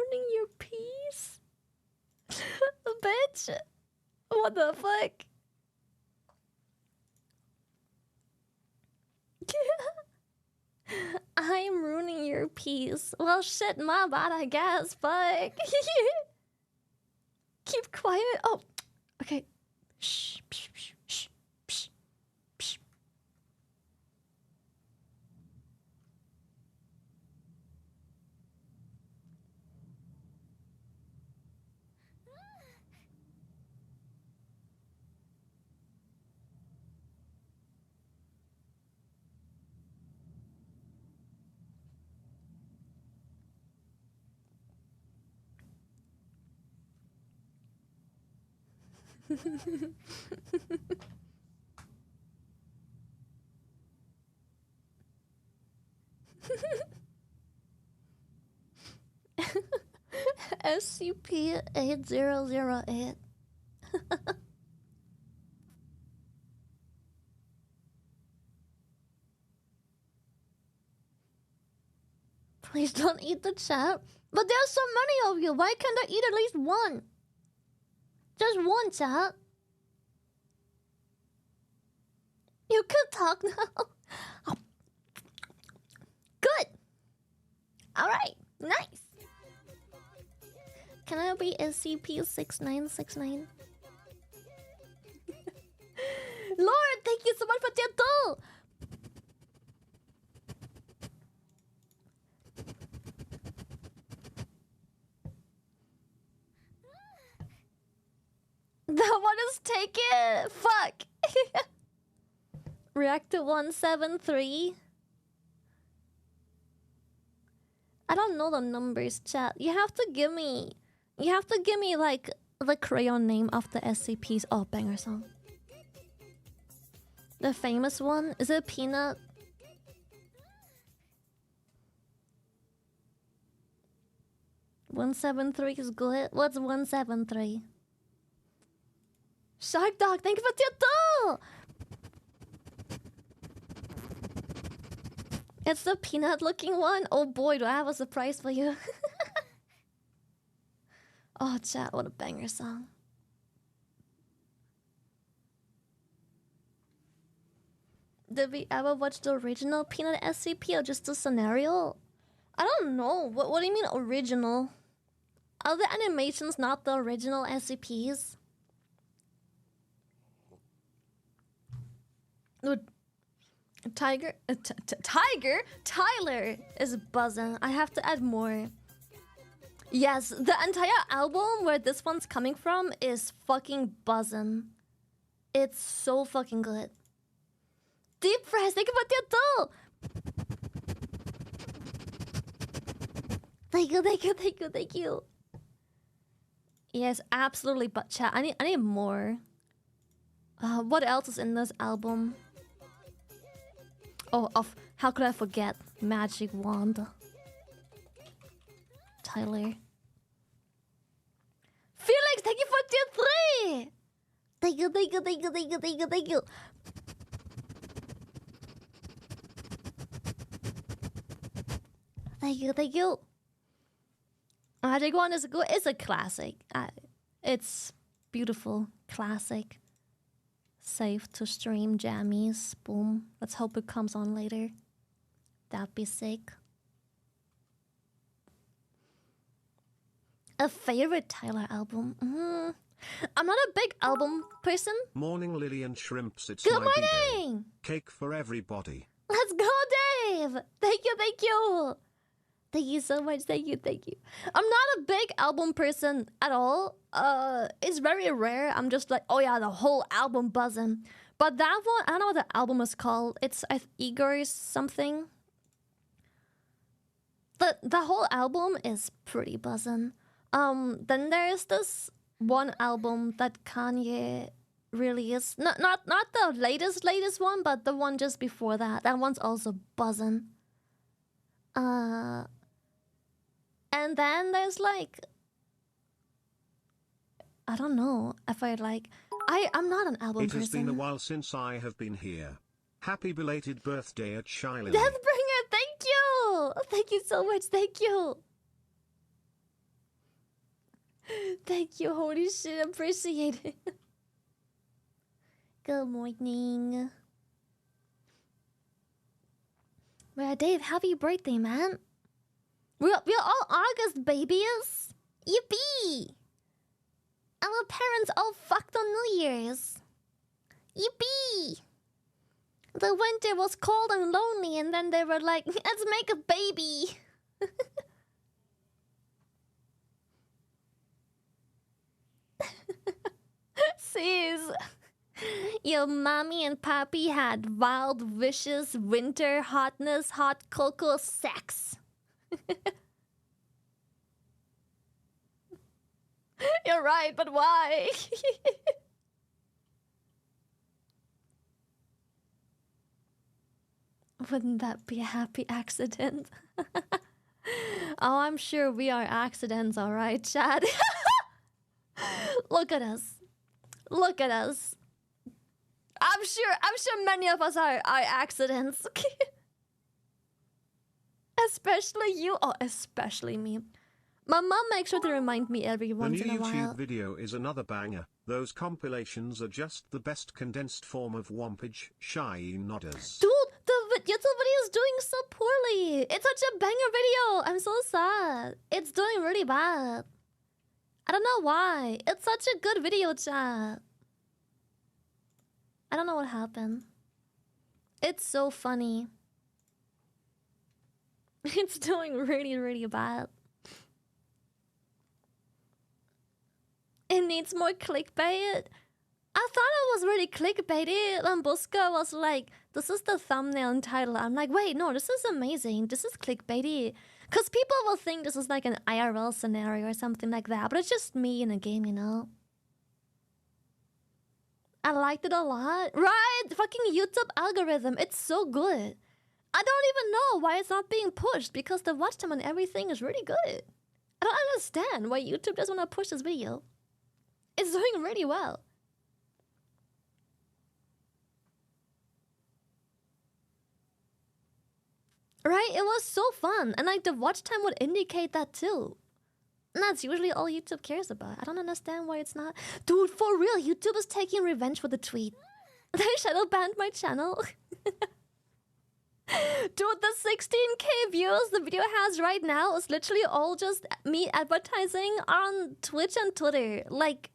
ruining your peace? Bitch. What the fuck? I'm ruining your peace. Well, shit, my bad, I guess. Fuck. Keep quiet. Oh, okay. Shh, shh, shh, shh, shh, shh. SCP-8008. Please don't eat the chat. But there's so many of you. Why can't I eat at least one? Just one, chat. You could talk now. Good. Alright, nice. Can I be SCP-6969? Lord, thank you so much for the doll. That one is taken. Fuck. Reactor 173. I don't know the numbers, chat. You have to give me like the crayon name of the SCPs. Oh, banger song. The famous one, is it Peanut? $173 is good. What's 173? Shark Dog, thank you for the doll. It's the peanut looking one. Oh boy, do I have a surprise for you. Oh, chat, what a banger song. Did we ever watch the original Peanut SCP or just the scenario? I don't know. What do you mean original? Are the animations not the original SCPs? Tyler is buzzing. I have to add more. Yes, the entire album where this one's coming from is fucking buzzing. It's so fucking good. Deep Fresh, thank you for the doll. Thank you. Yes, absolutely. But chat, I need more. What else is in this album? Oh, how could I forget Magic Wand? Tyler. Felix, thank you for tier 3! Thank you. Thank you. Magic Wand is good. It's a classic. It's beautiful. Classic. Safe to stream jammies. Boom. Let's hope it comes on later. That'd be sick. A favorite Tyler album? I'm not a big album person. Morning, Lily and Shrimps. It's good my morning. B-Day. Cake for everybody. Let's go, Dave. Thank you. Thank you so much. Thank you. I'm not a big album person at all. It's very rare. I'm just like, oh yeah, the whole album buzzing. But that one, I don't know what the album is called. It's Igor something. The whole album is pretty buzzing. Then there's this one album that Kanye released. Not the latest one, but the one just before that. That one's also buzzing. And then there's like, I don't know if I like. I'm not an album person. It has been a while since I have been here. Happy belated birthday at Shylily. Deathbringer, thank you! Thank you so much, thank you! Thank you, holy shit, appreciate it. Good morning. Well, Dave, happy birthday, man. We're all August babies. Yippee! Our parents all fucked on New Year's. Yippee! The winter was cold and lonely, and then they were like, let's make a baby. Sis, your mommy and papi had wild, vicious winter hotness, hot cocoa sex. You're right, but why? Wouldn't that be a happy accident? Oh, I'm sure we are accidents, alright, Chad. Look at us. Look at us. I'm sure many of us are accidents. Especially you. Oh, especially me. My mom makes sure to remind me every once in a while. The new YouTube video is another banger. Those compilations are just the best condensed form of Wampage, shy nodders. Dude, the YouTube video is doing so poorly. It's such a banger video. I'm so sad. It's doing really bad. I don't know why. It's such a good video, chat. I don't know what happened. It's so funny. It's doing really, really bad. It needs more clickbait. I thought it was really clickbaity. Lambuska was like, this is the thumbnail and title. I'm like, wait, no, this is amazing. This is clickbaity. Because people will think this is like an IRL scenario or something like that. But it's just me in a game, you know? I liked it a lot. Right? Fucking YouTube algorithm. It's so good. I don't even know why it's not being pushed. Because the watch time and everything is really good. I don't understand why YouTube doesn't want to push this video. It's doing really well. Right? It was so fun. And like the watch time would indicate that too. And that's usually all YouTube cares about. I don't understand why it's not. Dude, for real, YouTube is taking revenge for the tweet. They shadow banned my channel. Dude, the 16k views the video has right now is literally all just me advertising on Twitch and Twitter. Like,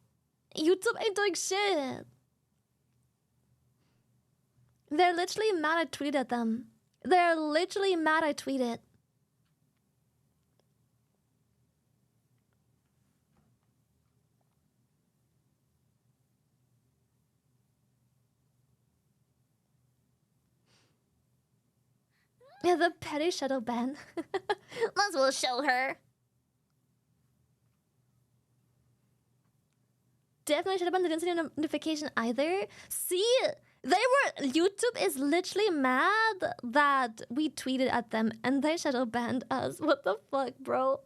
YouTube ain't doing shit. They're literally mad I tweeted at them. They're literally mad I tweeted. Yeah, the petty shadow ban. Might as well show her. Definitely should have been the didn't see a notification either. See, YouTube is literally mad that we tweeted at them and they shadow banned us. What the fuck, bro?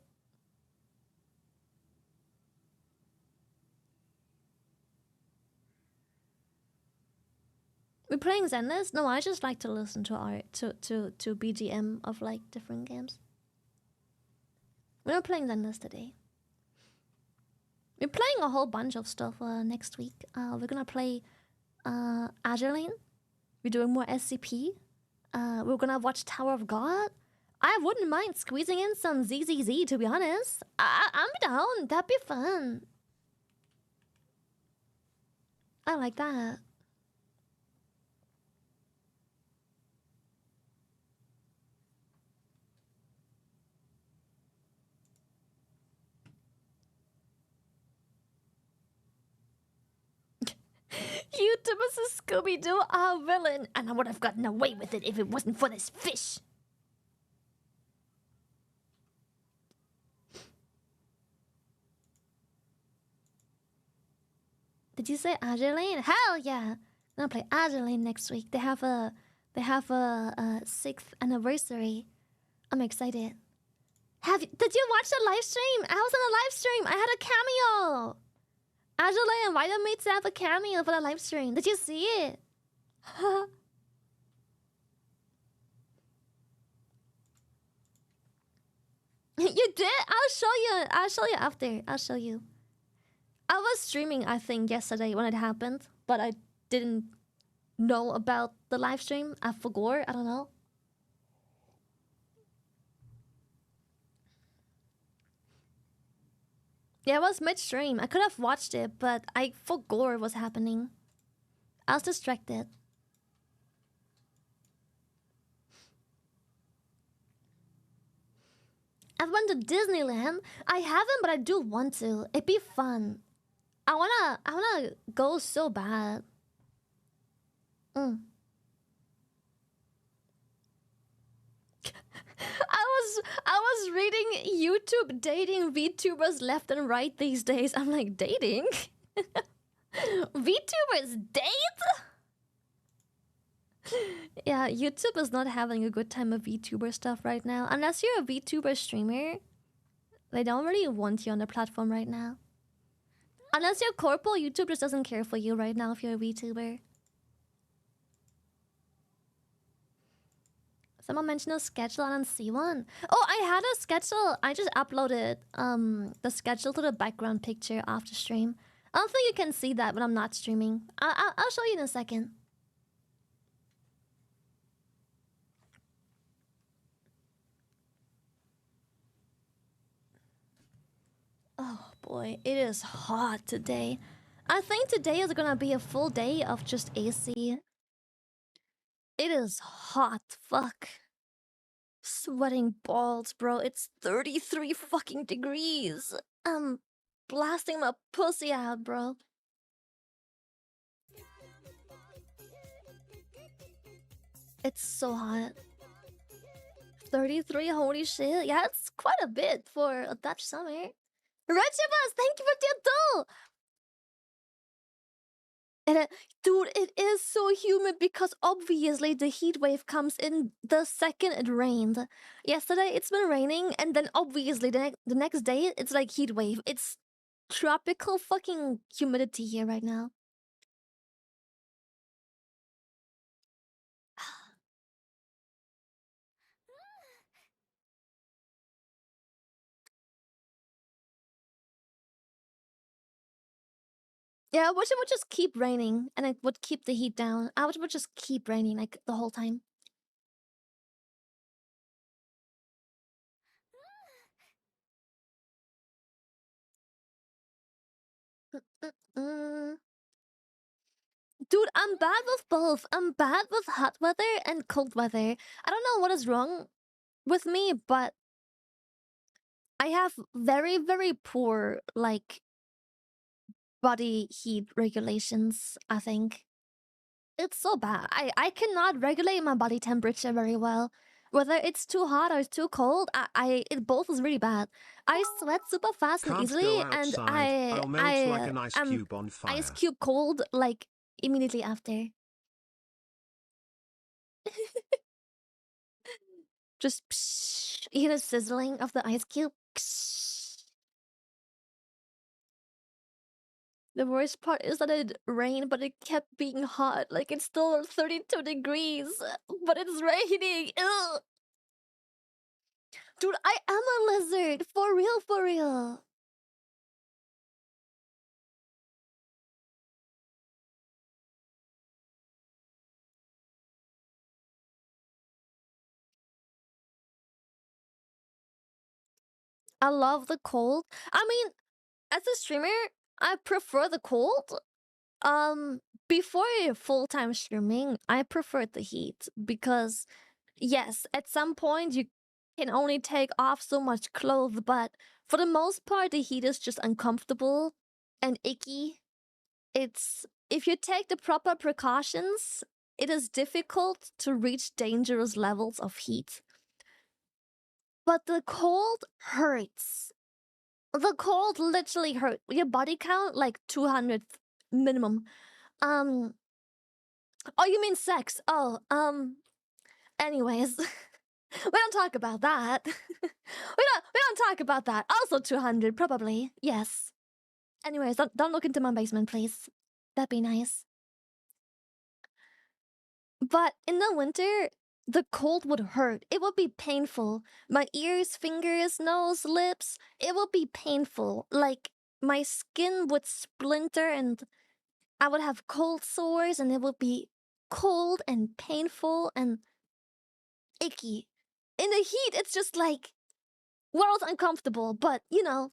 We're playing Zenless? No, I just like to listen to art to BGM of like different games. We're not playing Zenless today. We're playing a whole bunch of stuff next week. We're gonna play Eyeliner. We're doing more SCP. We're gonna watch Tower of God. I wouldn't mind squeezing in some ZZZ, to be honest. I'm down. That'd be fun. I like that. YouTube is a Scooby-Doo villain, and I would have gotten away with it if it wasn't for this fish. Did you say Eyeliner? Hell yeah! I'm gonna play Eyeliner next week. They have a 6th anniversary. I'm excited. Did you watch the live stream? I was on a live stream. I had a cameo. Eyeliner invited me to have a cameo for the live stream. Did you see it? You did? I'll show you. I'll show you after. I'll show you. I was streaming, I think, yesterday when it happened, but I didn't know about the live stream. I forgot. I don't know. Yeah, it was midstream. I could have watched it, but I forgot what was happening. I was distracted. I've went to Disneyland. I haven't, but I do want to. It'd be fun. I wanna go so bad. I was reading YouTube dating VTubers left and right these days. I'm like, dating? VTubers date? Yeah, YouTube is not having a good time of VTuber stuff right now. Unless you're a VTuber streamer, they don't really want you on the platform right now. Unless you're corporal, YouTube just doesn't care for you right now if you're a VTuber. Someone mentioned a schedule on C1. Oh, I had a schedule. I just uploaded the schedule to the background picture after stream. I don't think you can see that when I'm not streaming. I'll show you in a second. Oh boy, it is hot today. I think today is gonna be a full day of just AC. It is hot, fuck. Sweating balls, bro. It's 33 fucking degrees. I'm blasting my pussy out, bro. It's so hot. 33, holy shit. Yeah, it's quite a bit for a Dutch summer. Regibus, thank you for the adult. And dude, it is so humid because obviously the heat wave comes in the second it rained. Yesterday it's been raining, and then obviously the next day it's like heat wave. It's tropical fucking humidity here right now. Yeah, I wish it would just keep raining and it would keep the heat down. I wish it would just keep raining like the whole time. Dude, I'm bad with both. I'm bad with hot weather and cold weather. I don't know what is wrong with me, but I have very, very poor, like, body heat regulations, I think. It's so bad. I cannot regulate my body temperature very well. Whether it's too hot or it's too cold, it both is really bad. I sweat super fast and Can't easily, go and outside. I'll melt like an ice am cube on fire. ice cube cold, like, immediately after. Just psh, you hear the sizzling of the ice cube. Psh. The worst part is that it rained, but it kept being hot. Like, it's still 32 degrees, but it's raining. Ugh. Dude, I am a lizard. For real, for real. I love the cold. I mean, as a streamer, I prefer the cold. Before full-time streaming, I preferred the heat because, yes, at some point you can only take off so much clothes, but for the most part, the heat is just uncomfortable and icky. It's if you take the proper precautions, it is difficult to reach dangerous levels of heat. But the cold hurts. The cold literally hurt. Your body count like 200 minimum. Oh, you mean sex? Oh, anyways. We don't talk about that. we don't talk about that. Also 200 probably. Yes. Anyways, don't look into my basement, please. That'd be nice. But in the winter, the cold would hurt. It would be painful. My ears, fingers, nose, lips, it would be painful. Like, my skin would splinter and I would have cold sores and it would be cold and painful and icky. In the heat, it's just like world uncomfortable, but you know,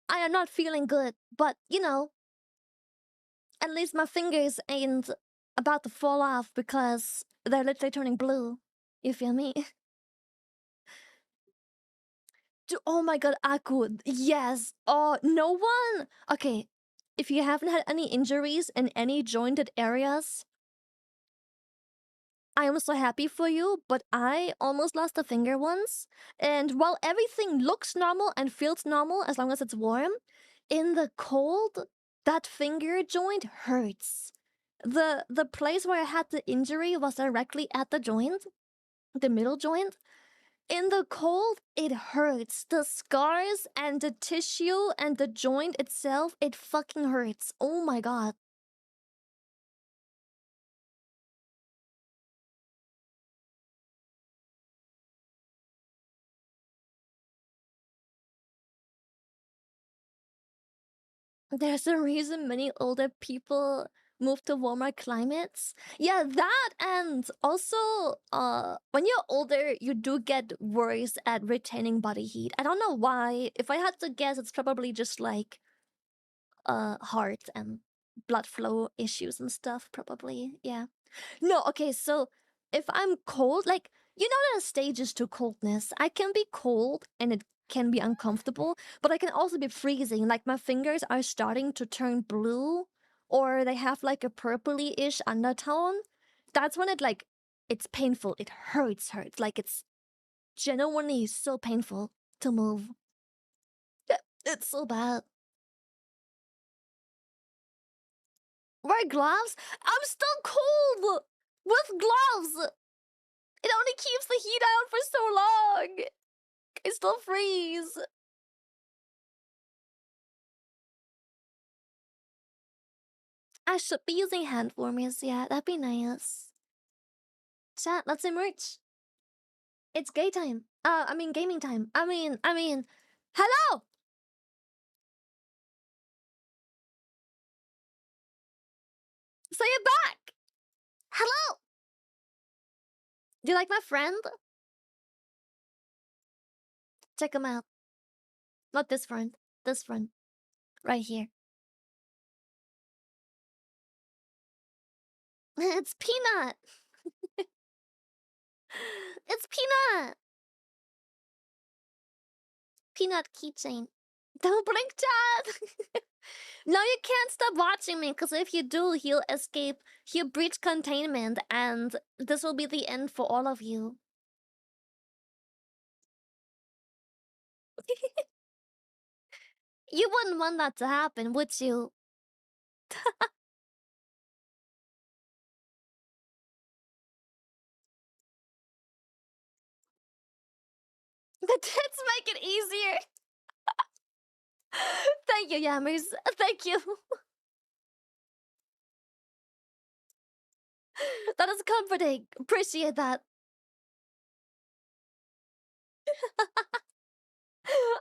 I am not feeling good, but you know, at least my fingers ain't about to fall off because they're literally turning blue. You feel me? Oh my god, Aku. Yes. Oh, no one. Okay. If you haven't had any injuries in any jointed areas, I am so happy for you, but I almost lost a finger once. And while everything looks normal and feels normal as long as it's warm, in the cold, that finger joint hurts. The place where I had the injury was directly at the joint, the middle joint. In the cold, it hurts. The scars and the tissue and the joint itself, it fucking hurts. Oh my god. There's a reason many older people move to warmer climates. Yeah, that and also when you're older, you do get worse at retaining body heat. I don't know why. If I had to guess, it's probably just like heart and blood flow issues and stuff, probably. Yeah. No, okay, so if I'm cold, like, you know, there are stages to coldness. I can be cold and it can be uncomfortable, but I can also be freezing. Like, my fingers are starting to turn blue, or they have like a purpley-ish undertone. That's when it's painful. It hurts. Like, it's genuinely so painful to move. It's so bad. Wear gloves? I'm still cold! With gloves! It only keeps the heat out for so long! I still freeze! I should be using hand warmers, yeah, that'd be nice. Chat, let's emerge. It's gay time. I mean gaming time. I mean, hello! So you're back! Hello! Do you like my friend? Check him out. Not this friend. This friend. Right here. It's Peanut! It's Peanut! Peanut keychain. Don't blink, chat! No, you can't stop watching me, because if you do, he'll escape. He'll breach containment, and this will be the end for all of you. You wouldn't want that to happen, would you? The tits make it easier. Thank you, Yammers. Thank you. That is comforting. Appreciate that.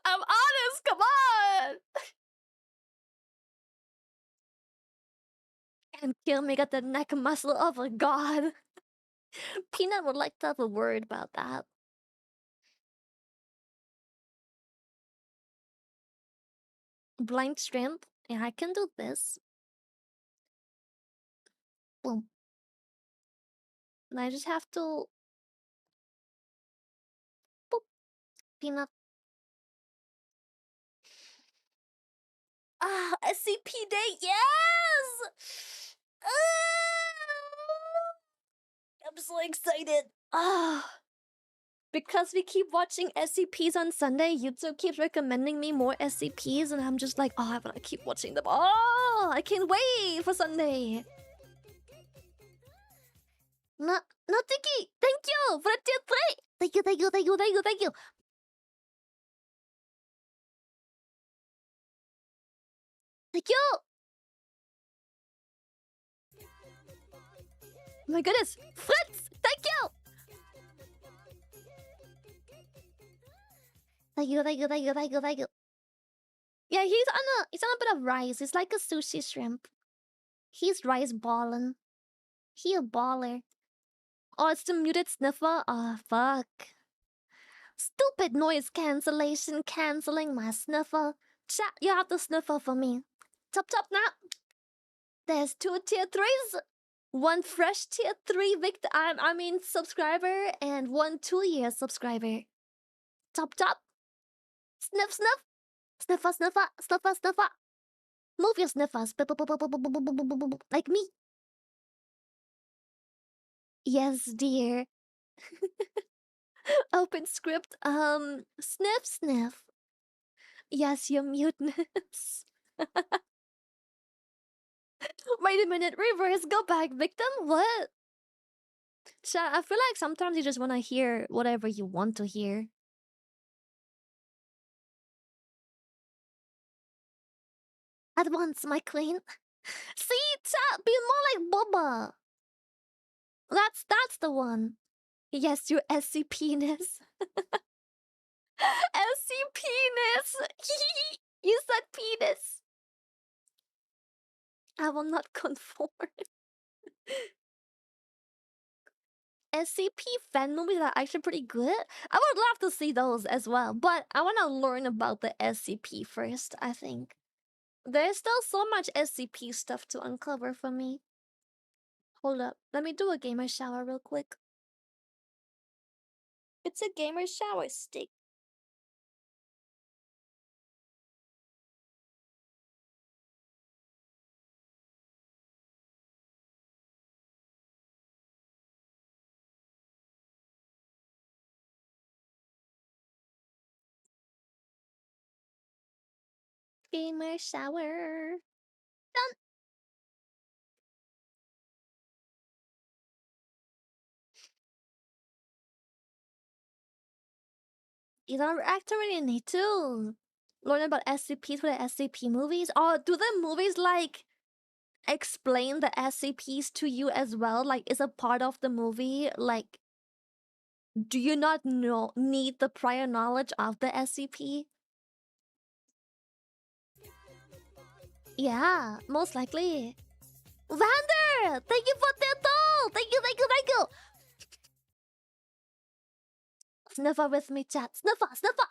I'm honest, come on! And kill me got the neck muscle of a god. Peanut would like to have a word about that. Blind shrimp. Yeah, I can do this. Boom. And I just have to... Boop. Peanut. Ah, SCP day, yes! I'm so excited. Ah. Because we keep watching SCPs on Sunday, YouTube keeps recommending me more SCPs, and I'm just like, oh, I wanna keep watching them. Oh, I can't wait for Sunday. No, Tiki, thank you for the tier 3. Thank you. Thank you. My goodness, Fritz, thank you. Thank you. Yeah, he's bit of rice. It's like a sushi shrimp. He's rice ballin'. He a baller. Oh, it's the muted sniffer? Oh, fuck. Stupid noise cancellation cancelling my sniffer. Chat, you have to sniffer for me. Chop chop now. There's 2 tier 3s. 1 fresh tier 3 I mean subscriber and 1 2-year subscriber. Chop chop. Sniff sniff. Sniffer sniffer. Sniffer sniffer. Move your sniffers. Like me. Yes, dear. Open script. Sniff sniff. Yes, your muteness. Wait a minute, reverse, go back, victim? What? Chat, I feel like sometimes you just want to hear whatever you want to hear. At once, my queen. See, chat, be more like Boba. That's the one. Yes, your SCP-ness. SCP-ness. You said penis. I will not conform. SCP fan movies are actually pretty good. I would love to see those as well, but I want to learn about the SCP first, I think. There's still so much SCP stuff to uncover for me. Hold up, let me do a gamer shower real quick. It's a gamer shower stick. Gamer shower. Done. You don't actually need to learn about SCPs for the SCP movies. Or do the movies like explain the SCPs to you as well? Like, is a part of the movie like? Do you not need the prior knowledge of the SCP? Yeah, most likely. Vander! Thank you for the doll! Thank you, thank you, thank you! Sniffer with me, chat. Sniffer, sniffer!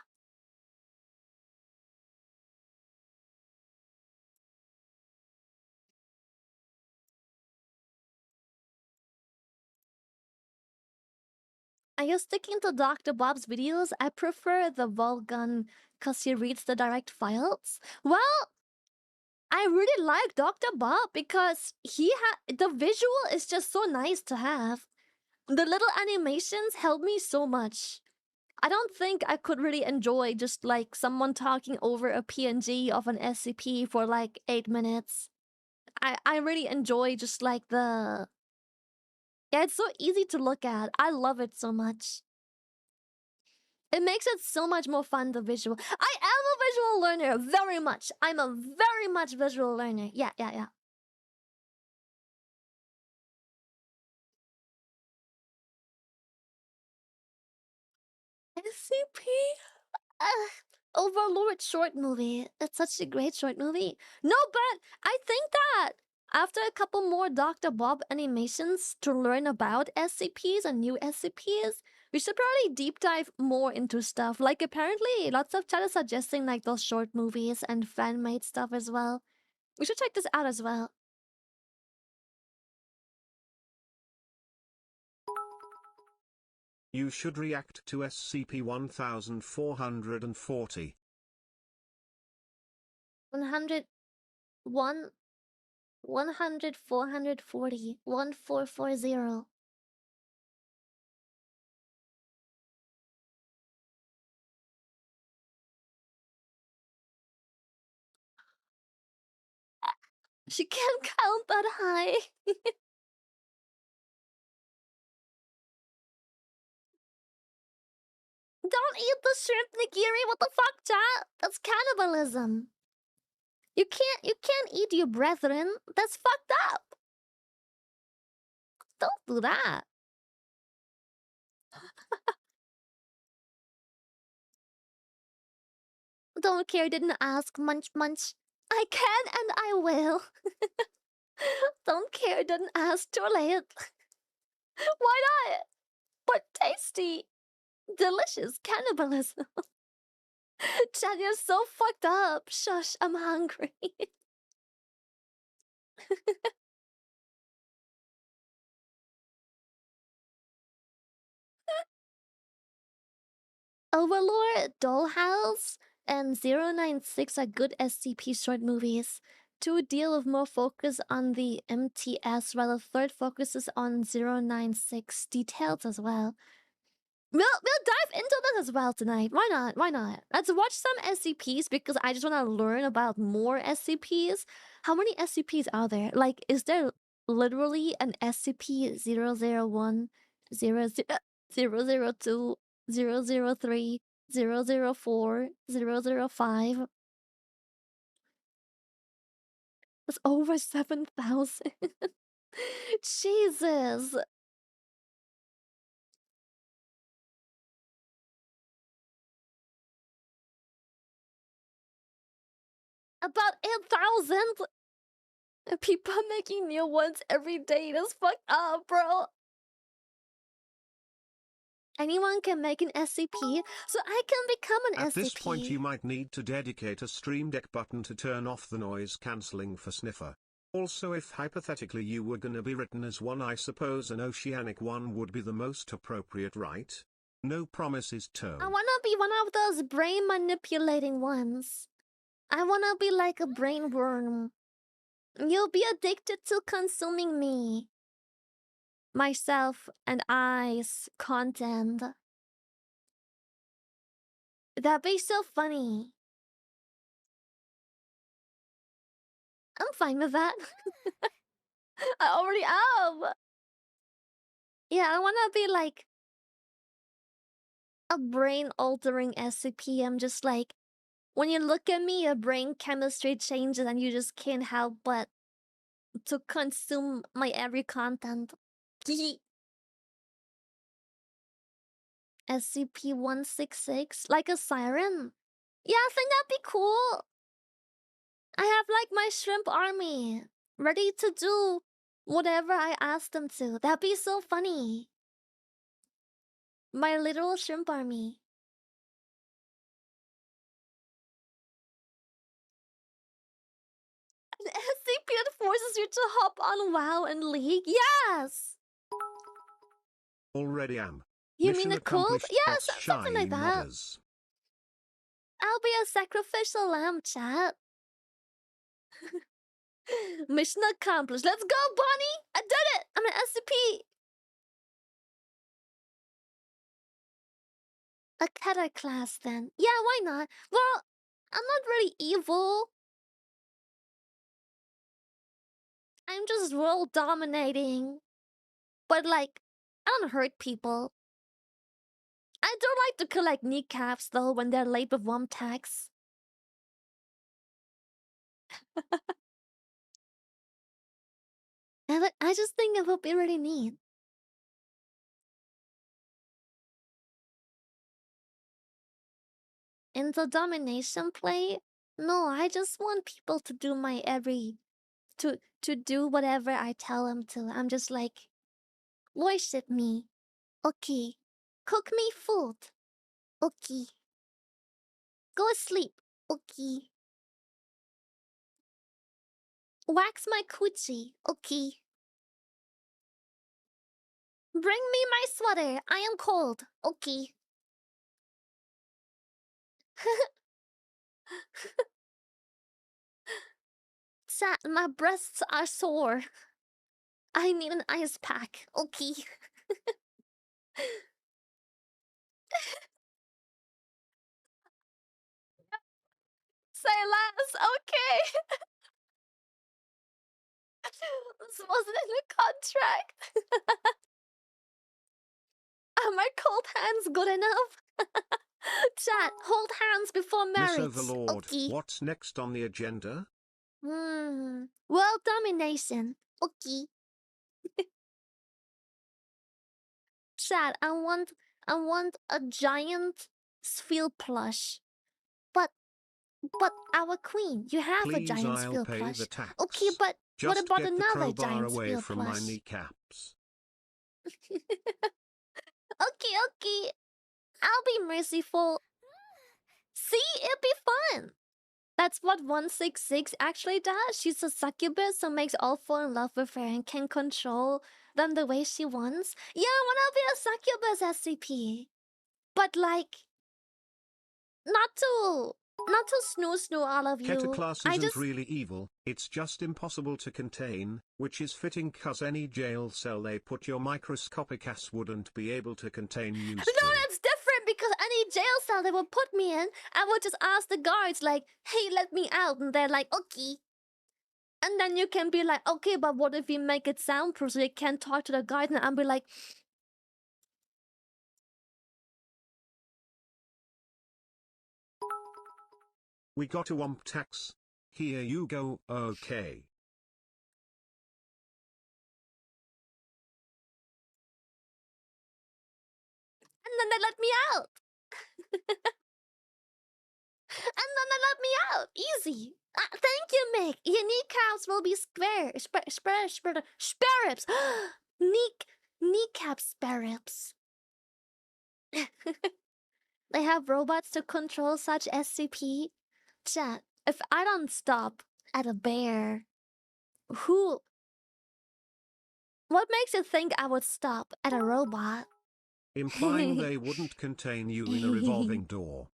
Are you sticking to Dr. Bob's videos? I prefer the Volgun because he reads the direct files. Well, I really like Dr. Bob because the visual is just so nice to have. The little animations help me so much. I don't think I could really enjoy just like someone talking over a PNG of an SCP for like 8 minutes. I really enjoy just like the... Yeah, it's so easy to look at. I love it so much. It makes it so much more fun, the visual. I am a visual learner, very much. I'm a very much visual learner. Yeah. SCP? Overlord short movie. It's such a great short movie. No, but I think that after a couple more Dr. Bob animations to learn about SCPs and new SCPs, we should probably deep dive more into stuff. Like apparently lots of chat is suggesting like those short movies and fan-made stuff as well. We should check this out as well. You should react to SCP-1440. 100... 100, 440, 1440. She can't count that high. Don't eat the shrimp, Nigiri. What the fuck, chat? That's cannibalism. You can't eat your brethren. That's fucked up. Don't do that. Don't care, didn't ask. Munch munch. I can and I will. Don't care, didn't ask, too late. Why not? But tasty. Delicious cannibalism. Chad, you're so fucked up. Shush, I'm hungry. Overlord, Dollhouse, and 096 are good SCP short movies. Two deal with more focus on the MTS, while the third focuses on 096 details as well. We'll dive into this as well tonight. Why not? Why not? Let's watch some SCPs because I just want to learn about more SCPs. How many SCPs are there? Like, is there literally an SCP 001, 002, 003, 004, 005? That's over 7,000. Jesus. About 8,000? People making new ones every day. That's fucked up, bro. Anyone can make an SCP, so I can become an SCP. At this point you might need to dedicate a Stream Deck button to turn off the noise cancelling for Sniffer. Also, if hypothetically you were gonna be written as one, I suppose an oceanic one would be the most appropriate, right? No promises, Toe. I wanna be one of those brain manipulating ones. I wanna be like a brain worm. You'll be addicted to consuming me. Myself and I's content. That'd be so funny. I'm fine with that. I already am. Yeah, I wanna be like a brain-altering SCP. I'm just like, when you look at me, your brain chemistry changes and you just can't help but to consume my every content. SCP-166, like a siren? Yeah, I think that'd be cool. I have like my shrimp army, ready to do whatever I ask them to. That'd be so funny. My literal shrimp army. An SCP that forces you to hop on WoW and League? Yes! Already am. You Mission mean a cult? Yes, accomplished, something like shy that. nodders. I'll be a sacrificial lamb, chat. Mission accomplished. Let's go, Bonnie! I did it! I'm an SCP! A Keter class, then. Yeah, why not? Well, I'm not really evil. I'm just world dominating. But, like, I don't hurt people. I do like to collect kneecaps, though, when they're late with WOM tax. I just think it would be really neat. In the domination play, no, I just want people to do my every... To do whatever I tell them to. I'm just like, worship me. Okay. Cook me food. Okay. Go sleep. Okay. Wax my coochie. Okay. Bring me my sweater. I am cold. Okay. My breasts are sore. I need an ice pack. Okay. Say less. Okay. This wasn't in the contract. Are my cold hands good enough? Chat, hold hands before Miss marriage. Overlord, Okay. what's next on the agenda? World domination. Okay. Chat, I want a giant sphere plush. But But our queen, you have a Please, giant I'll spill pay plush. the tax. Okay, but what Just about get the another crowbar giant away spill from my plush? kneecaps. Okay. I'll be merciful. See, it'll be fun. That's what 166 actually does. She's a succubus who makes all fall in love with her and can control them the way she wants. Yeah, I wanna be a succubus SCP. But like, not to snoo all of you. Class isn't really evil, it's just impossible to contain, which is fitting cause any jail cell they put your microscopic ass wouldn't be able to contain you No, still. that's different because any jail cell they would put me in, I would just ask the guards like, hey, let me out. And they're like, okay. And then you can be like, okay, but what if we make it soundproof so you can't talk to the guard? And I'll be like, We got a wump tax. Here you go, okay. and then they let me out. And then they let me out. Easy. Thank you, Mick. Your kneecaps will be square. Sparrows. Kneecap sparrows. They have robots to control such SCP. Chat, if I don't stop at a bear, who... What makes you think I would stop at a robot? Implying they wouldn't contain you in a revolving door.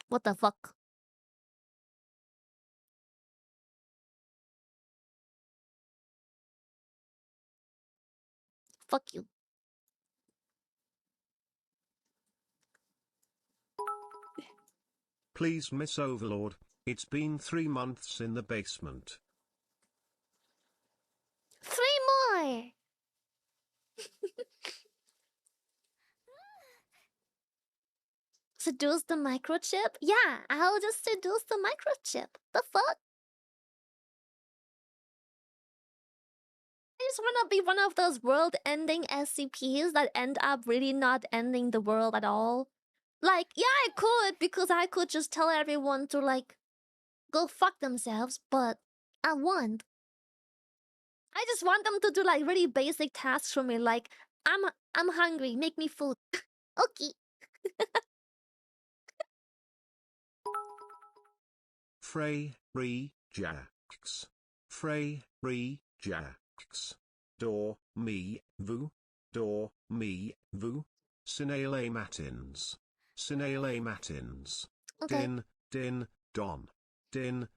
What the fuck? Fuck you. Please, Miss Overlord, it's been 3 months in the basement. 3 more! Seduce the microchip? Yeah, I'll just seduce the microchip. The fuck? I just wanna be one of those world-ending SCPs that end up really not ending the world at all. Like, yeah, I could, because I could just tell everyone to, like, go fuck themselves, but I won't. I just want them to do, like, really basic tasks for me, like, I'm hungry, make me food. Okay. Frey, rejacts. Frey, rejacts. Door, me, vu. Door, me, vu. Sinale matins. Sinale matins. Okay. Din, don. Din,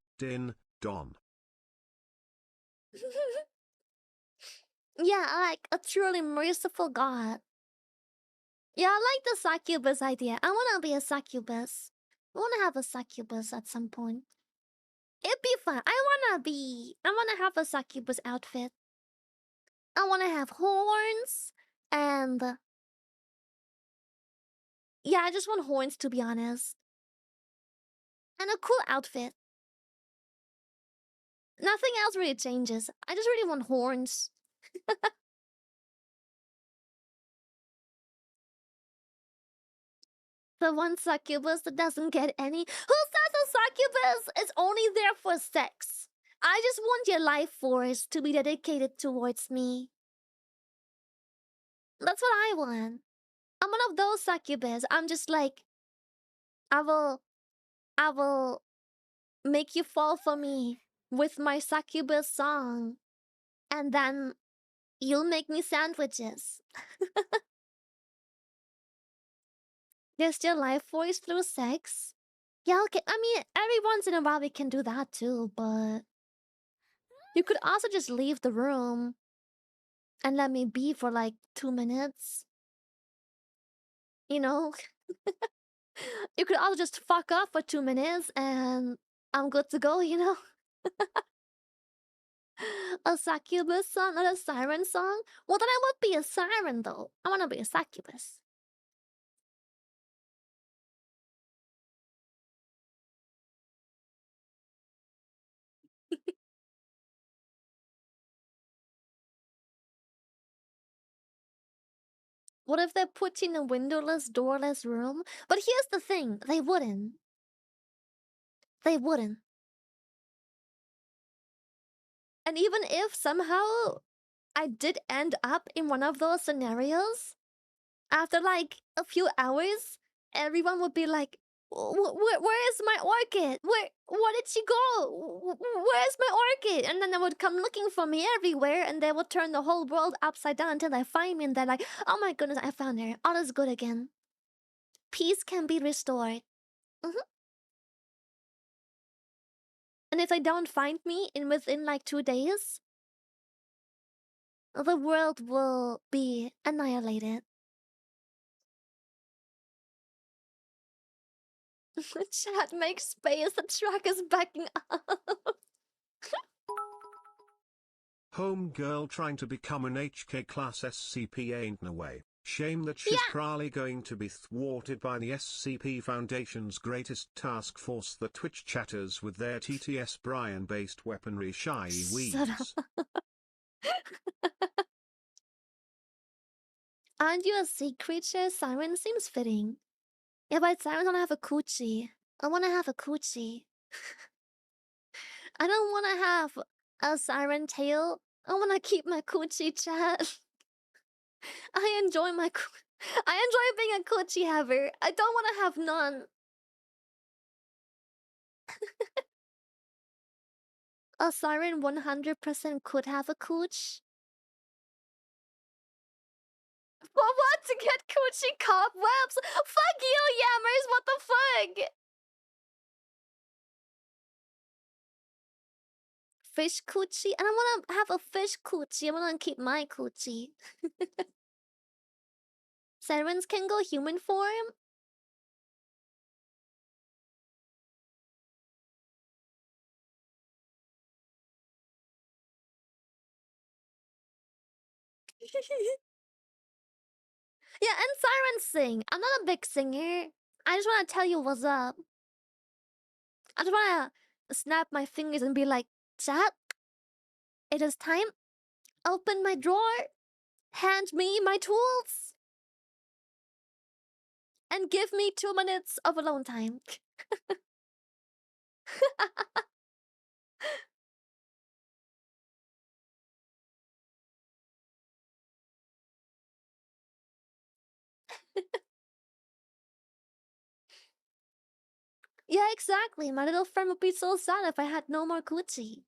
don. Yeah, like a truly merciful god. Yeah, I like the succubus idea. I wanna be a succubus. I wanna have a succubus at some point. It'd be fun. I wanna have a succubus outfit. I wanna have horns and... Yeah, I just want horns, to be honest. And a cool outfit. Nothing else really changes. I just really want horns. The one succubus that doesn't get any... Who says a succubus is only there for sex? I just want your life force to be dedicated towards me. That's what I want. I'm one of those succubus. I'm just like... I will make you fall for me with my succubus song. And then you'll make me sandwiches. There's still life force through sex? Yeah, okay. I mean, every once in a while we can do that too, but... You could also just leave the room and let me be for like 2 minutes. You know? You could also just fuck off for 2 minutes and I'm good to go, you know? A succubus song, not a siren song? Well, then I would be a siren though. I wanna be a succubus. What if they put you in a windowless, doorless room? But here's the thing, they wouldn't. They wouldn't. And even if somehow I did end up in one of those scenarios, after like a few hours, everyone would be like, where is my orchid? Where did she go? Where's my orchid? And then they would come looking for me everywhere, and they would turn the whole world upside down until they find me, and they're like, oh my goodness, I found her. All is good again. Peace can be restored. And if they don't find me within like 2 days, the world will be annihilated. Chat, make space. The track is backing up. Homegirl trying to become an HK class SCP ain't no way. Shame that she's probably going to be thwarted by the SCP Foundation's greatest task force, the Twitch chatters with their TTS Brian-based weaponry shy weeds. Aren't you a sea creature? Siren seems fitting. Yeah, but Siren don't have a coochie. I wanna have a coochie. I don't wanna have a siren tail. I wanna keep my coochie, chat. I enjoy being a coochie haver. I don't wanna have none. A siren 100% could have a cooch. For what? To get coochie cobwebs? Fuck you, Yammers! What the fuck? Fish coochie? I don't wanna have a fish coochie. I wanna keep my coochie. Sirens can go human form? Yeah, and sirens sing. I'm not a big singer. I just wanna tell you what's up. I just wanna snap my fingers and be like, chat, it is time. Open my drawer. Hand me my tools. And give me 2 minutes of alone time. Yeah, exactly. My little friend would be so sad if I had no more coochie.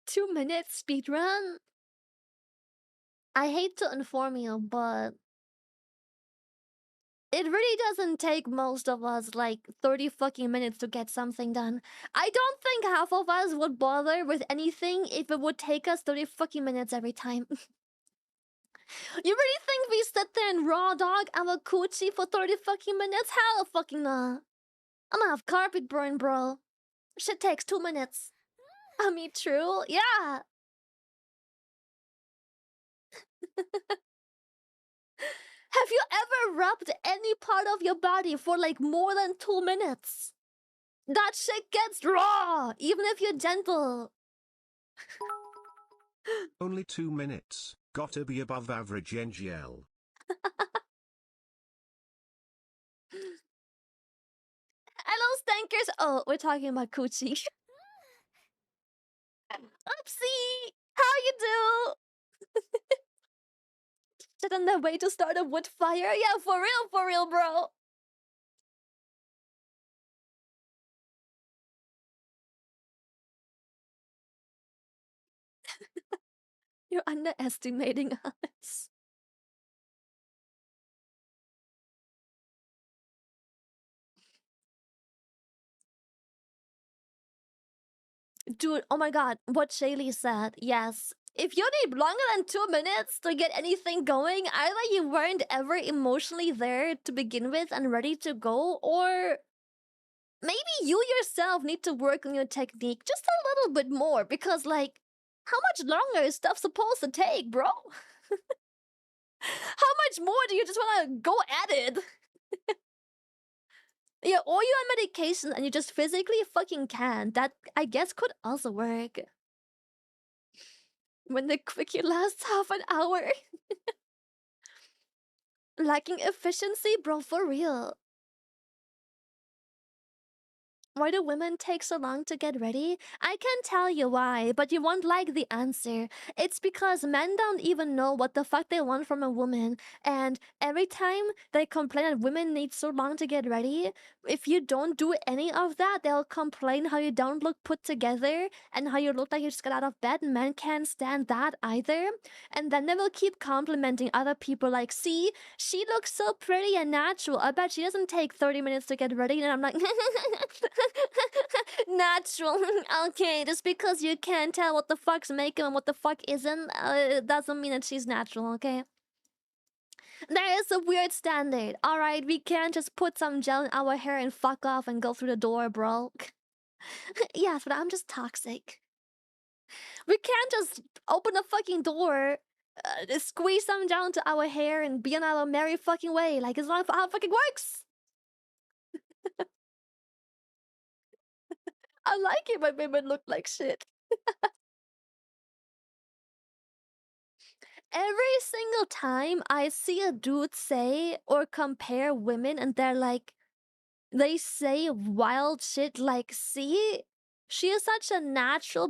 2 minutes speedrun? I hate to inform you, but it really doesn't take most of us like 30 fucking minutes to get something done. I don't think half of us would bother with anything if it would take us 30 fucking minutes every time. You really think we sit there and raw dog our coochie for 30 fucking minutes? Hell fucking nah. I'm gonna have carpet burn, bro. Shit takes 2 minutes. I mean, true, yeah. Have you ever rubbed any part of your body for like more than 2 minutes? That shit gets raw, even if you're gentle. Only 2 minutes. Gotta be above average NGL. Hello, stankers. Oh, we're talking about coochie. Oopsie! How you do? Shit on their way to start a wood fire? Yeah, for real, bro. You're underestimating us. Dude, oh my god, what Shaylee said. Yes. If you need longer than 2 minutes to get anything going, either you weren't ever emotionally there to begin with and ready to go, or maybe you yourself need to work on your technique just a little bit more, because, like, how much longer is stuff supposed to take, bro? How much more do you just want to go at it? Yeah, or you're on medication and you just physically fucking can't. That, I guess, could also work. When the quickie lasts half an hour. Lacking efficiency, bro, for real. Why do women take so long to get ready? I can tell you why, but you won't like the answer. It's because men don't even know what the fuck they want from a woman. And every time they complain that women need so long to get ready, if you don't do any of that, they'll complain how you don't look put together and how you look like you just got out of bed. Men can't stand that either. And then they will keep complimenting other people like, see, she looks so pretty and natural. I bet she doesn't take 30 minutes to get ready. And I'm like, natural. Okay, just because you can't tell what the fuck's makeup and what the fuck isn't, it doesn't mean that she's natural, okay? There is a weird standard. Alright, we can't just put some gel in our hair and fuck off and go through the door, bro. Yes, but I'm just toxic. We can't just open a fucking door, squeeze some gel into our hair and be on our merry fucking way. Like, it's not how it fucking works. I like it when women look like shit. Every single time I see a dude say or compare women and they're like, they say wild shit like, see, she is such a natural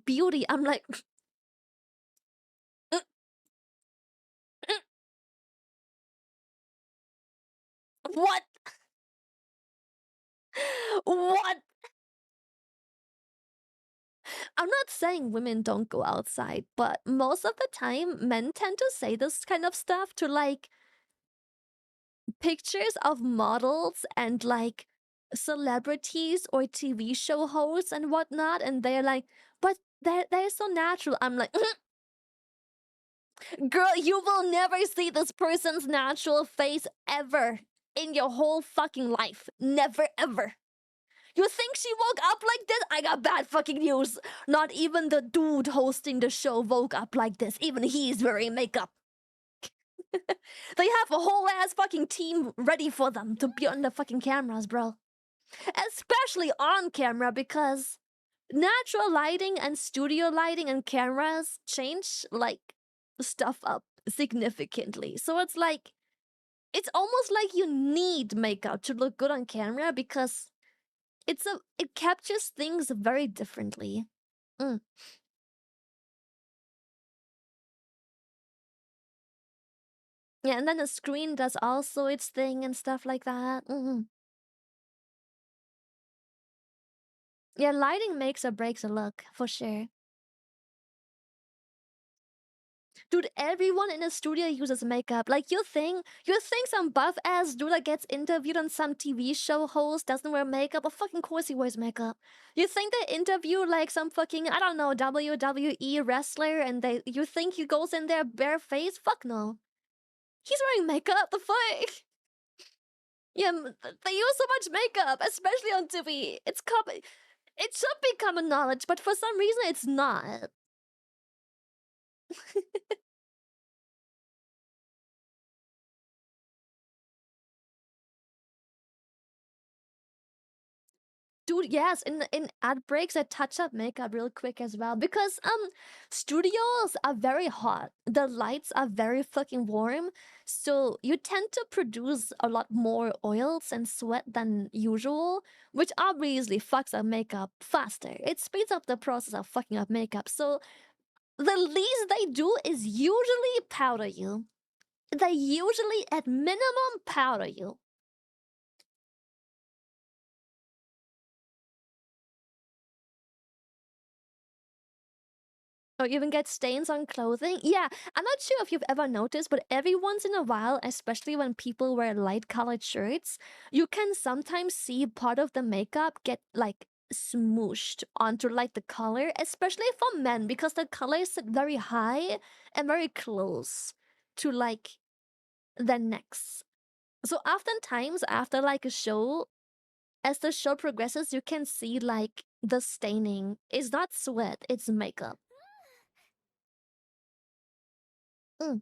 beauty. I'm like, what? What? I'm not saying women don't go outside, but most of the time, men tend to say this kind of stuff to like pictures of models and like celebrities or TV show hosts and whatnot, and they're like, but they're so natural. I'm like, girl, you will never see this person's natural face ever in your whole fucking life. Never ever. You think she woke up like this? I got bad fucking news. Not even the dude hosting the show woke up like this. Even he's wearing makeup. They have a whole ass fucking team ready for them to be on the fucking cameras, bro. Especially on camera because natural lighting and studio lighting and cameras change like stuff up significantly. So it's like, it's almost like you need makeup to look good on camera because it captures things very differently. Mm. Yeah, and then the screen does also its thing and stuff like that. Yeah, lighting makes or breaks a look for sure. Dude, everyone in a studio uses makeup. Like, you think some buff ass dude that gets interviewed on some TV show host doesn't wear makeup? Of fucking course he wears makeup. You think they interview like some fucking, I don't know, WWE wrestler and you think he goes in there bare face? Fuck no. He's wearing makeup, the fuck? Yeah, they use so much makeup, especially on TV. It should be common knowledge, but for some reason it's not. Dude, yes, in ad breaks I touch up makeup real quick as well because studios are very hot. The lights are very fucking warm, so you tend to produce a lot more oils and sweat than usual, which obviously fucks up makeup faster. It speeds up the process of fucking up makeup. So the least they do is usually powder you. They usually at minimum powder you. Or even get stains on clothing. Yeah, I'm not sure if you've ever noticed, but every once in a while, especially when people wear light colored shirts, you can sometimes see part of the makeup get like smooshed onto like the color, especially for men, because the colors sit very high and very close to like their necks. So oftentimes after like a show, as the show progresses, you can see like the staining is not sweat, it's makeup. Mm.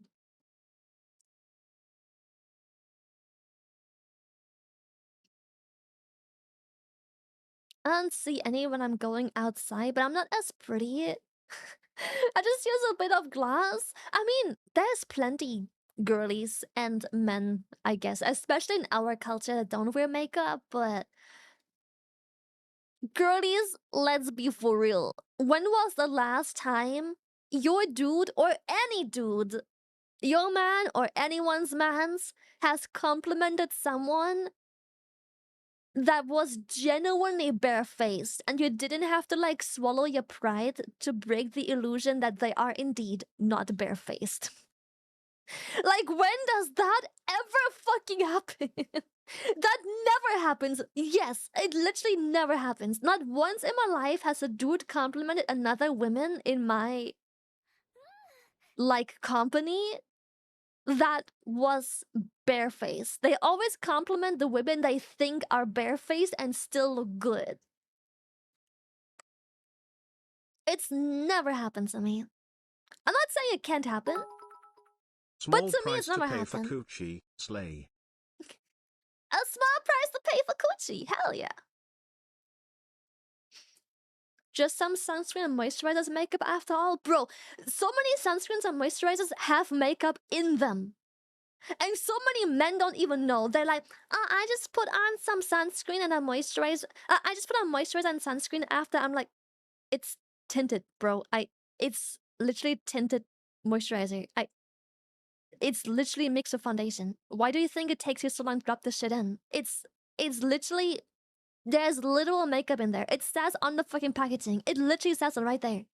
I don't see any when I'm going outside, but I'm not as pretty. I just use a bit of glass. I mean, there's plenty girlies and men, I guess, especially in our culture that don't wear makeup, but girlies, let's be for real. When was the last time your dude or any dude, your man or anyone's mans, has complimented someone that was genuinely barefaced and you didn't have to like swallow your pride to break the illusion that they are indeed not barefaced? Like, when does that ever fucking happen? That never happens. Yes, it literally never happens. Not once in my life has a dude complimented another woman in my like company that was barefaced. They always compliment the women they think are barefaced and still look good. It's never happened to me. I'm not saying it can't happen, but Small to me it's price to never pay for happened. coochie, slay. A small price to pay for coochie, hell yeah. Just some sunscreen and moisturizers, makeup after all. Bro, so many sunscreens and moisturizers have makeup in them. And so many men don't even know. They're like, I just put on some sunscreen and a moisturizer. I just put on moisturizer and sunscreen after. I'm like, it's tinted, bro. It's literally tinted moisturizer. It's literally a mix of foundation. Why do you think it takes you so long to drop this shit in? It's literally, there's literal makeup in there. It says on the fucking packaging. It literally says it right there.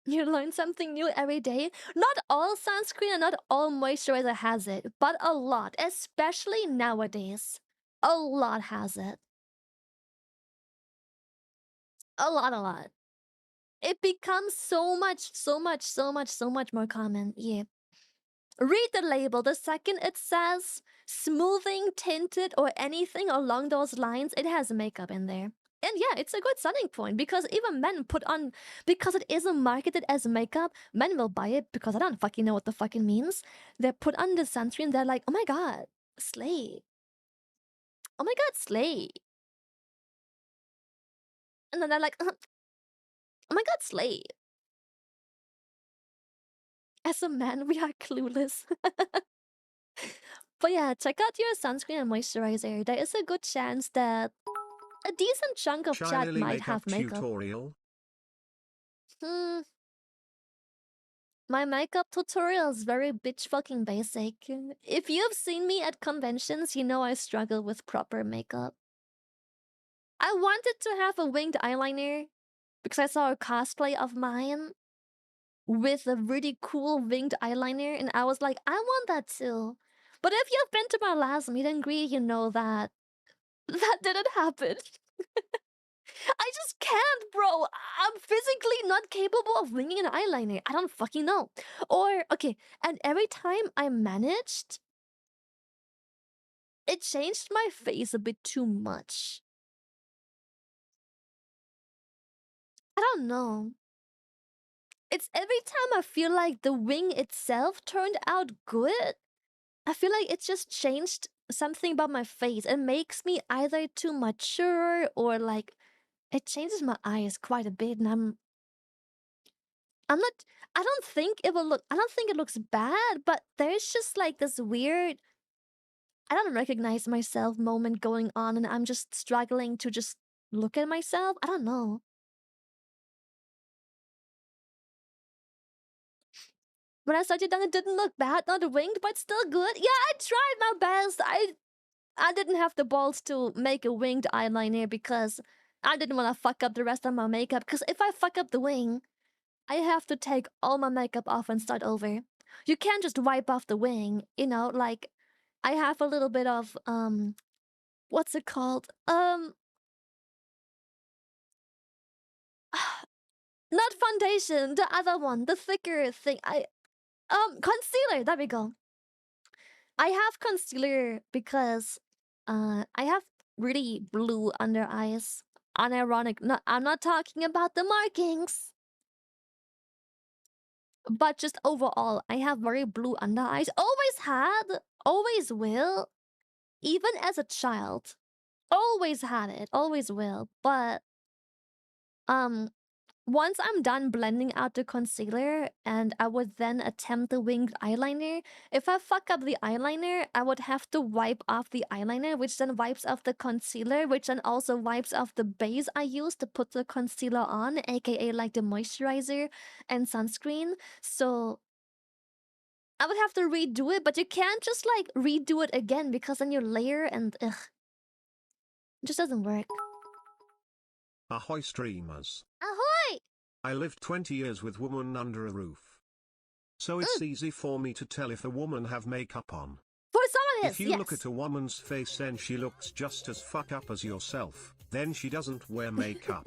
You learn something new every day. Not all sunscreen and not all moisturizer has it, but a lot, especially nowadays. A lot has it. A lot. It becomes so much more common. Yeah. Read the label. The second it says smoothing, tinted, or anything along those lines, it has makeup in there. And yeah, it's a good selling point because even men put on, because it isn't marketed as makeup, men will buy it because I don't fucking know what the fucking means. They put on the sunscreen, they're like, oh my god, slay. Oh my god, slay. And then they're like, oh my god, slay. As a man, we are clueless. But yeah, check out your sunscreen and moisturizer. There is a good chance that a decent chunk of chat Chilily might makeup have makeup. tutorial. My makeup tutorial is very bitch fucking basic. If you've seen me at conventions, you know I struggle with proper makeup. I wanted to have a winged eyeliner because I saw a cosplay of mine with a really cool winged eyeliner, and I was like, I want that too. But if you've been to my last meet and greet, you know that that didn't happen. I just can't, bro. I'm physically not capable of winging an eyeliner. I don't fucking know. Or, okay, and every time I managed, it changed my face a bit too much. I don't know. It's every time I feel like the wing itself turned out good, I feel like it just changed something about my face. It makes me either too mature or like it changes my eyes quite a bit, and I'm not. I don't think it will look. I don't think it looks bad, but there's just like this weird. I don't recognize myself moment going on, and I'm just struggling to just look at myself. I don't know. When I started done, it didn't look bad, not winged, but still good. Yeah, I tried my best. I didn't have the balls to make a winged eyeliner because I didn't want to fuck up the rest of my makeup. Because if I fuck up the wing, I have to take all my makeup off and start over. You can't just wipe off the wing, you know, like I have a little bit of what's it called? Not foundation, the other one, the thicker thing. Concealer, there we go. I have concealer because I have really blue under eyes. Unironic. I'm not talking about the markings. But just overall, I have very blue under eyes. Always had, always will, even as a child. Always had it, always will. But once I'm done blending out the concealer and I would then attempt the winged eyeliner, if I fuck up the eyeliner, I would have to wipe off the eyeliner, which then wipes off the concealer, which then also wipes off the base I used to put the concealer on, aka like the moisturizer and sunscreen. So I would have to redo it, but you can't just like redo it again because then you layer and ugh. It just doesn't work. Ahoy streamers. Ahoy! I lived 20 years with woman under a roof. So it's easy for me to tell if a woman have makeup on. For some it is, If you yes. look at a woman's face and she looks just as fuck up as yourself, then she doesn't wear makeup.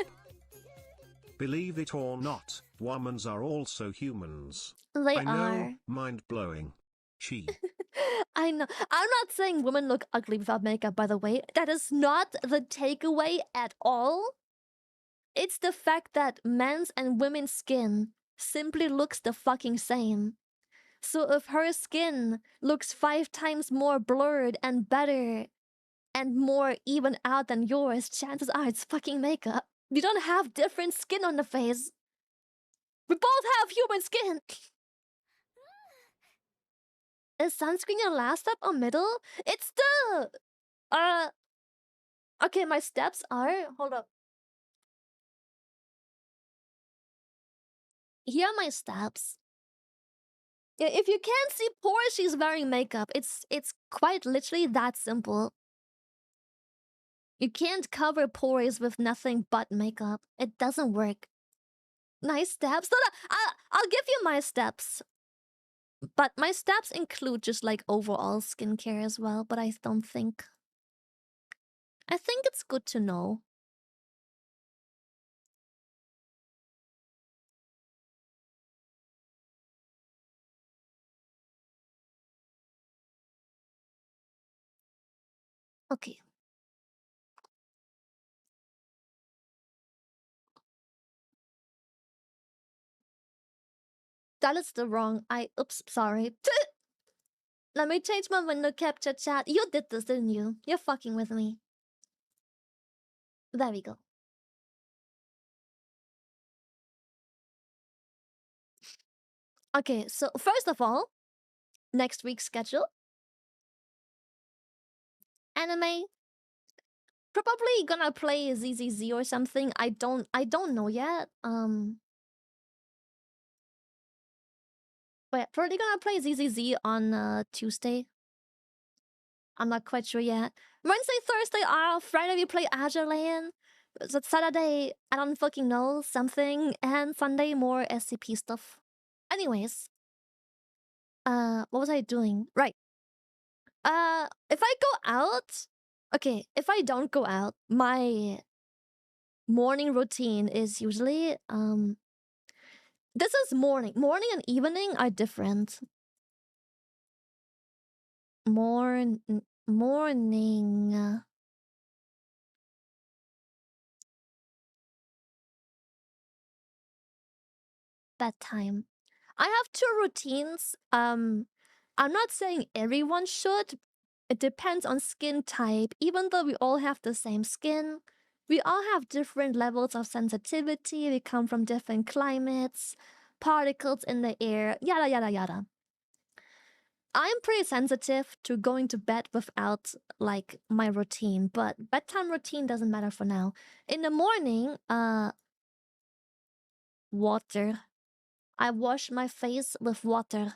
Believe it or not, womans are also humans. They I know, are. mind-blowing. Chi. I know. I'm not saying women look ugly without makeup, by the way. That is not the takeaway at all. It's the fact that men's and women's skin simply looks the fucking same. So if her skin looks 5 times more blurred and better and more even out than yours, chances are it's fucking makeup. You don't have different skin on the face. We both have human skin. Is sunscreen your last step or middle? It's the... Okay, my steps are... Hold up. Here are my steps. Yeah, if you can't see pores, she's wearing makeup. It's quite literally that simple. You can't cover pores with nothing but makeup. It doesn't work. Nice steps. No, I'll give you my steps. But my steps include just like overall skincare as well, but I don't think... I think it's good to know. Okay. That is the wrong... Oops, sorry. Let me change my window capture chat. You did this, didn't you? You're fucking with me. There we go. Okay, so first of all, next week's schedule. Anime. Probably gonna play ZZZ or something. I don't know yet. But probably gonna play ZZZ on Tuesday. I'm not quite sure yet. Wednesday, Thursday off. Friday we play Azure Land. So Saturday, I don't fucking know, something. And Sunday, more SCP stuff. Anyways. What was I doing? Right. If I go out... Okay, if I don't go out, my morning routine is usually... This is morning. Morning and evening are different. Morning... Bedtime. I have 2 routines. I'm not saying everyone should. It depends on skin type. Even though we all have the same skin, we all have different levels of sensitivity. We come from different climates, particles in the air, yada yada yada. I'm pretty sensitive to going to bed without like my routine, but bedtime routine doesn't matter for now. In the morning, water. I wash my face with water.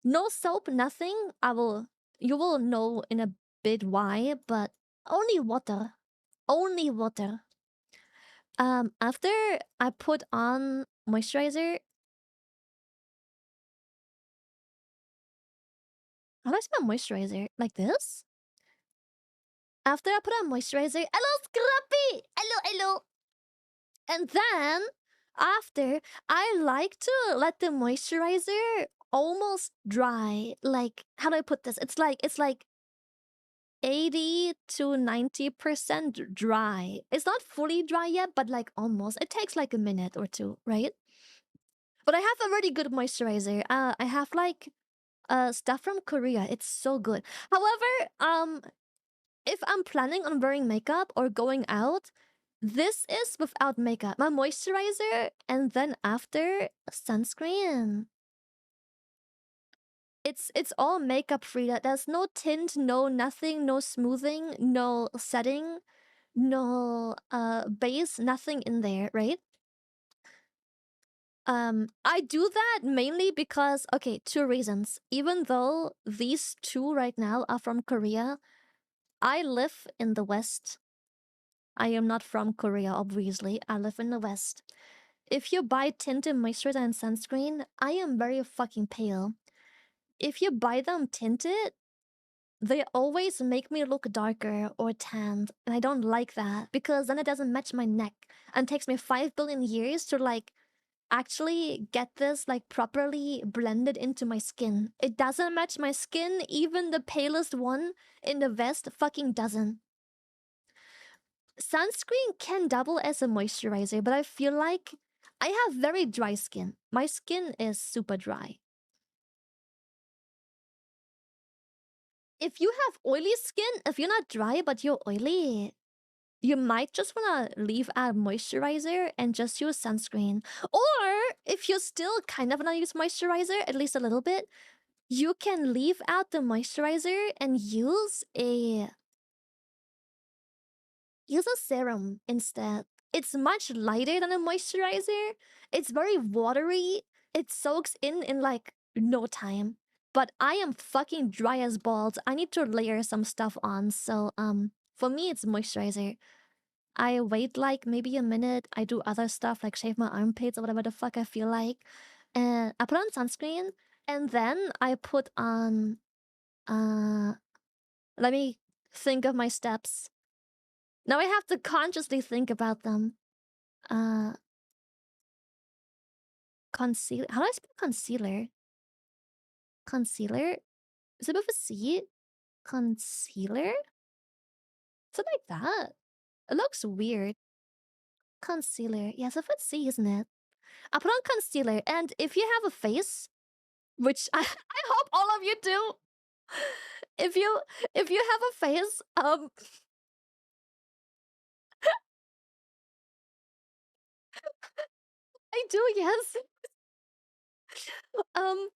No soap, nothing. You will know in a bit why, but only water. Only water. After I put on moisturizer. How do I spell moisturizer? Like this? After I put on moisturizer, hello Scrappy! Hello. And then, after, I like to let the moisturizer almost dry. Like, how do I put this? It's like 80 to 90% dry. It's not fully dry yet, but like almost. It takes like a minute or two, right? But I have a really good moisturizer. I have like stuff from Korea. It's so good. However, if I'm planning on wearing makeup or going out, this is without makeup. My moisturizer and then after sunscreen. It's all makeup free. There's no tint, no nothing, no smoothing, no setting, no base, nothing in there, right? I do that mainly because, okay, two reasons. Even though these two right now are from Korea, I live in the West. I am not from Korea, obviously. I live in the West. If you buy tinted moisturizer and sunscreen, I am very fucking pale. If you buy them tinted, they always make me look darker or tanned, and I don't like that because then it doesn't match my neck and takes me 5 billion years to like actually get this like properly blended into my skin. It doesn't match my skin, even the palest one in the West fucking doesn't. Sunscreen can double as a moisturizer, but I feel like I have very dry skin. My skin is super dry. If you have oily skin, if you're not dry but you're oily, you might just want to leave out moisturizer and just use sunscreen. Or if you still kind of want to use moisturizer, at least a little bit, you can leave out the moisturizer and use a serum instead. It's much lighter than a moisturizer. It's very watery. It soaks in like no time. But I am fucking dry as balls. I need to layer some stuff on. So for me it's moisturizer. I wait like maybe a minute. I do other stuff like shave my armpits or whatever the fuck I feel like. And I put on sunscreen and then I put on let me think of my steps. Now I have to consciously think about them. Concealer. How do I spell concealer? Concealer? Is it with a C? Concealer? Something like that. It looks weird. Concealer. Yes, with a C, isn't it? I put on concealer, and if you have a face, which I hope all of you do, if you have a face, I do, yes. Um,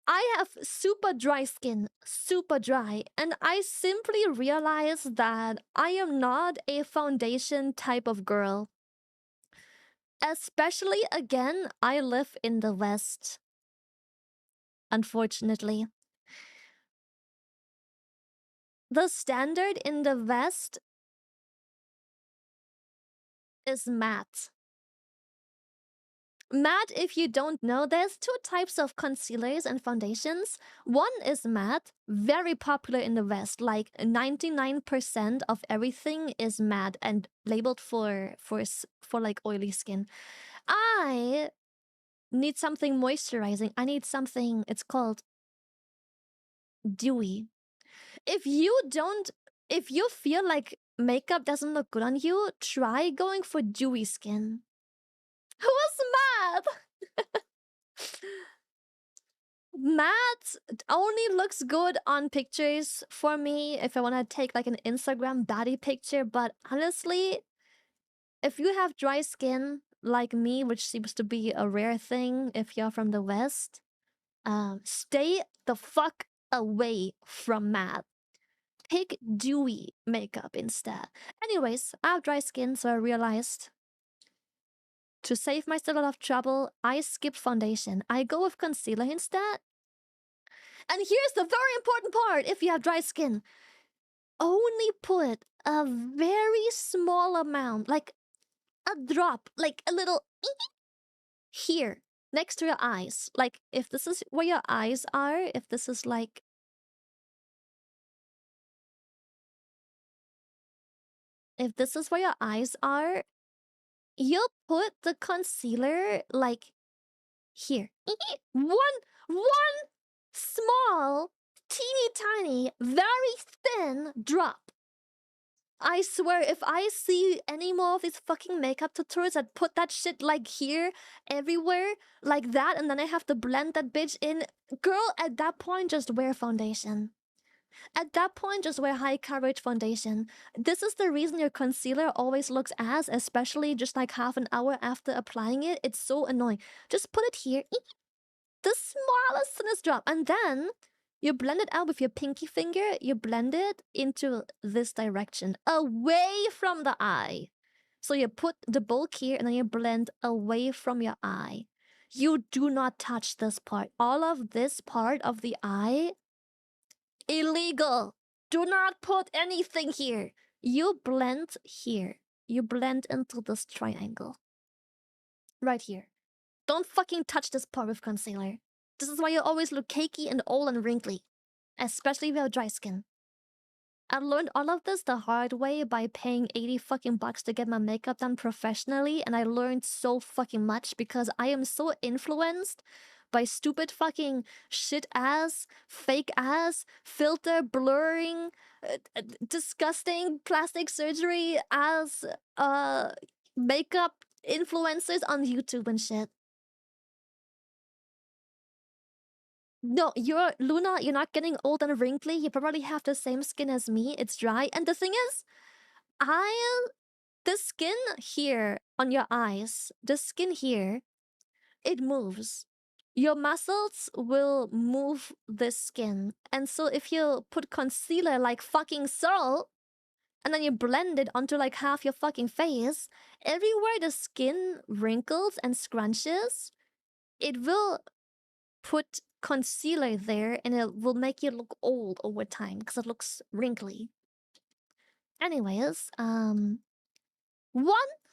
I have super dry skin, super dry, and I simply realized that I am not a foundation type of girl. Especially, again, I live in the West. Unfortunately. The standard in the West is matte. Matte, if you don't know, there's two types of concealers and foundations. One is matte, very popular in the West. Like 99% of everything is matte and labeled for like oily skin. I need something moisturizing. I need something, it's called dewy. If you feel like makeup doesn't look good on you, try going for dewy skin. Who was mad? Matte only looks good on pictures for me if I want to take like an Instagram body picture, but honestly, if you have dry skin like me, which seems to be a rare thing if you're from the West, stay the fuck away from matte. Pick dewy makeup instead. Anyways, I have dry skin, so I realized to save myself a lot of trouble, I skip foundation. I go with concealer instead. And here's the very important part if you have dry skin. Only put a very small amount, like a drop, like a little here, next to your eyes. Like if this is where your eyes are, if this is like... If this is where your eyes are, you'll put the concealer like here. One small, teeny tiny, very thin drop. I swear, if I see any more of these fucking makeup tutorials that put that shit like here, everywhere, like that, and then I have to blend that bitch in, girl, at that point, just wear foundation. At that point, just wear high coverage foundation. This is the reason your concealer always looks ass, especially just like half an hour after applying it. It's so annoying. Just put it here, the smallest thinnest drop, and then you blend it out with your pinky finger. You blend it into this direction, away from the eye. So you put the bulk here, and then you blend away from your eye. You do not touch this part. All of this part of the eye, illegal. Do not put anything here. You blend here. You blend into this triangle. Right here. Don't fucking touch this part with concealer. This is why you always look cakey and old and wrinkly. Especially if you have dry skin. I learned all of this the hard way by paying 80 fucking bucks to get my makeup done professionally, and I learned so fucking much because I am so influenced by stupid fucking shit ass, fake ass, filter blurring, disgusting plastic surgery as makeup influencers on YouTube and shit. No, you're Luna, you're not getting old and wrinkly. You probably have the same skin as me. It's dry. And the thing is, the skin here on your eyes, the skin here, it moves. Your muscles will move this skin. And so if you put concealer like fucking so, and then you blend it onto like half your fucking face, everywhere the skin wrinkles and scrunches, it will put concealer there and it will make you look old over time because it looks wrinkly. Anyways, one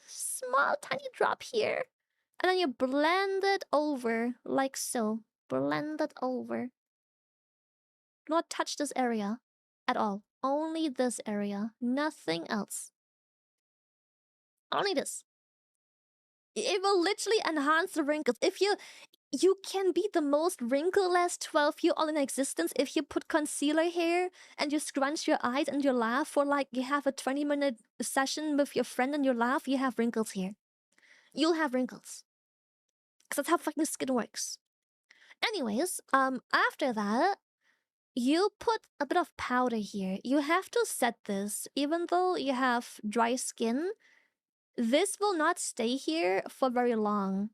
small tiny drop here, and then you blend it over like so. Blend it over. Do not touch this area at all. Only this area. Nothing else. Only this. It will literally enhance the wrinkles. If you can be the most wrinkleless 12-year-old in existence if you put concealer here and you scrunch your eyes and you laugh for like you have a 20-minute session with your friend and you laugh, you have wrinkles here. You'll have wrinkles. Because that's how fucking skin works. Anyways, after that, you put a bit of powder here. You have to set this. Even though you have dry skin, this will not stay here for very long.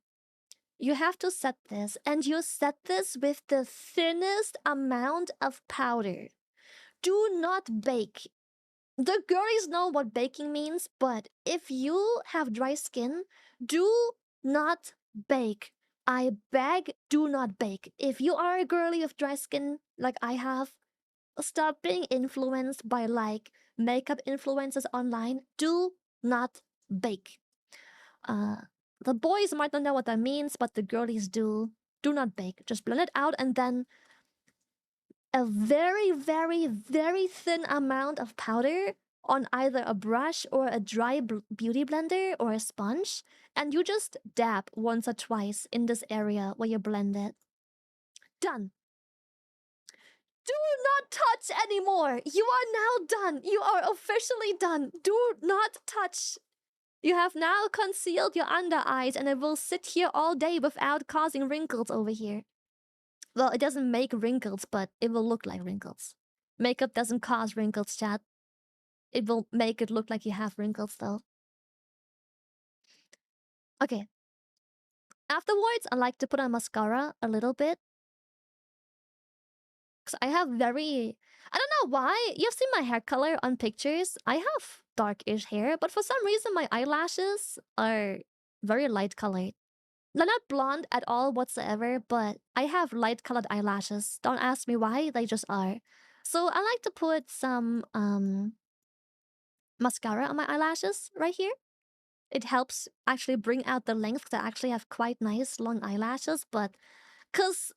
You have to set this, and you set this with the thinnest amount of powder. Do not bake. The girlies know what baking means, but if you have dry skin, do not bake. I beg, do not bake. If you are a girly with dry skin, like I have, stop being influenced by like makeup influencers online. Do not bake. The boys might not know what that means, but the girlies do. Do not bake. Just blend it out and then a very, very, very thin amount of powder on either a brush or a dry beauty blender or a sponge. And you just dab once or twice in this area where you blend it. Done. Do not touch anymore. You are now done. You are officially done. Do not touch. You have now concealed your under eyes and it will sit here all day without causing wrinkles over here. Well, it doesn't make wrinkles, but it will look like wrinkles. Makeup doesn't cause wrinkles, chat. It will make it look like you have wrinkles, though. Okay. Afterwards, I like to put on mascara a little bit. Because I have very... I don't know why. You've seen my hair color on pictures. I have darkish hair, but for some reason my eyelashes are very light colored. They're not blonde at all whatsoever, but I have light colored eyelashes. Don't ask me why, they just are. So I like to put some mascara on my eyelashes right here. It helps actually bring out the length because I actually have quite nice long eyelashes, but because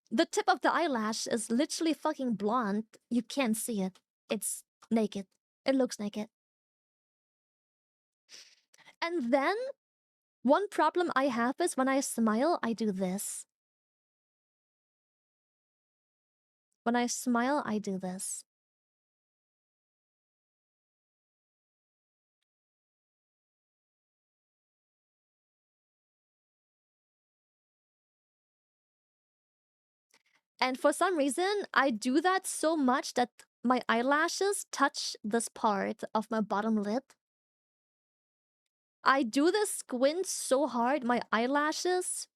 the tip of the eyelash is literally fucking blonde, you can't see it. It's naked. It looks naked. And then, one problem I have is when I smile, I do this. When I smile, I do this. And for some reason, I do that so much that my eyelashes touch this part of my bottom lip. I do this squint so hard, my eyelashes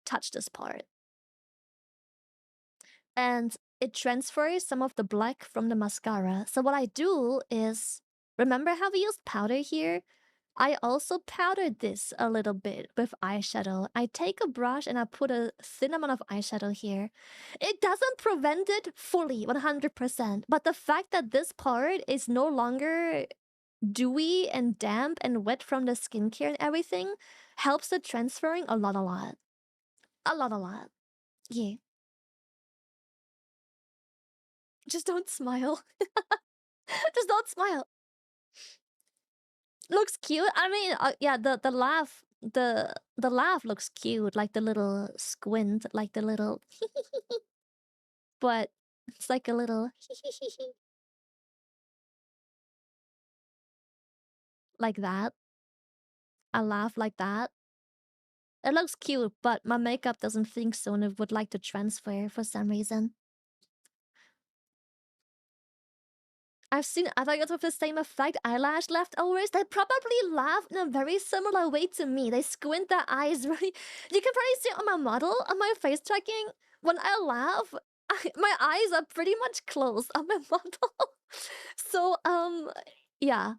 touch this part. And it transfers some of the black from the mascara. So what I do is, remember how we used powder here? I also powdered this a little bit with eyeshadow. I take a brush and I put a thin amount of eyeshadow here. It doesn't prevent it fully, 100%. But the fact that this part is no longer dewy and damp and wet from the skincare and everything helps it transferring a lot, a lot. A lot, a lot. Yeah. Just don't smile. Just don't smile. Looks cute. I mean, yeah, the laugh, the laugh looks cute, like the little squint, like the little, but it's like a little like that. I laugh like that. It looks cute, but my makeup doesn't think so, and it would like to transfer for some reason. I've seen other girls with the same effect, eyelash leftovers. They probably laugh in a very similar way to me. They squint their eyes really. You can probably see it on my model, on my face tracking. When I laugh, my eyes are pretty much closed on my model. So, yeah.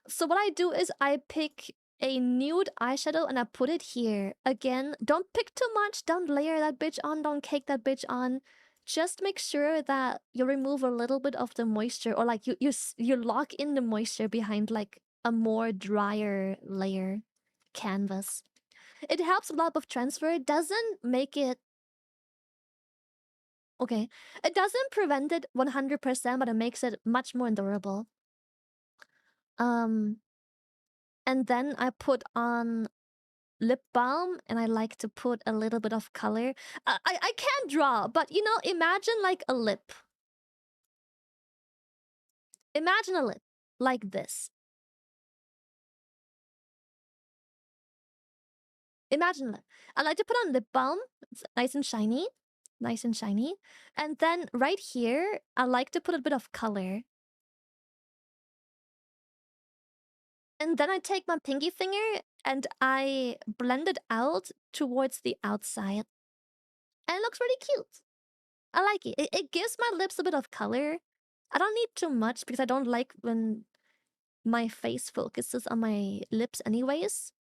So what I do is I pick a nude eyeshadow and I put it here. Again, don't pick too much. Don't layer that bitch on. Don't cake that bitch on. Just make sure that you remove a little bit of the moisture, or like you lock in the moisture behind like a more drier layer canvas. It helps a lot with transfer. It doesn't make it okay. It doesn't prevent it 100%, but it makes it much more endurable. Um, and then I put on lip balm, and I like to put a little bit of color. I can't draw, but you know, imagine like a lip. Imagine a lip like this. Imagine that. I like to put on lip balm. It's nice and shiny. Nice and shiny. And then right here, I like to put a bit of color. And then I take my pinky finger and I blend it out towards the outside. And it looks really cute. I like it. It gives my lips a bit of color. I don't need too much because I don't like when my face focuses on my lips anyways.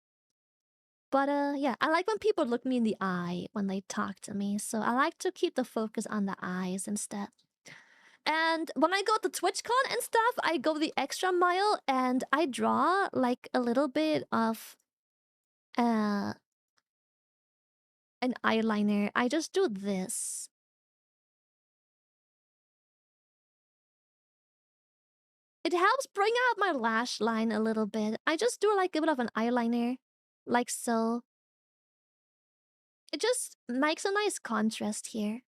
But yeah, I like when people look me in the eye when they talk to me. So I like to keep the focus on the eyes instead. And when I go to TwitchCon and stuff, I go the extra mile and I draw like a little bit of uh an eyeliner. I just do this. It helps bring out my lash line a little bit. I just do like a bit of an eyeliner, like so. It just makes a nice contrast here.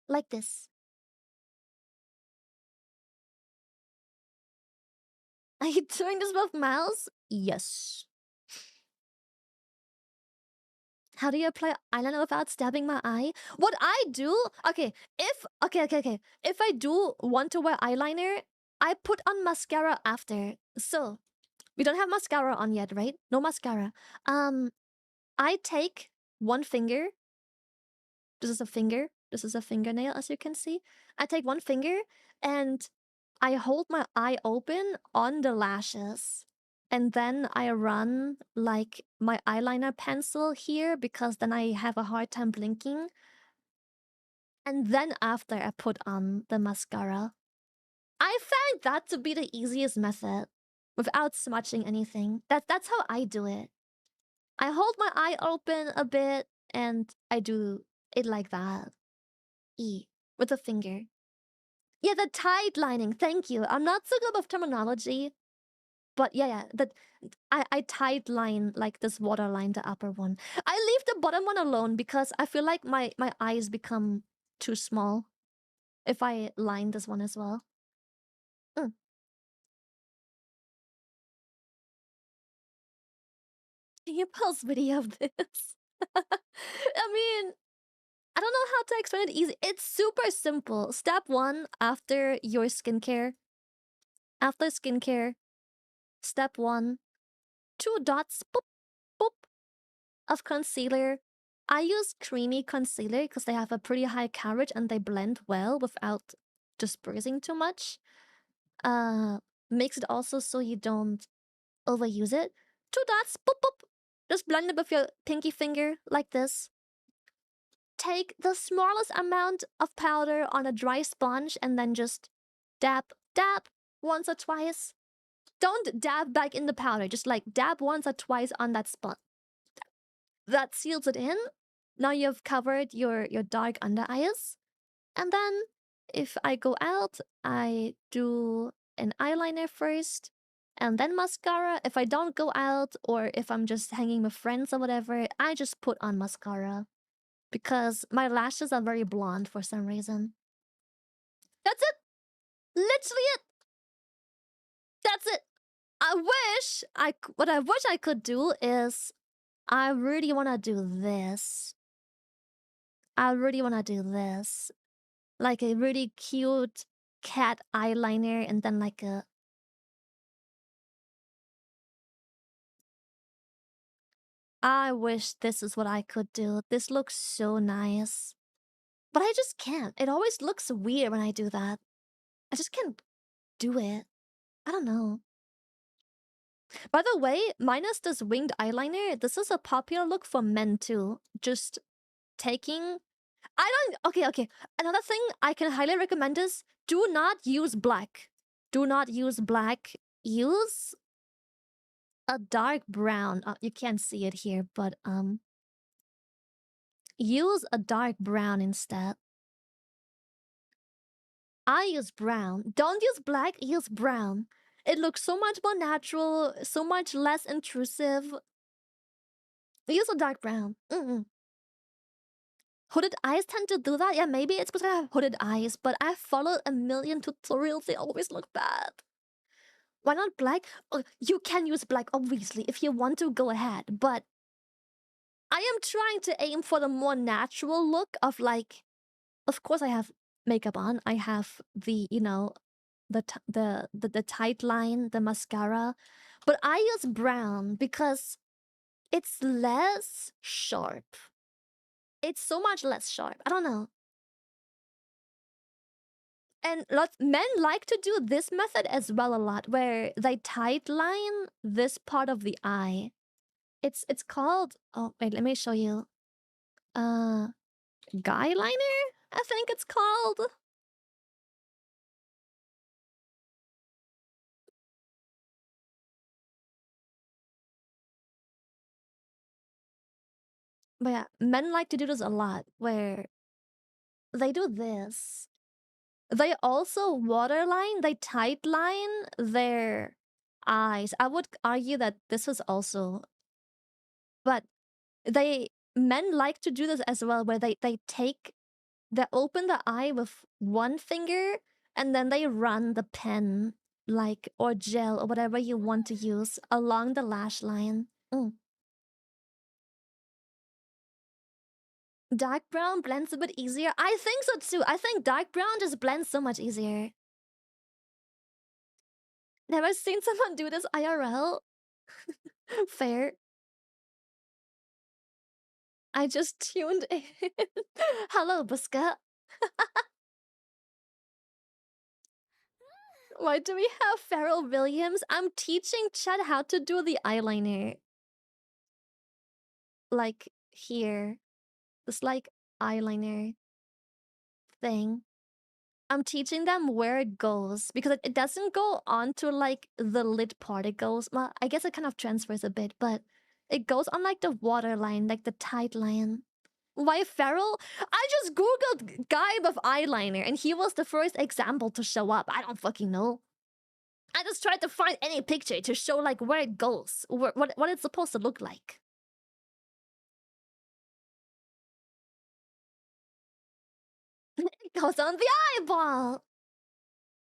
Like this. Are you doing this with mouse? Yes. How do you apply eyeliner without stabbing my eye? What I do, okay, if I do want to wear eyeliner, I put on mascara after. So, we don't have mascara on yet, right? No mascara. I take one finger. This is a finger. This is a fingernail, as you can see. I take one finger and I hold my eye open on the lashes. And then I run like my eyeliner pencil here because then I have a hard time blinking. And then after I put on the mascara. I find that to be the easiest method without smudging anything. That's how I do it. I hold my eye open a bit and I do it like that. With a finger. Yeah, the tight lining. Thank you. I'm not so good with terminology. But yeah, that I tight line like this waterline, the upper one. I leave the bottom one alone because I feel like my eyes become too small if I line this one as well. Mm. Can you post video of this? I mean, I don't know how to explain it easy. It's super simple. Step 1 after your skincare. After skincare, step 1, 2 dots, boop, boop, of concealer. I use creamy concealer because they have a pretty high coverage and they blend well without dispersing too much. Makes it also so you don't overuse it. 2 dots, boop, boop. Just blend it with your pinky finger like this. Take the smallest amount of powder on a dry sponge and then just dab, dab once or twice. Don't dab back in the powder, just like dab once or twice on that spot. That seals it in. Now you've covered your dark under eyes. And then if I go out, I do an eyeliner first and then mascara. If I don't go out or if I'm just hanging with friends or whatever, I just put on mascara. Because my lashes are very blonde for some reason. That's it! Literally it! That's it! What I wish I could do is... I really want to do this. I really want to do this. Like a really cute cat eyeliner and then like a... I wish this is what I could do. This looks so nice. But I just can't. It always looks weird when I do that. I just can't do it. I don't know. By the way, minus this winged eyeliner, this is a popular look for men too. Just taking... Okay. Another thing I can highly recommend is do not use black. Do not use black. Use a dark brown. You can't see it here, but use a dark brown instead. I use brown. Don't use black, use brown. It looks so much more natural, so much less intrusive. Use a dark brown. Hooded eyes tend to do that? Yeah, maybe it's because I have hooded eyes, but I've followed a million tutorials. They always look bad. Why not black? Oh, you can use black, obviously. If you want to, go ahead. But I am trying to aim for the more natural look of like... Of course I have makeup on. I have the, you know, the tight line, the mascara. But I use brown because it's less sharp. It's so much less sharp. I don't know. And men like to do this method as well a lot, where they tight line this part of the eye. It's called... Oh, wait, let me show you. Guyliner? I think it's called. But yeah, men like to do this a lot, where they do this. They also waterline, they tight line their eyes. I would argue that this is also... But men like to do this as well, where they open the eye with one finger and then they run the pen, like, or gel or whatever you want to use along the lash line. Dark brown blends a bit easier. I think so too. I think dark brown just blends so much easier. Never seen someone do this IRL. Fair. I just tuned in. Hello, Buska. Why do we have Pharrell Williams? I'm teaching Chad how to do the eyeliner. Like, here. This, like, eyeliner thing. I'm teaching them where it goes. Because it doesn't go onto, like, the lid part. It goes... Well, I guess it kind of transfers a bit, but... It goes on, like, the waterline, like the tight line. Why Pharrell? I just googled guy with eyeliner and he was the first example to show up. I don't fucking know. I just tried to find any picture to show like where it goes, what it's supposed to look like. It goes on the eyeball.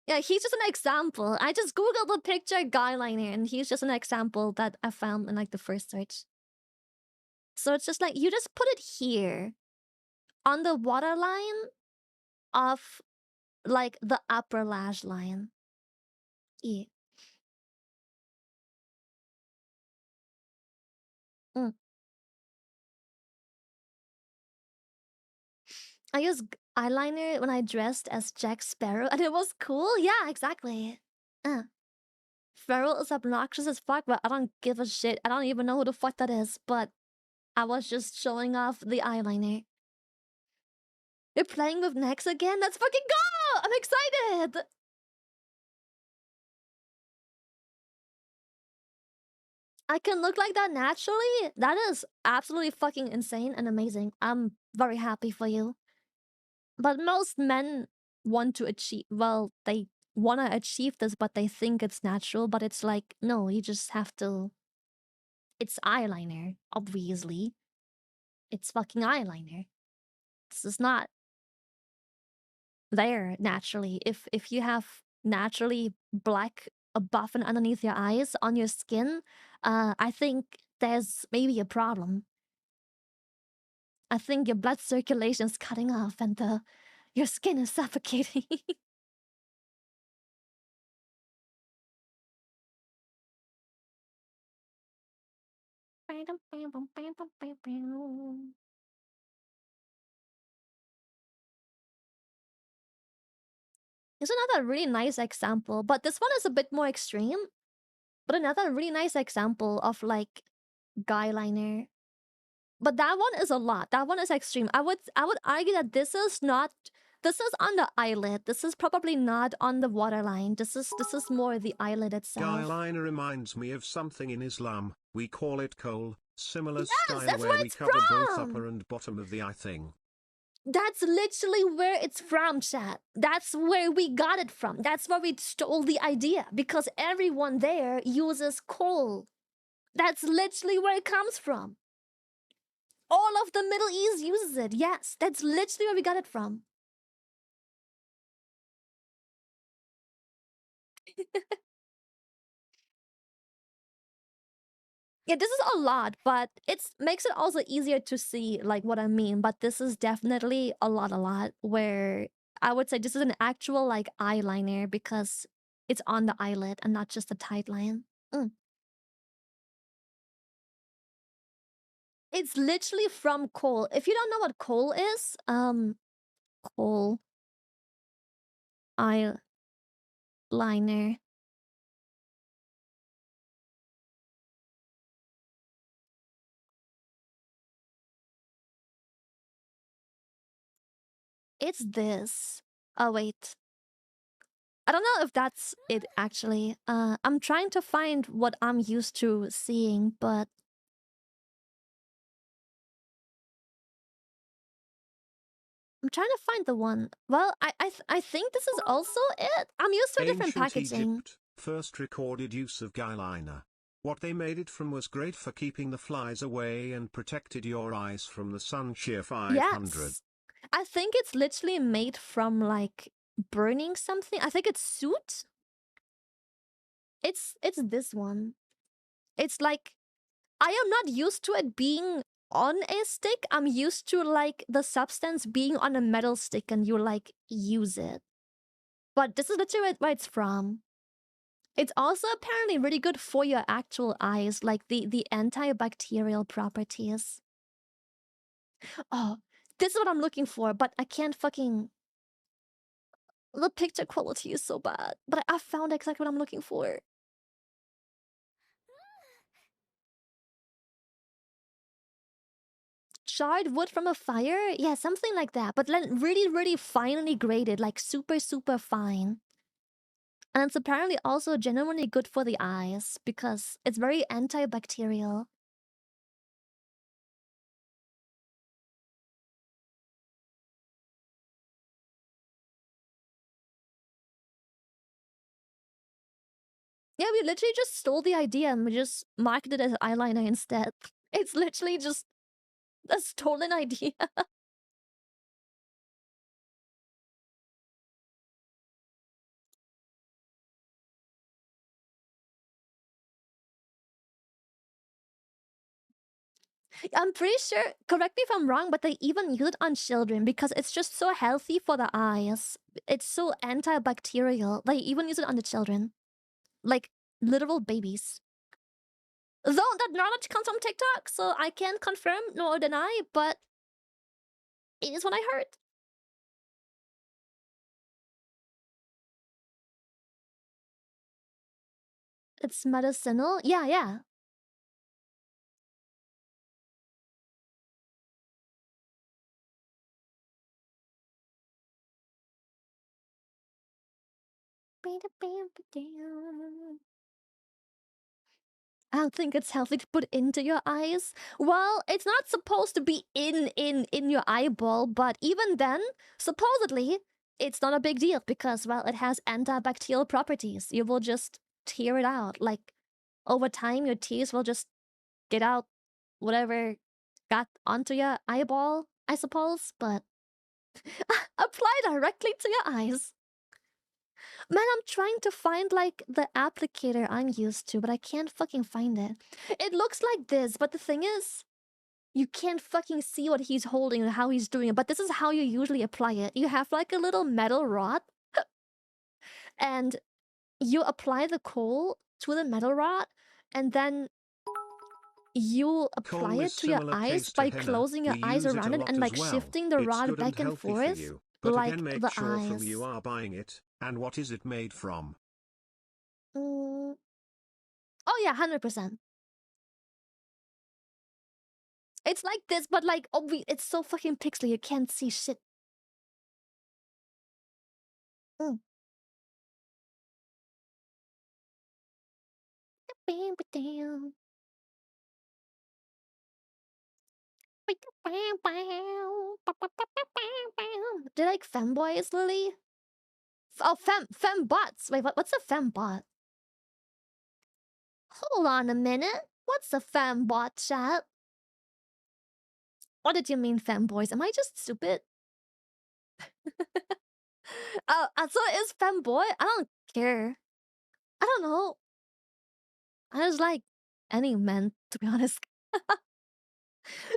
Yeah, he's just an example. I just googled the picture guyliner and he's just an example that I found in like the first search. So it's just like, you just put it here. on the waterline of like the upper lash line. Yeah. Mm. I used eyeliner when I dressed as Jack Sparrow, and it was cool. Yeah, exactly. Feral is obnoxious as fuck, but I don't give a shit. I don't even know who the fuck that is, but I was just showing off the eyeliner. You're playing with necks again? Let's fucking go! I'm excited! I can look like that naturally? That is absolutely fucking insane and amazing. I'm very happy for you. But most men want to achieve, well, they want to achieve this, but they think it's natural, but it's like, no, you just have to... It's eyeliner, obviously. It's fucking eyeliner. This is not there naturally. If you have naturally black above and underneath your eyes on your skin, I think there's maybe a problem. I think your blood circulation is cutting off and your skin is suffocating. Here's another really nice example, but this one is a bit more extreme. But another really nice example of like guy liner. But that one is a lot. That one is extreme. I would argue that this is on the eyelid. This is probably not on the waterline. This is more the eyelid itself. Eyeliner reminds me of something in Islam. We call it kohl, similar Yes, style that's where where we it's cover both from! upper and bottom of the eye thing. That's literally where it's from, chat. That's where we got it from. That's where we stole the idea. Because everyone there uses kohl. That's literally where it comes from. All of the Middle East uses it. Yes, that's literally where we got it from. Yeah, this is a lot, but it makes it also easier to see like what I mean. But this is definitely a lot where I would say this is an actual like eyeliner because it's on the eyelid and not just a tight line. It's literally from kohl. If you don't know what kohl is, kohl eyeliner. It's this. Oh, wait. I don't know if that's it, actually. I'm trying to find what I'm used to seeing, but... I'm trying to find the one. Well, I think this is also it. I'm used to a different packaging. Egypt first recorded use of eyeliner. What they made it from was great for keeping the flies away and protected your eyes from the sun. Cheer 500. Yes. I think it's literally made from, like, burning something. I think it's soot. It's this one. It's like... I am not used to it being on a stick. I'm used to, like, the substance being on a metal stick and you, like, use it. But this is literally where it's from. It's also apparently really good for your actual eyes, like the antibacterial properties. Oh, this is what I'm looking for, but I can't fucking... The picture quality is so bad, but I found exactly what I'm looking for. Charred wood from a fire? Yeah, something like that, but then really finely graded, like super fine. And it's apparently also genuinely good for the eyes, because it's very antibacterial. Yeah, we literally just stole the idea and we just marketed it as eyeliner instead. It's literally just a stolen idea. I'm pretty sure, correct me if I'm wrong, but they even use it on children because it's just so healthy for the eyes. It's so antibacterial. They even use it on the children. Like, literal babies. Though that knowledge comes from TikTok, so I can't confirm nor deny, but it is what I heard. It's medicinal? Yeah, yeah. I don't think it's healthy to put into your eyes. Well, it's not supposed to be in your eyeball, but even then, supposedly, it's not a big deal because, well, it has antibacterial properties. You will just tear it out. Like, over time, your teeth will just get out whatever got onto your eyeball, I suppose, but apply directly to your eyes. Man, I'm trying to find, like, the applicator I'm used to, but I can't fucking find it. It looks like this, but the thing is, you can't fucking see what he's holding and how he's doing it, but this is how you usually apply it. You have, like, a little metal rod, and you apply the coal to the metal rod, and then you apply Coal it is to your similar eyes case to by henna. closing your We eyes use it a around it lot and, as like, well. shifting the It's rod good and back and healthy for forth, you, but like again make the sure from eyes. you are buying it, and what is it made from. Mm. Oh yeah, 100%. It's like this, but like, it's so fucking pixely, you can't see shit. Mm. They're like femboys, Lily? Oh, fembots. Wait, what's a fembot? Hold on a minute. What's a fembot, chat? What did you mean, femboys? Am I just stupid? So is femboy? I don't care. I don't know. I just like any men, to be honest.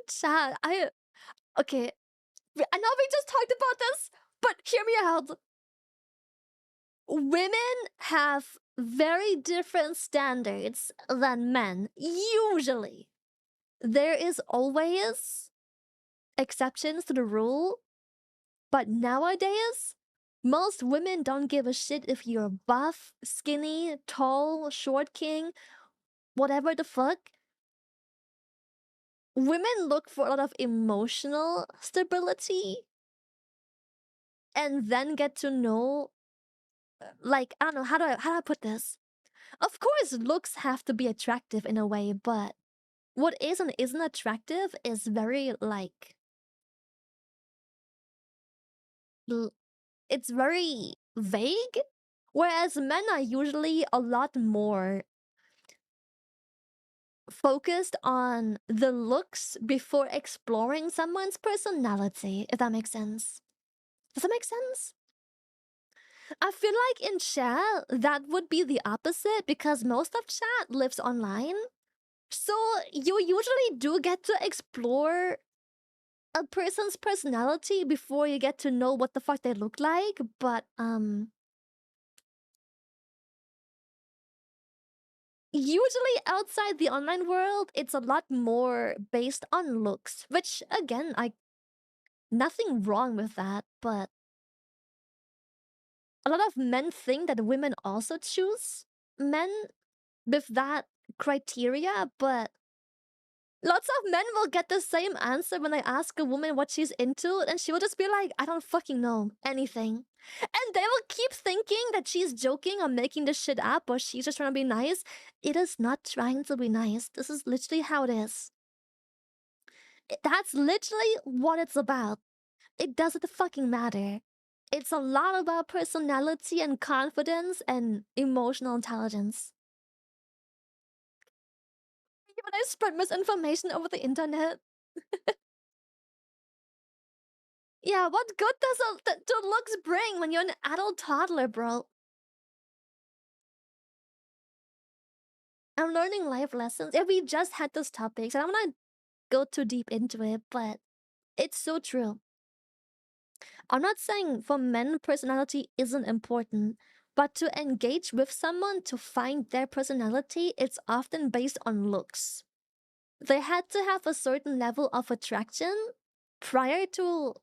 Chat, okay. I know we just talked about this, but hear me out. Women have very different standards than men, usually. There is always exceptions to the rule, but nowadays, most women don't give a shit if you're buff, skinny, tall, short king, whatever the fuck. Women look for a lot of emotional stability and then get to know, like, I don't know, how do I put this? Of course, looks have to be attractive in a way, but what is and isn't attractive is very, like, it's very vague. Whereas men are usually a lot more focused on the looks before exploring someone's personality, if that makes sense. Does that make sense? I feel like in chat, that would be the opposite because most of chat lives online. So you usually do get to explore a person's personality before you get to know what the fuck they look like, but usually outside the online world, it's a lot more based on looks, which again, nothing wrong with that, but a lot of men think that women also choose men with that criteria, but lots of men will get the same answer when I ask a woman what she's into, and she will just be like, I don't fucking know anything. And they will keep thinking that she's joking or making this shit up or she's just trying to be nice. It is not trying to be nice. This is literally how it is. That's literally what it's about. It doesn't fucking matter. It's a lot about personality and confidence and emotional intelligence. When I spread misinformation over the internet. Yeah, what good do looks bring when you're an adult toddler, bro? I'm learning life lessons. Yeah, we just had those topics, and I'm gonna go too deep into it, but it's so true. I'm not saying for men personality isn't important, but to engage with someone to find their personality, it's often based on looks. They had to have a certain level of attraction prior to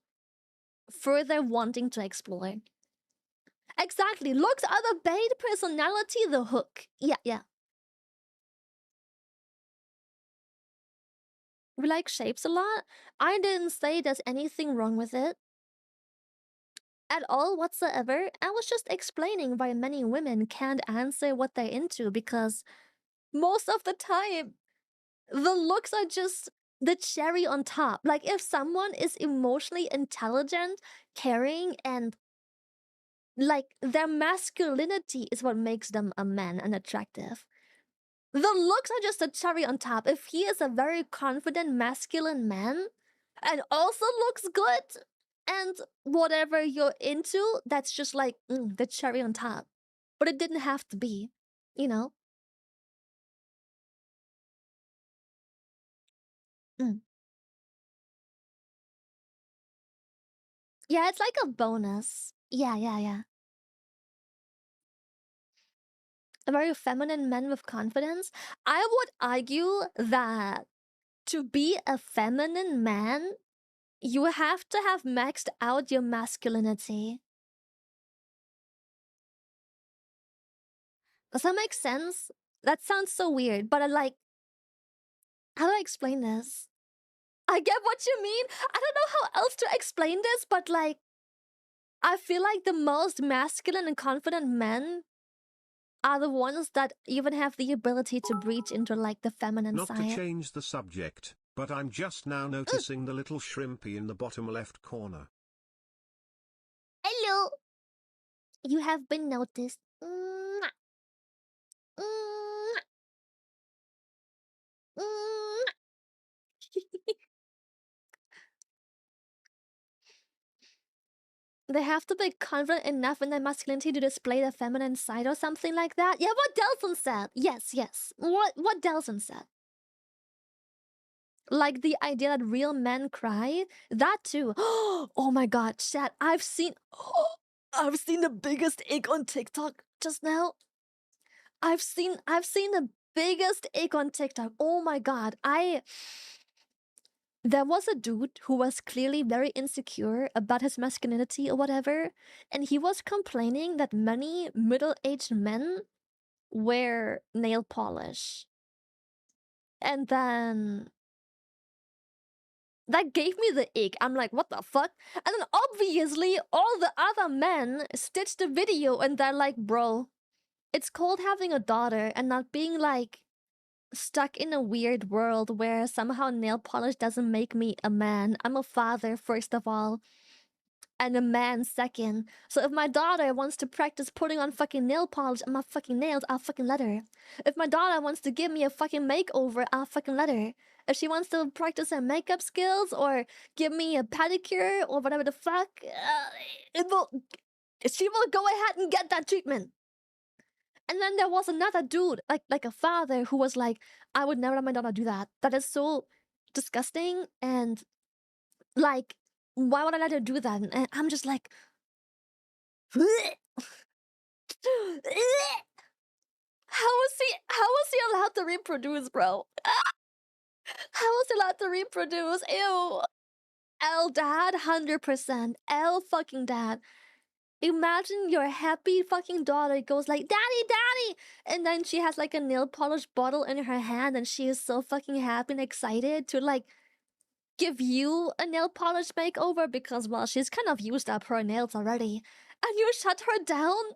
further wanting to explore. Exactly. Looks are the bait, personality the hook. Yeah. We like shapes a lot. I didn't say there's anything wrong with it at all whatsoever. I was just explaining why many women can't answer what they're into because most of the time, the looks are just the cherry on top. Like, if someone is emotionally intelligent, caring, and like their masculinity is what makes them a man and attractive. The looks are just a cherry on top. If he is a very confident masculine man and also looks good and whatever you're into, that's just like the cherry on top. But it didn't have to be, you know? Mm. Yeah, it's like a bonus. Yeah. A very feminine man with confidence. I would argue that to be a feminine man, you have to have maxed out your masculinity. Does that make sense? That sounds so weird, but how do I explain this? I get what you mean. I don't know how else to explain this, but like, I feel like the most masculine and confident men are the ones that even have the ability to breach into like the feminine Not side. to change the subject, but I'm just now noticing the little shrimpy in the bottom left corner. Hello. You have been noticed. Mwah. Mwah. Mwah. They have to be confident enough in their masculinity to display their feminine side or something like that. Yeah, what Delson said. Yes. What Delson said. Like the idea that real men cry. That too. Oh my god, chat. I've seen the biggest ick on TikTok just now. I've seen the biggest ick on TikTok. Oh my god. There was a dude who was clearly very insecure about his masculinity or whatever, and he was complaining that many middle-aged men wear nail polish. And then that gave me the ick. I'm like, what the fuck? And then obviously all the other men stitched the video and they're like, bro, it's called having a daughter and not being like stuck in a weird world where somehow nail polish doesn't make me a man. I'm a father, first of all, and a man second. So if my daughter wants to practice putting on fucking nail polish on my fucking nails, I'll fucking let her. If my daughter wants to give me a fucking makeover, I'll fucking let her. If she wants to practice her makeup skills or give me a pedicure or whatever the fuck, she will go ahead and get that treatment. And then there was another dude, like a father, who was like, I would never let my daughter do that. That is so disgusting. And like, why would I let her do that? And I'm just like, how is he allowed to reproduce, bro? How is he allowed to reproduce? Ew. L dad, 100%. L fucking dad. Imagine your happy fucking daughter goes like, daddy, and then she has like a nail polish bottle in her hand and she is so fucking happy and excited to like give you a nail polish makeover because, well, she's kind of used up her nails already. And you shut her down?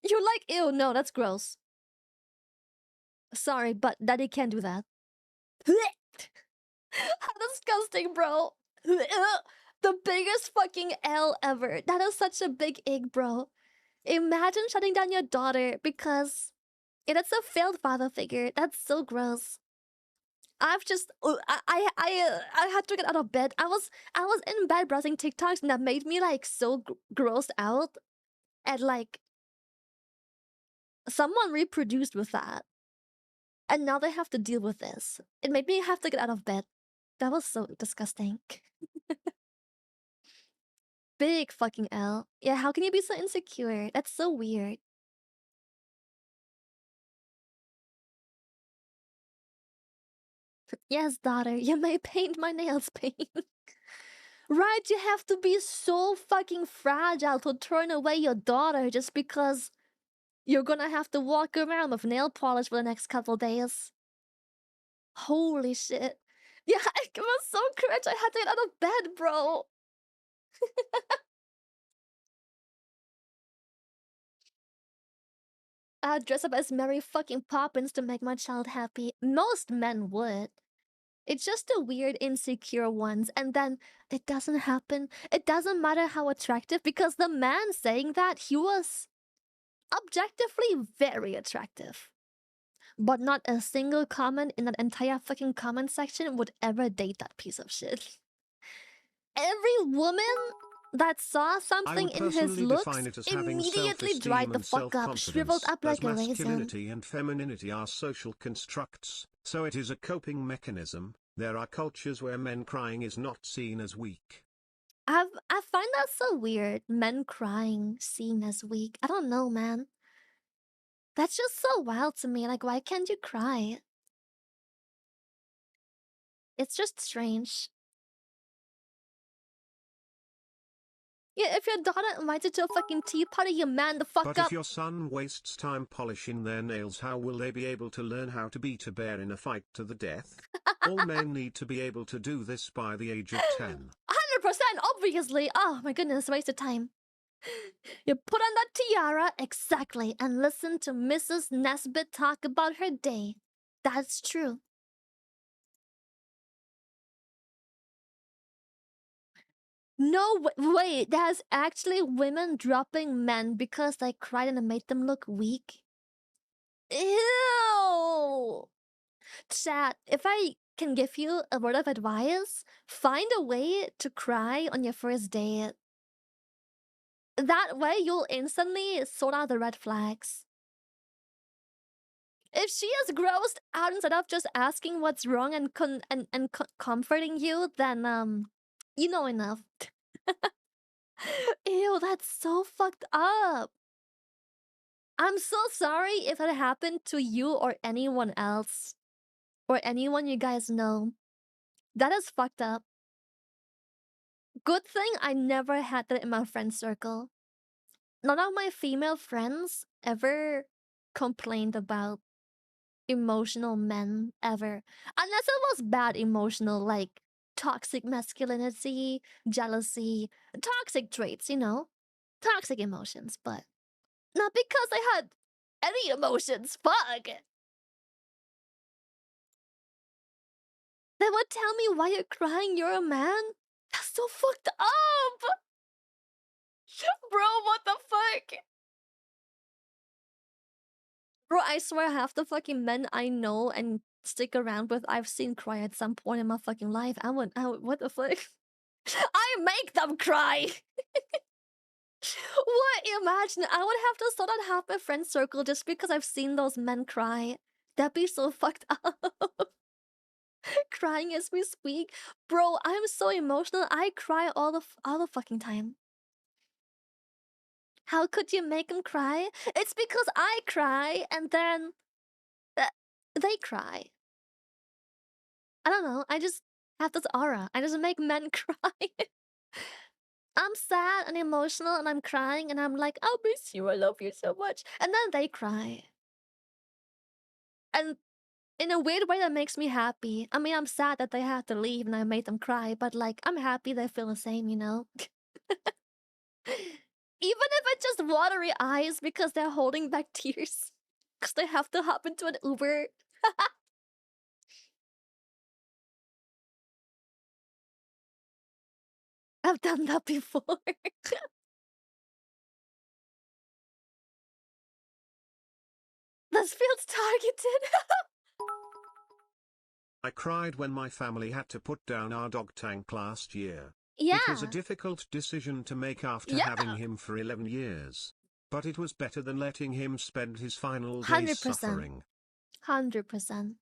You're like, ew, no, that's gross. Sorry, but daddy can't do that. How disgusting, bro. The biggest fucking L ever. That is such a big egg, bro. Imagine shutting down your daughter because it's a failed father figure. That's so gross. I've just I had to get out of bed. I was in bed browsing TikToks and that made me like so grossed out. And like someone reproduced with that, and now they have to deal with this. It made me have to get out of bed. That was so disgusting. Big fucking L. Yeah, how can you be so insecure? That's so weird. Yes, daughter, you may paint my nails pink. Right, you have to be so fucking fragile to turn away your daughter just because you're gonna have to walk around with nail polish for the next couple days. Holy shit. Yeah, it was so cringe. I had to get out of bed, bro. I'd dress up as Mary fucking Poppins to make my child happy. Most men would. It's just the weird, insecure ones, and then it doesn't happen. It doesn't matter how attractive, because the man saying that, he was objectively very attractive. But not a single comment in that entire fucking comment section would ever date that piece of shit. Every woman that saw something in his looks immediately dried the fuck up, shriveled up like a raisin. Masculinity and femininity are social constructs, so it is a coping mechanism. There are cultures where men crying is not seen as weak. I find that so weird. Men crying seen as weak. I don't know, man. That's just so wild to me. Like, why can't you cry? It's just strange. Yeah, if your daughter invites you to a fucking tea party, you man the fuck But up. if your son wastes time polishing their nails, how will they be able to learn how to beat a bear in a fight to the death? All men need to be able to do this by the age of 10. 100%, obviously. Oh my goodness, waste of time. You put on that tiara, exactly, and listen to Mrs. Nesbit talk about her day. That's true. No, wait, there's actually women dropping men because they cried and it made them look weak. Ew! Chat, if I can give you a word of advice, find a way to cry on your first date. That way, you'll instantly sort out the red flags. If she is grossed out instead of just asking what's wrong and comforting you, then you know enough. Ew, that's so fucked up. I'm so sorry if that happened to you or anyone else. Or anyone you guys know. That is fucked up. Good thing I never had that in my friend circle. None of my female friends ever complained about emotional men ever. Unless it was bad emotional, like toxic masculinity, jealousy, toxic traits, you know? Toxic emotions, but not because I had any emotions. Fuck! They would tell me, why you're crying, you're a man? That's so fucked up! Bro, what the fuck? Bro, I swear half the fucking men I know and stick around with, I've seen cry at some point in my fucking life. I would, what the fuck? I make them cry! What? Imagine, I would have to sort out half my friend circle just because I've seen those men cry. That'd be so fucked up. Crying as we speak. Bro, I'm so emotional. I cry all the fucking time. How could you make them cry? It's because I cry and then they cry. I don't know. I just have this aura. I just make men cry. I'm sad and emotional and I'm crying and I'm like, I miss you. I love you so much. And then they cry. And in a weird way that makes me happy. I mean, I'm sad that they have to leave and I made them cry, but like, I'm happy they feel the same, you know? Even if it's just watery eyes because they're holding back tears. Because they have to hop into an Uber. I've done that before. This feels targeted. I cried when my family had to put down our dog Tank last year. Yeah. It was a difficult decision to make after having him for 11 years. But it was better than letting him spend his final days 100%. suffering. 100%.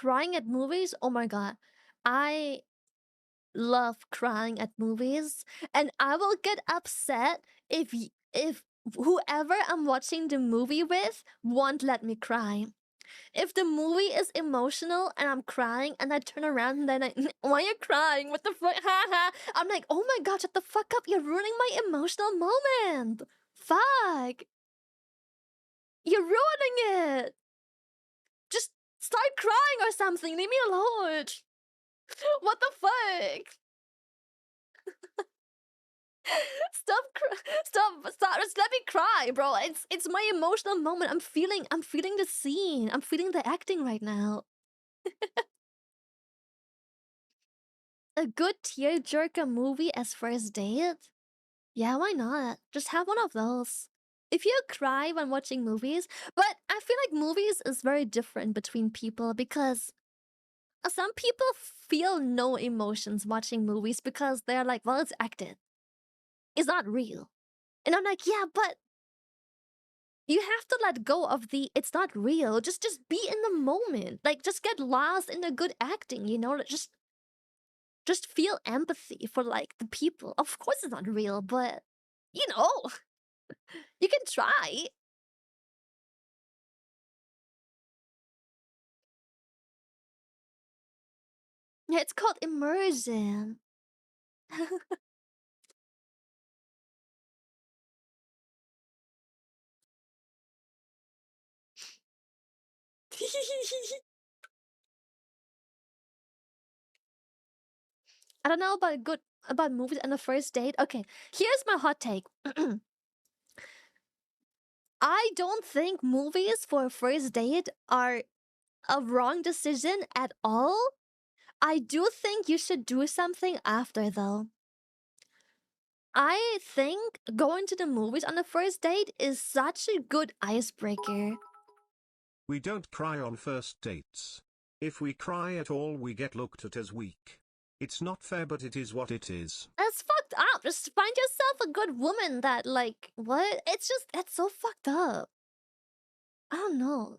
crying at movies, oh my god. I love crying at movies, and I will get upset if whoever I'm watching the movie with won't let me cry. If the movie is emotional and I'm crying and I turn around and then why are you crying? What the fuck? Haha. I'm like, oh my god, shut the fuck up. You're ruining my emotional moment. Fuck. You're ruining it. Just start crying or something. Leave me alone. What the fuck? Stop, just let me cry, bro. It's my emotional moment. I'm feeling the scene. I'm feeling the acting right now. A good tearjerker movie as first date? Yeah, why not? Just have one of those. If you cry when watching movies, but I feel like movies is very different between people because some people feel no emotions watching movies because they're like, well, it's acted. It's not real. And I'm like, yeah, but you have to let go of the it's not real. Just be in the moment. Like just get lost in the good acting, you know? Just feel empathy for like the people. Of course it's not real, but you know, you can try. Yeah, it's called immersion. I don't know about movies and the first date. Okay, here's my hot take. I don't think movies for a first date are a wrong decision at all. I do think you should do something after though. I think going to the movies on the first date is such a good icebreaker. We don't cry on first dates. If we cry at all, we get looked at as weak. It's not fair, but it is what it is. That's fucked up. Just find yourself a good woman that, like, what? It's so fucked up. I don't know.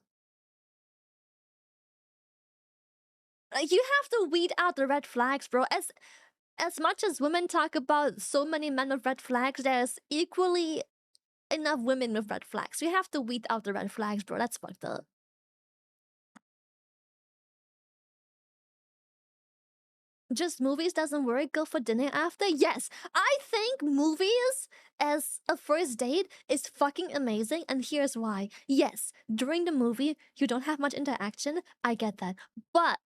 You have to weed out the red flags, bro. As much as women talk about so many men with red flags, there's equally enough women with red flags. You have to weed out the red flags, bro. That's fucked up. Just movies doesn't work. Go for dinner after. Yes, I think movies as a first date is fucking amazing, and here's why. Yes, during the movie you don't have much interaction. I get that, but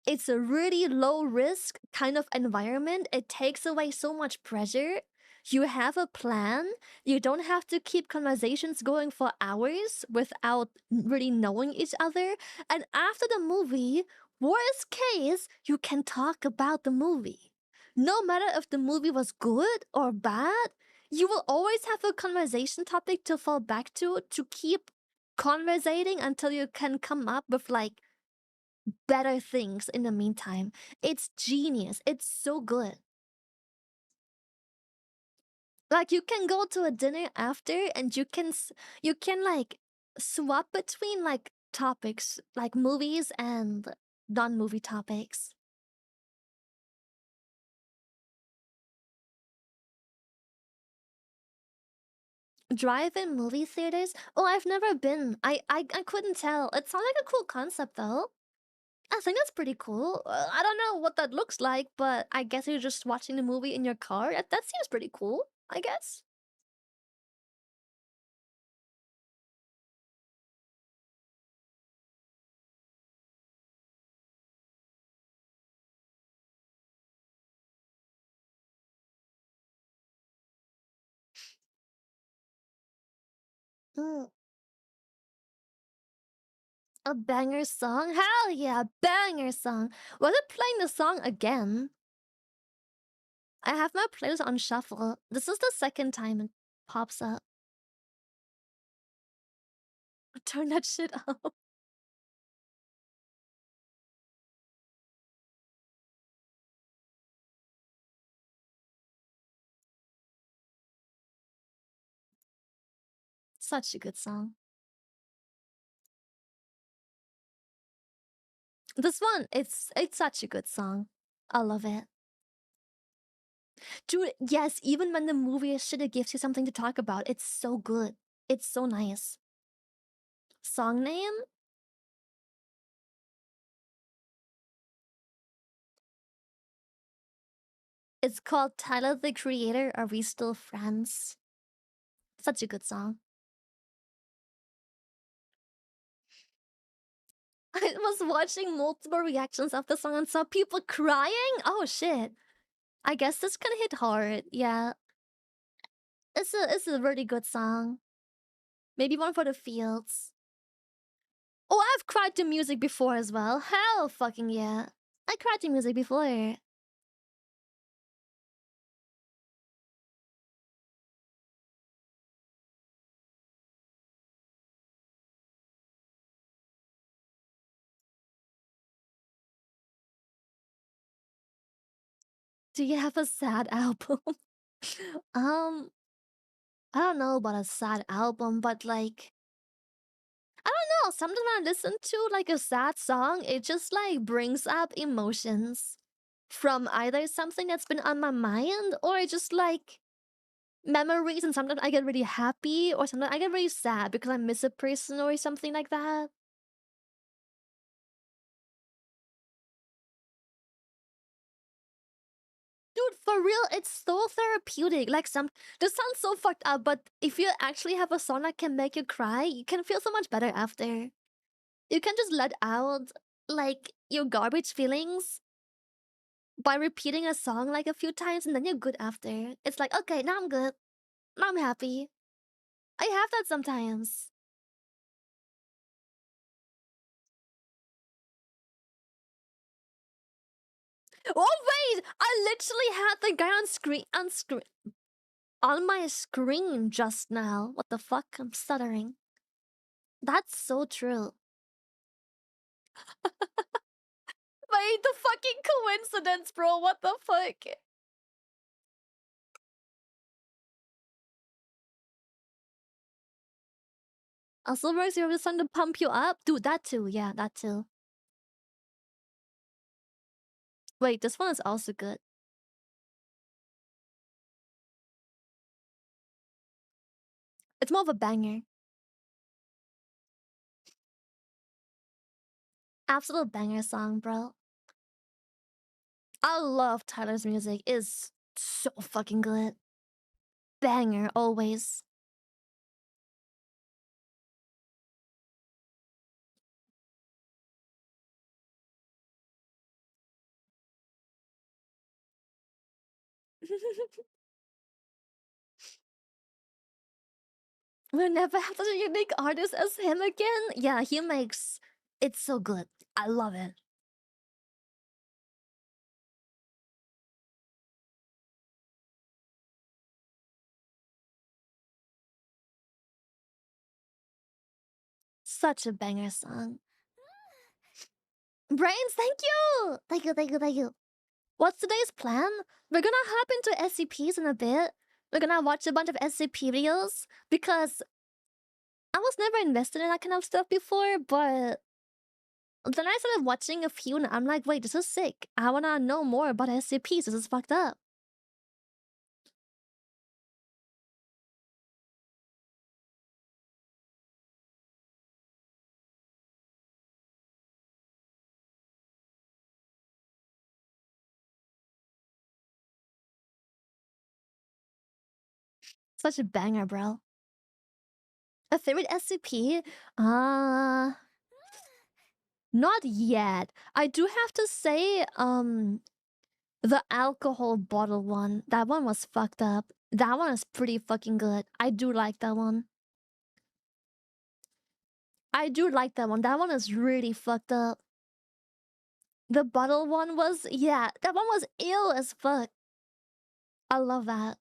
it's a really low risk kind of environment. It takes away so much pressure. You have a plan. You don't have to keep conversations going for hours without really knowing each other. And after the movie, worst case, you can talk about the movie. No matter if the movie was good or bad, you will always have a conversation topic to fall back to keep conversating until you can come up with like better things in the meantime. It's genius. It's so good. Like you can go to a dinner after and you can like swap between like topics like movies and non-movie topics. Drive-in movie theaters? Oh, I've never been. I couldn't tell. It sounds like a cool concept though. I think that's pretty cool. I don't know what that looks like, but I guess you're just watching the movie in your car. That seems pretty cool, I guess. Mm. A banger song? Hell yeah, banger song. Was it playing the song again? I have my playlist on shuffle. This is the second time it pops up. Turn that shit up. Such a good song. This one, it's such a good song. I love it. Dude, yes, even when the movie is shit, it gives you something to talk about. It's so good. It's so nice. Song name? It's called Tyler the Creator, Are We Still Friends? Such a good song. I was watching multiple reactions of the song and saw people crying. Oh shit. I guess this can hit hard. Yeah. It's a really good song. Maybe one for the fields. Oh, I've cried to music before as well. Hell fucking yeah. I cried to music before. Do you have a sad album? um, I don't know about a sad album, but like, I don't know. Sometimes when I listen to like a sad song, it just like brings up emotions from either something that's been on my mind or just like memories. And sometimes I get really happy or sometimes I get really sad because I miss a person or something like that. Dude, for real, it's so therapeutic. Like this sounds so fucked up, but if you actually have a song that can make you cry, you can feel so much better after. You can just let out like your garbage feelings by repeating a song like a few times and then you're good after. It's like, okay, now I'm good. Now I'm happy. I have that sometimes. Oh wait! I literally had the guy on my screen just now. What the fuck? I'm stuttering. That's so true. Wait, the fucking coincidence, bro. What the fuck? Also works you have a song to pump you up? Dude, that too. Yeah, that too. Wait, this one is also good. It's more of a banger. Absolute banger song, bro. I love Tyler's music. It's so fucking good. Banger, always. We'll never have such a unique artist as him again. Yeah, he makes it so good. I love it. Such a banger song. Brains, thank you! Thank you, thank you, thank you. What's today's plan? We're gonna hop into SCPs in a bit. We're gonna watch a bunch of SCP videos because I was never invested in that kind of stuff before, but then I started watching a few and I'm like, wait, this is sick. I wanna know more about SCPs. This is fucked up. Such a banger, bro. A favorite SCP? Not yet. I do have to say, the alcohol bottle one. That one was fucked up. That one is pretty fucking good. I do like that one. I do like that one. That one is really fucked up. The bottle one was, yeah, that one was ill as fuck. I love that.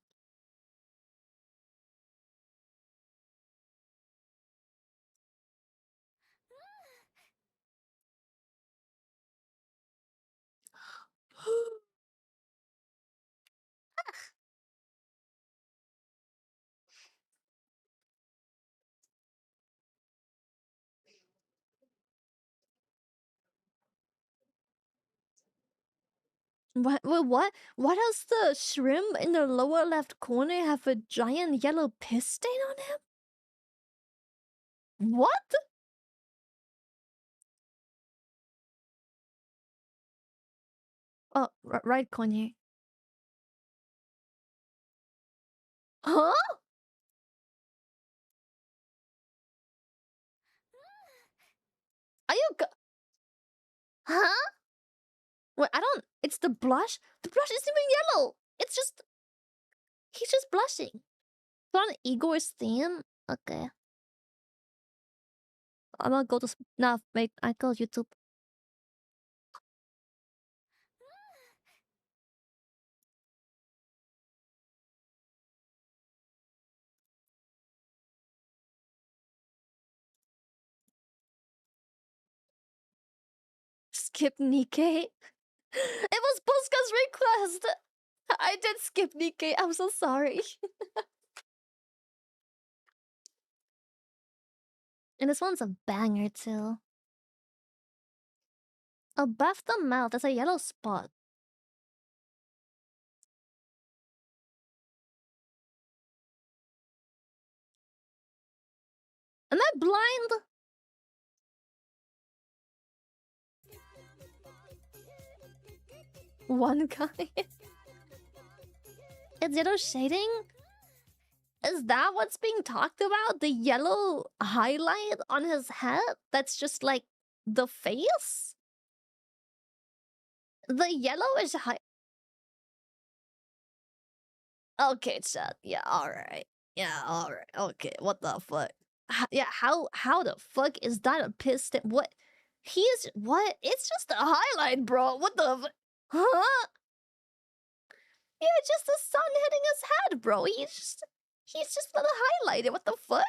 What? What? Why does the shrimp in the lower left corner have a giant yellow piss stain on him? What? Oh, right corner. Huh? Are you Huh? Wait, I don't... It's the blush? The blush isn't even yellow! It's just... He's just blushing. It's on Igor's theme? Okay. I'm gonna go to... Nah, wait, I go YouTube. Skip Nikkei? It was Buska's request! I did skip Nikkei, I'm so sorry. And this one's a banger too. Above the mouth, there's a yellow spot. Am I blind? One guy. It's yellow shading? Is that what's being talked about? The yellow highlight on his head? That's just like the face? The yellowish high... Okay, chat. Yeah, alright. Yeah, alright. Okay, what the fuck? Yeah, how the fuck is that a piss stain? What? What? It's just a highlight, bro. What the Huh? Yeah, just the sun hitting his head, bro. He's just gonna highlight it. What the fuck?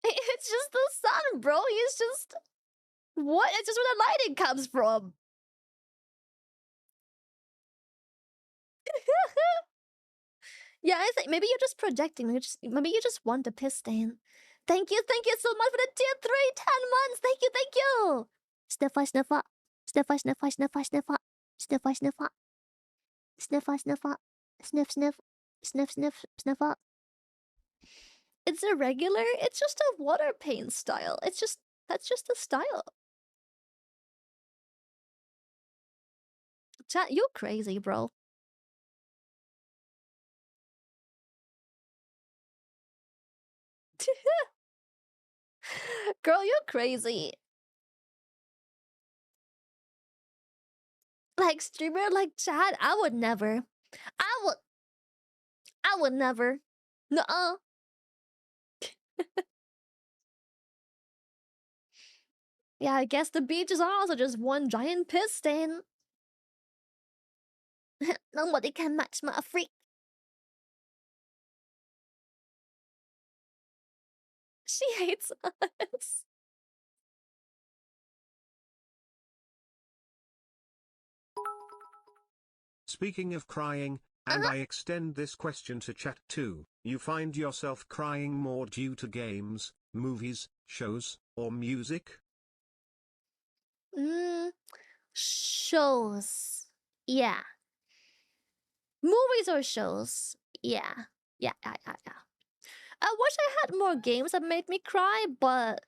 It's just the sun, bro. He's just... What? It's just where the lighting comes from. Yeah, I think maybe you're just projecting. Maybe you just want a piss stain. Thank you so much for the tier 3, 10 months. Thank you. Sniffer, sniffer. Sniffer, sniffer, sniffer, sniffer. Sniffer, sniffer. Sniffer, sniffer. Sniff, sniff. Sniff, sniff, sniffer. It's irregular. It's just a water paint style. That's just the style. Chat, you crazy, bro. Girl, you're crazy. Like, streamer like chat, I would never. I would never. Nuh-uh. Yeah, I guess the beach is also just one giant piss stain. Nobody can match my freak. She hates us. Speaking of crying, and I extend this question to chat too, you find yourself crying more due to games, movies, shows, or music? Shows. Yeah. Movies or shows. Yeah. I wish I had more games that made me cry, but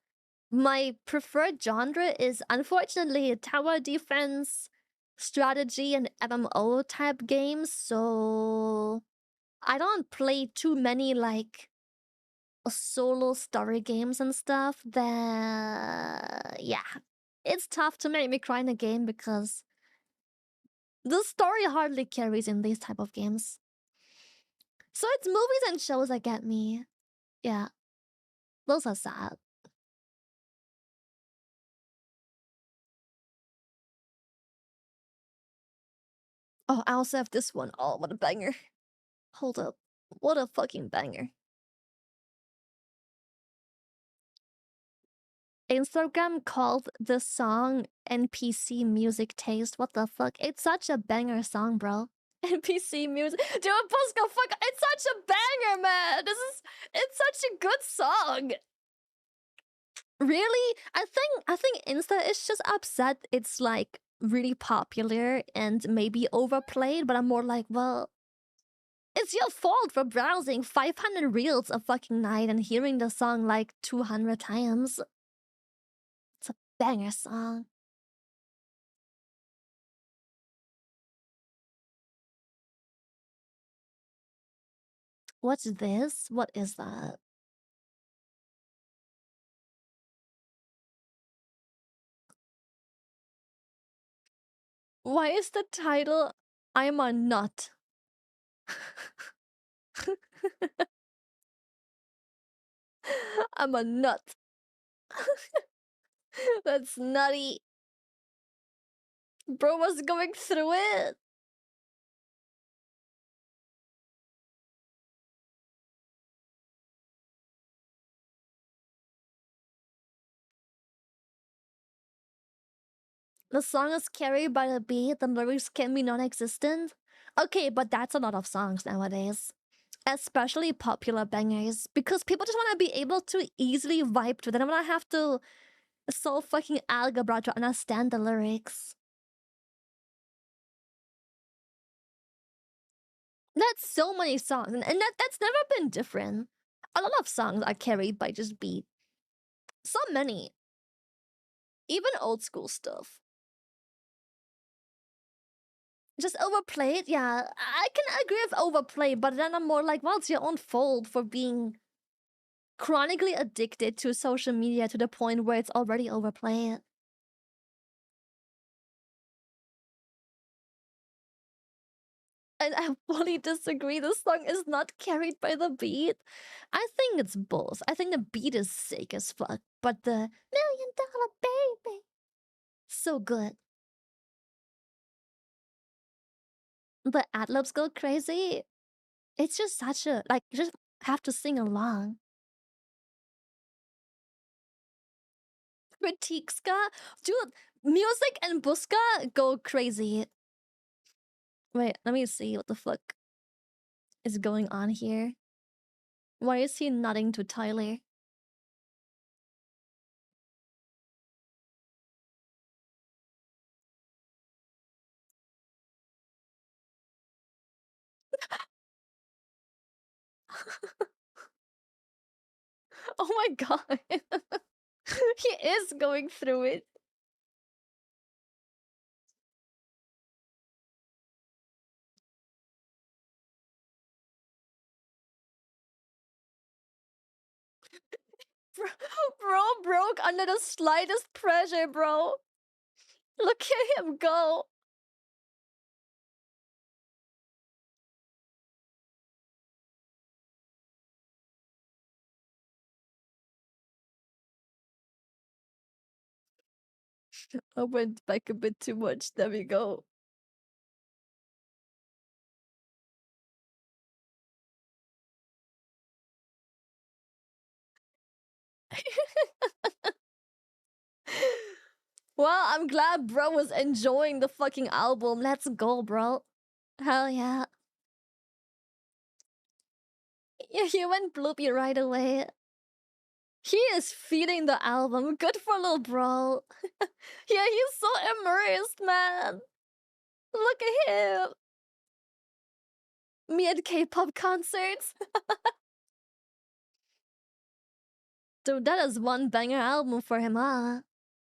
my preferred genre is unfortunately tower defense, strategy, and MMO type games, so I don't play too many like solo story games and stuff. Yeah, it's tough to make me cry in a game because the story hardly carries in these type of games. So it's movies and shows that get me. Yeah, those are sad. Oh, I also have this one. Oh, what a banger. Hold up. What a fucking banger. Instagram called the song NPC music taste. What the fuck? It's such a banger song, bro. NPC music. Dude, Puska, fuck. It's such a banger, man. It's such a good song. Really? I I think Insta is just upset it's like really popular and maybe overplayed, but I'm more like, well, it's your fault for browsing 500 reels a fucking night and hearing the song like 200 times. It's a banger song. What's this? What is that? Why is the title I'm a Nut? I'm a nut. That's nutty. Bro was going through it. The song is carried by the beat, the lyrics can be non-existent. Okay, but that's a lot of songs nowadays. Especially popular bangers. Because people just want to be able to easily vibe to them. They don't want to have to solve fucking algebra to understand the lyrics. That's so many songs. And that's never been different. A lot of songs are carried by just beat. So many. Even old school stuff. Just overplayed? Yeah, I can agree with overplayed, but then I'm more like, well, it's your own fault for being chronically addicted to social media to the point where it's already overplayed. And I fully disagree. The song is not carried by the beat. I think it's both. I think the beat is sick as fuck, but the $1,000,000 baby, so good. The ad-libs go crazy. It's just such a, like, you just have to sing along. Critique ska? Dude, music and buska go crazy. Wait, let me see what the fuck is going on here. Why is he nodding to Tyler? Oh my god. He is going through it. Bro broke under the slightest pressure, bro. Look at him go. I went back a bit too much. There we go. Well, I'm glad bro was enjoying the fucking album. Let's go, bro. Hell yeah. Yeah, he went bloopy right away. He is feeding the album. Good for little bro. Yeah, he's so immersed, man. Look at him. Me at K-pop concerts. Dude, that is one banger album for him, huh?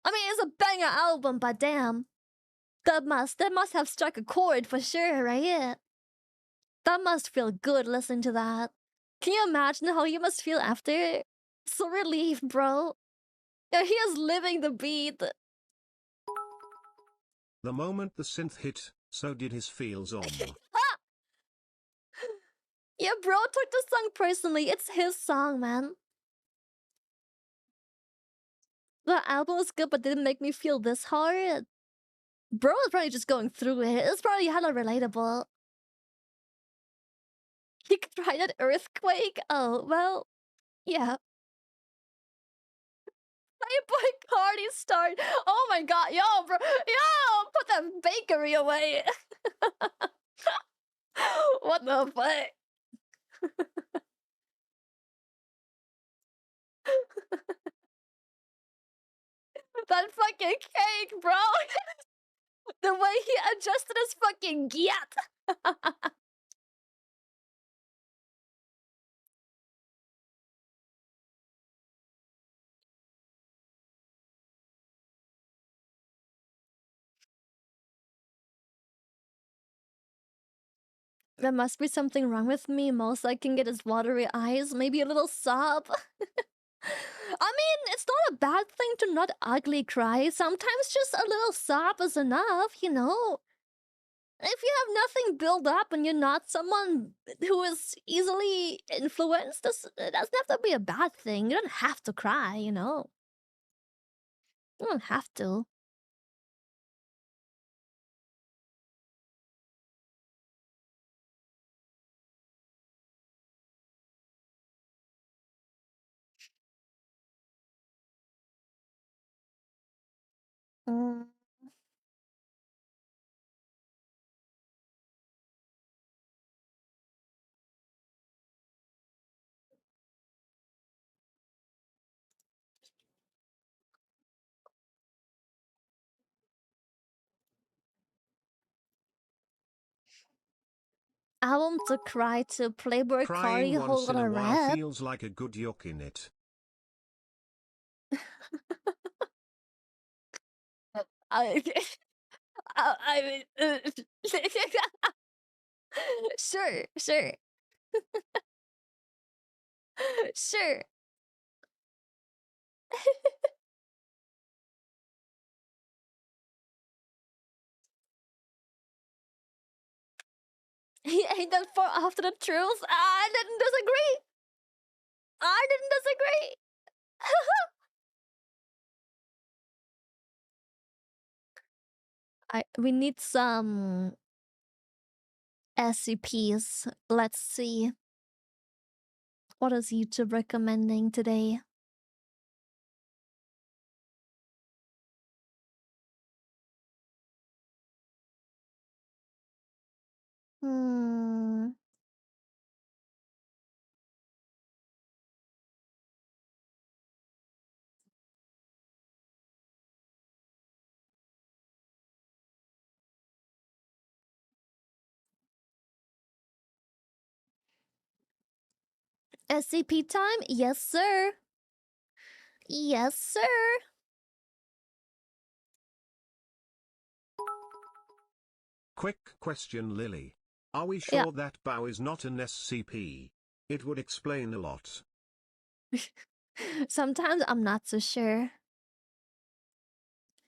I mean, it's a banger album, but damn. That must have struck a chord for sure, right? That must feel good listening to that. Can you imagine how you must feel after? So relieved, bro. Yeah, he is living the beat. The moment the synth hit, so did his feels on. Yeah, bro took the song personally. It's his song, man. The album was good, but didn't make me feel this hard. Bro is probably just going through it. It's probably hella relatable. He cried at Earthquake? Oh, well, yeah. Playboy party start. Oh my god, yo, bro. Yo, put that bakery away. What the fuck? That fucking cake, bro! The way he adjusted his fucking gyat! There must be something wrong with me. Most I can get is watery eyes, maybe a little sob. I mean, it's not a bad thing to not ugly cry. Sometimes just a little sob is enough, you know? If you have nothing built up and you're not someone who is easily influenced, it doesn't have to be a bad thing. You don't have to cry, you know? You don't have to. Mm. Album to cry to Playboy Cardi Crying once hold in a a while rap. feels like a good yuck in it. I, I mean, sure, sure, sure. He ain't that far after the truth. I didn't disagree. I didn't disagree. We need some SCPs. Let's see. What is YouTube recommending today? Hmm. SCP time? Yes, sir. Yes, sir. Quick question, Lily. Are we Yeah. sure that Bao is not an SCP? It would explain a lot. Sometimes I'm not so sure.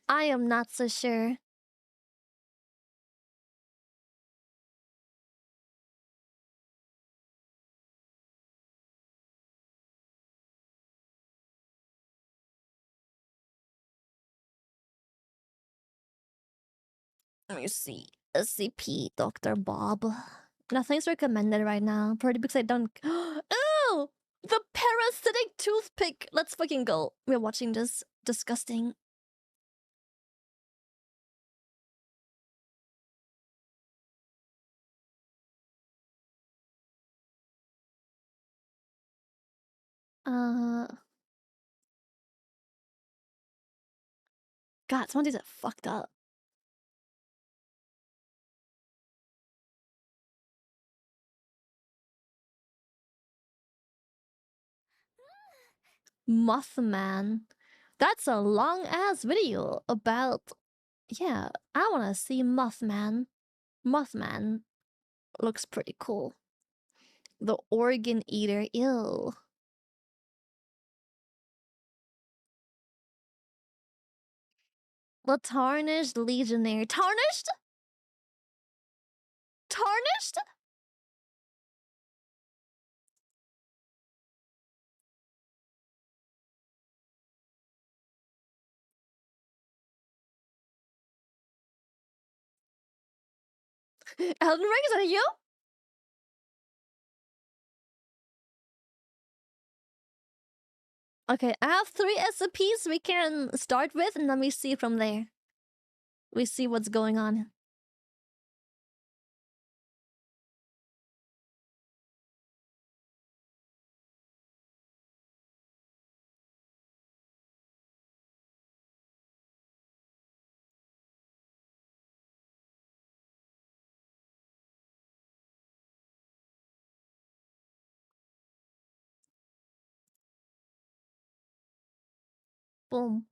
I am not so sure. Let me see. SCP, Dr. Bob. Nothing's recommended right now. Probably because I don't. Ew! The parasitic toothpick! Let's fucking go. We're watching this. Disgusting. God, some of these are fucked up. Mothman. That's a long ass video about. Yeah, I wanna see Mothman. Mothman looks pretty cool. The organ eater, ew. The tarnished legionnaire. Tarnished? Tarnished? Elden Ring, is that you? Okay, I have 3 SCPs we can start with, and then we see from there. We see what's going on. Boom.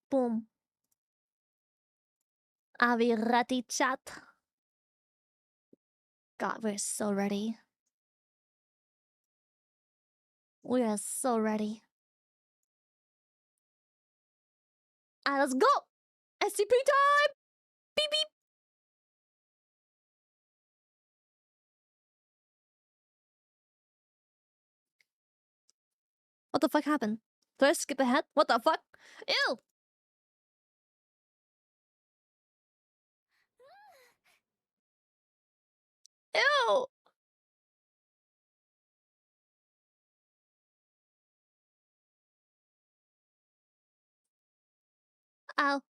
Boom. Are we ready, chat? God, we're so ready. We are so ready. And let's go! SCP time! Beep beep! What the fuck happened? Did I skip ahead? What the fuck? Ew! Ew! Ow.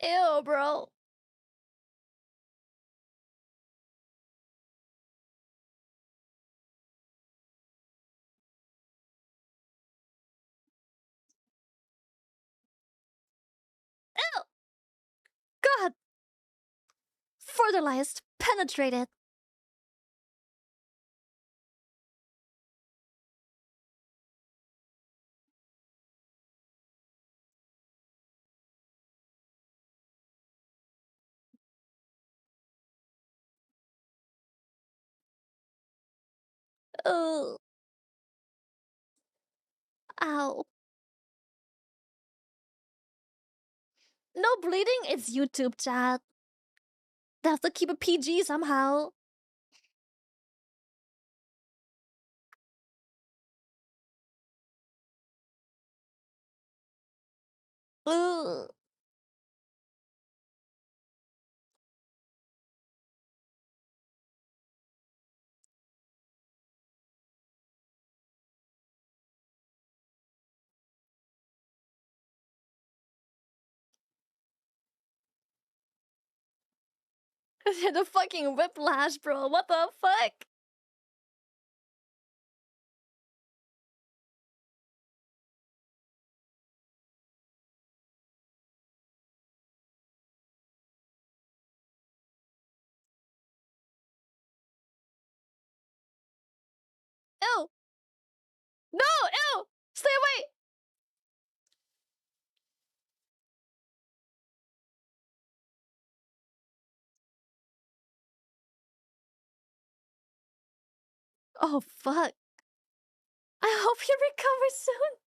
Ew, bro. Ew! God! Fertilized. Penetrated. Ugh. Ow. No bleeding? It's YouTube, chat. They have to keep it PG somehow. Ugh. The fucking whiplash, bro. What the fuck? Ew. No, ew. Stay away. Oh, fuck. I hope you recover soon.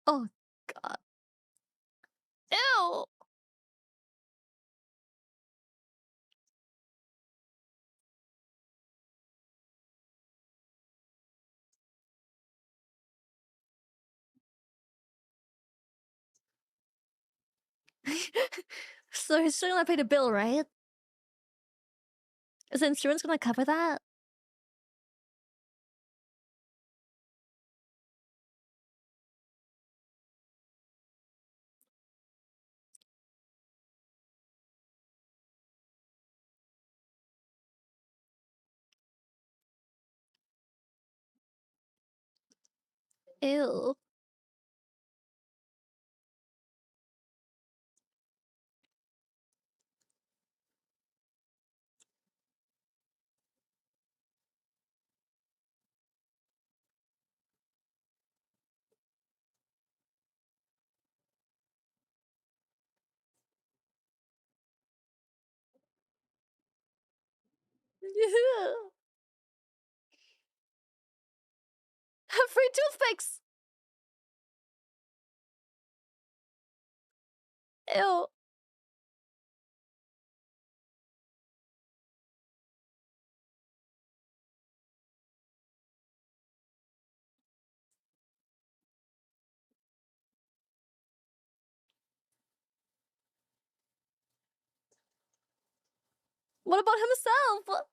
Oh, God. Ew. So he's still gonna pay the bill, right? Is the insurance gonna cover that? Ew. Free toothpicks. Ew. What about himself?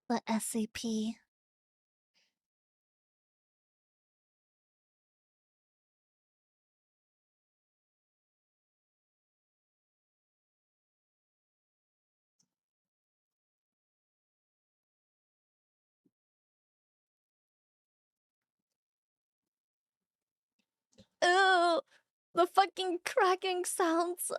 The SCP. Ew, the fucking cracking sounds.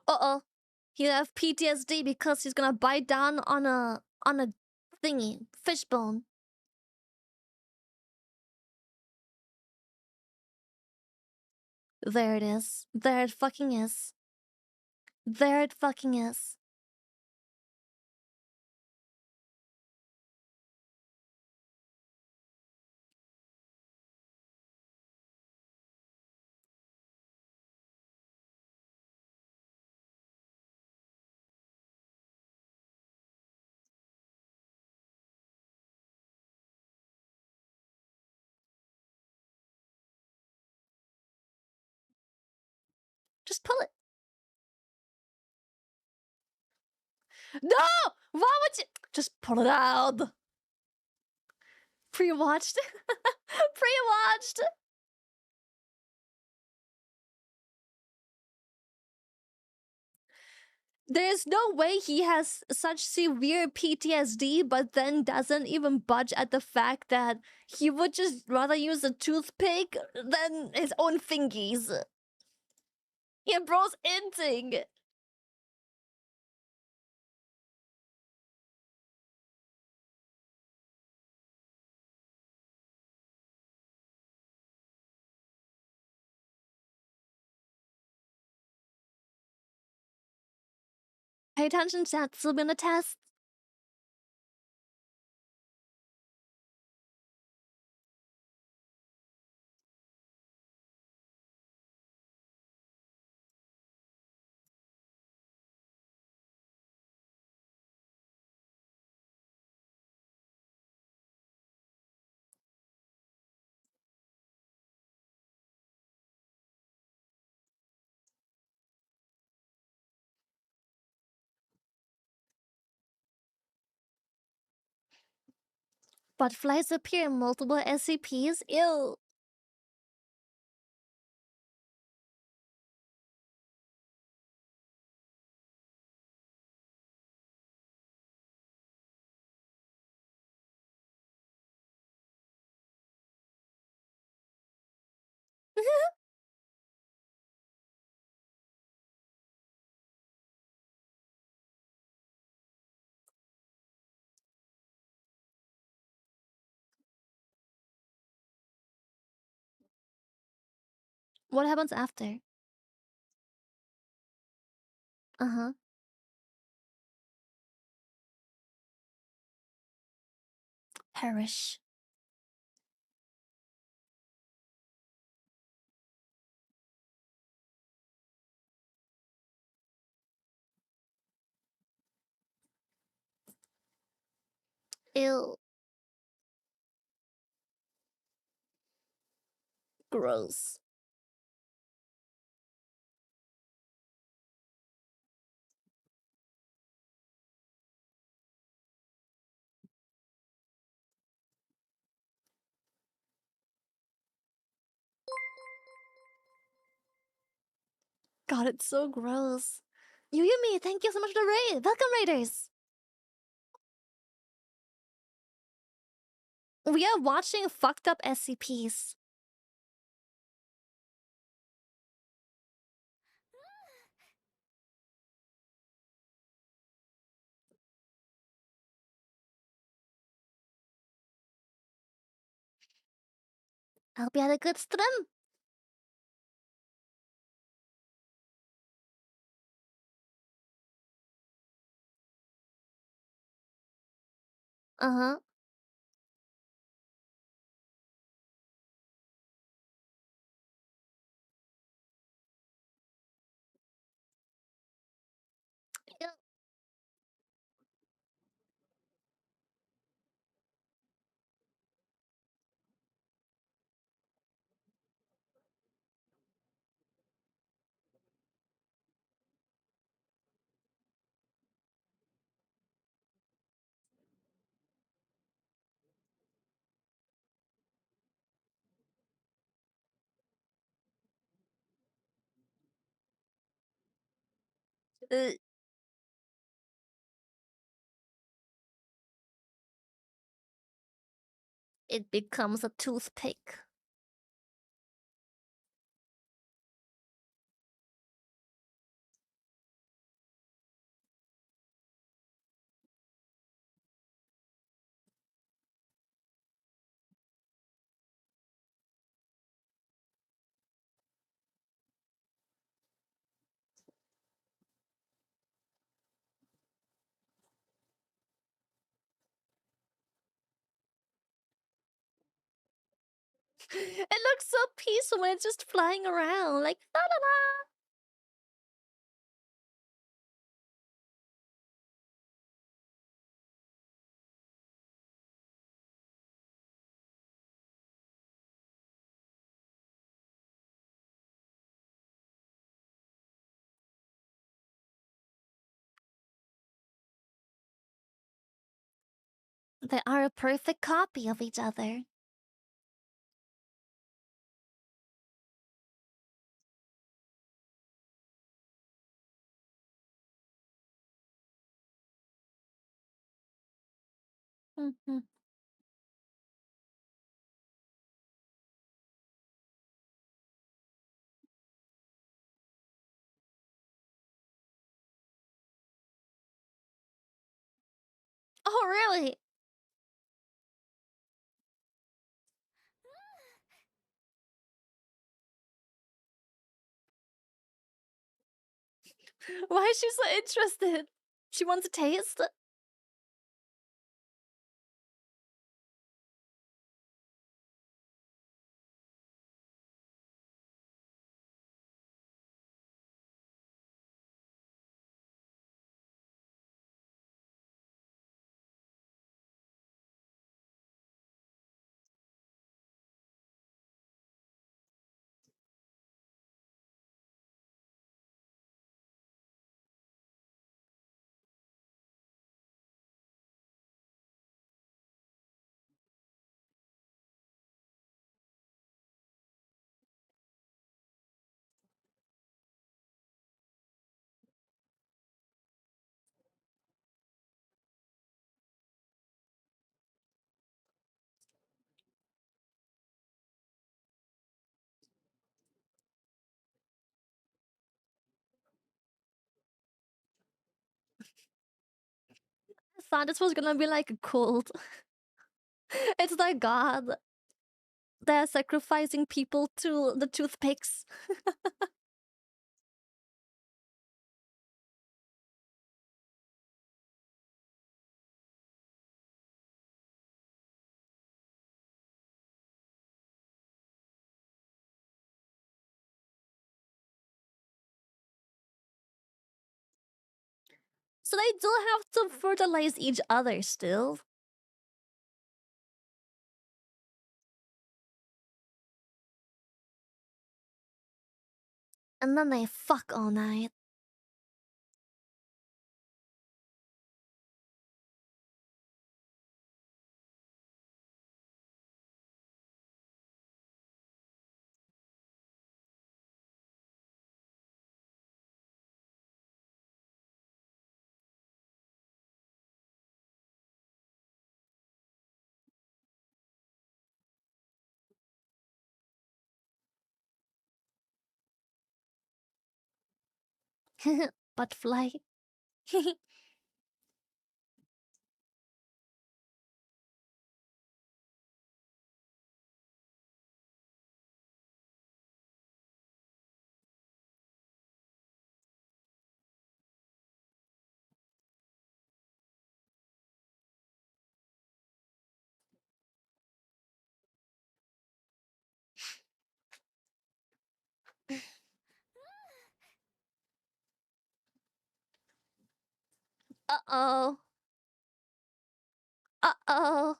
Uh-oh. He have PTSD because he's gonna bite down on a thingy, fishbone. There it is. There it fucking is. There it fucking is. Just pull it. No! Why would you? Just pull it out. Pre-watched. Pre-watched. There's no way he has such severe PTSD, but then doesn't even budge at the fact that he would just rather use a toothpick than his own fingies. Yeah, bro's inting. Pay attention, chat. This will be on the test. But flies appear in multiple SCPs. Ew. What happens after? Uh-huh. Perish. Ew. Gross. God, it's so gross. Yuyumi, thank you so much for the raid. Welcome, raiders. We are watching fucked up SCPs. I hope you had a good stream. Uh-huh. Uh, it becomes a toothpick. It looks so peaceful when it's just flying around, like la la la. They are a perfect copy of each other. Mm-hmm. Oh, really? Why is she so interested? She wants a taste? I thought this was gonna be like a cult. It's their god. They're sacrificing people to the toothpicks. So they do have to fertilize each other still. And then they fuck all night. Butterfly. Uh-oh. Uh-oh.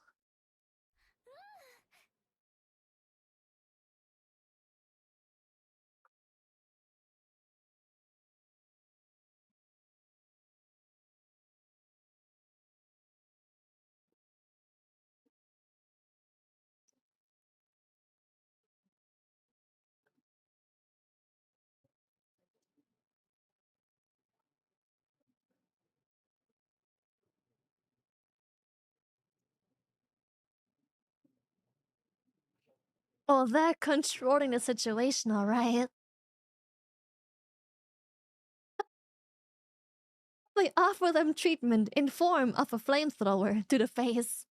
Oh, they're controlling the situation, alright. They offer them treatment in form of a flamethrower to the face.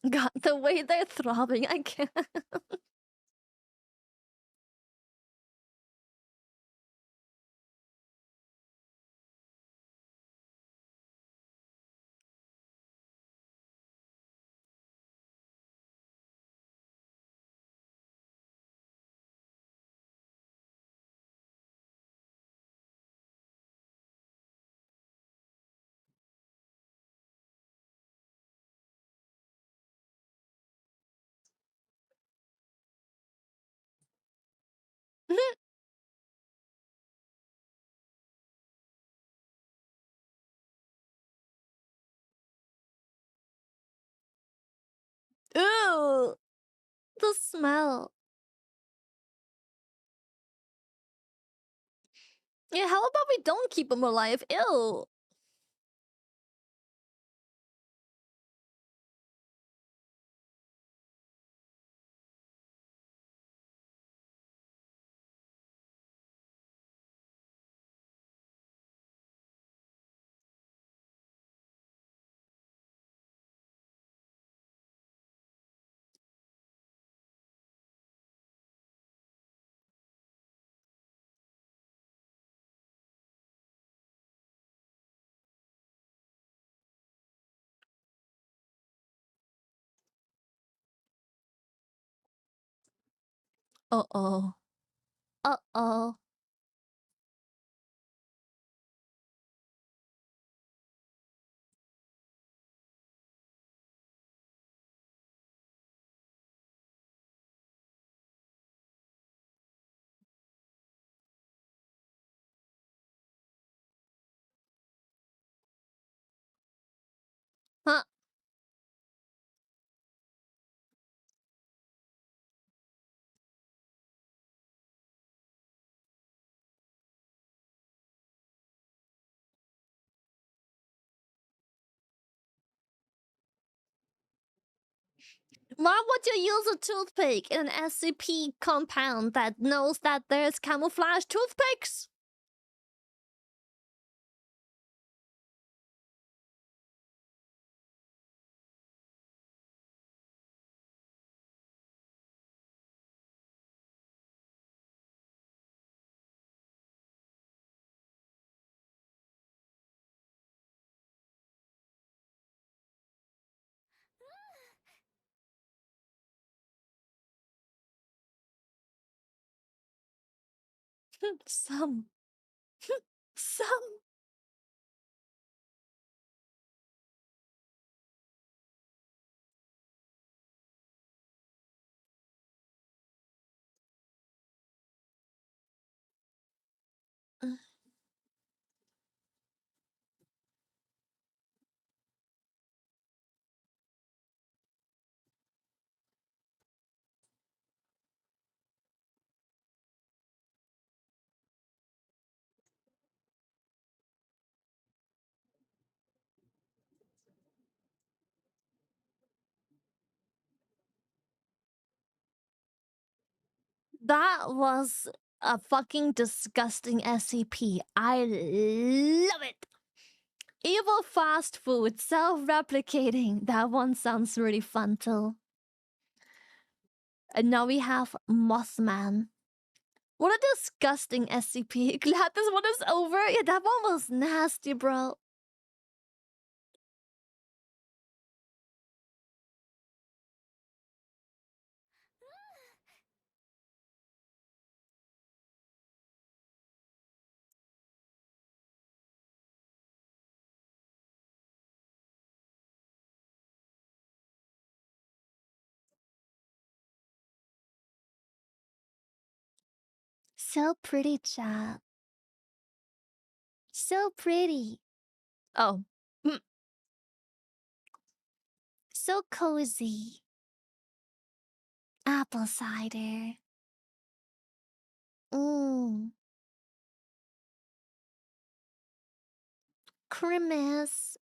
God, the way they're throbbing, I can't. Ooh, the smell. Yeah, how about we don't keep them alive? Ew. Uh-oh. Uh-oh. Huh. Why would you use a toothpick in an SCP compound that knows that there's camouflage toothpicks? Some. Some. That was a fucking disgusting SCP. I love it. Evil fast food, self-replicating. That one sounds really fun too. And now we have Mothman. What a disgusting SCP. Glad this one is over. Yeah, that one was nasty, bro. So pretty, chat. So pretty. Oh. So cozy. Apple cider. Mmm. Christmas.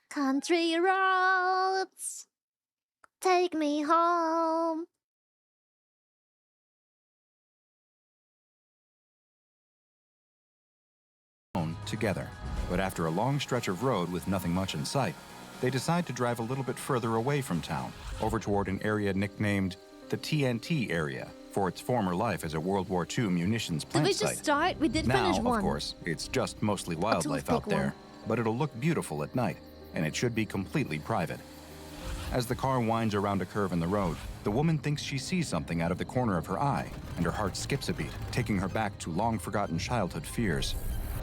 Country roads. Take me home. Together, but after a long stretch of road with nothing much in sight, they decide to drive a little bit further away from town, over toward an area nicknamed the TNT area, for its former life as a World War II munitions plant Did we site. just start? We did finish one. Now, of course, it's just mostly wildlife out there, but it'll look beautiful at night, and it should be completely private. As the car winds around a curve in the road, the woman thinks she sees something out of the corner of her eye, and her heart skips a beat, taking her back to long-forgotten childhood fears.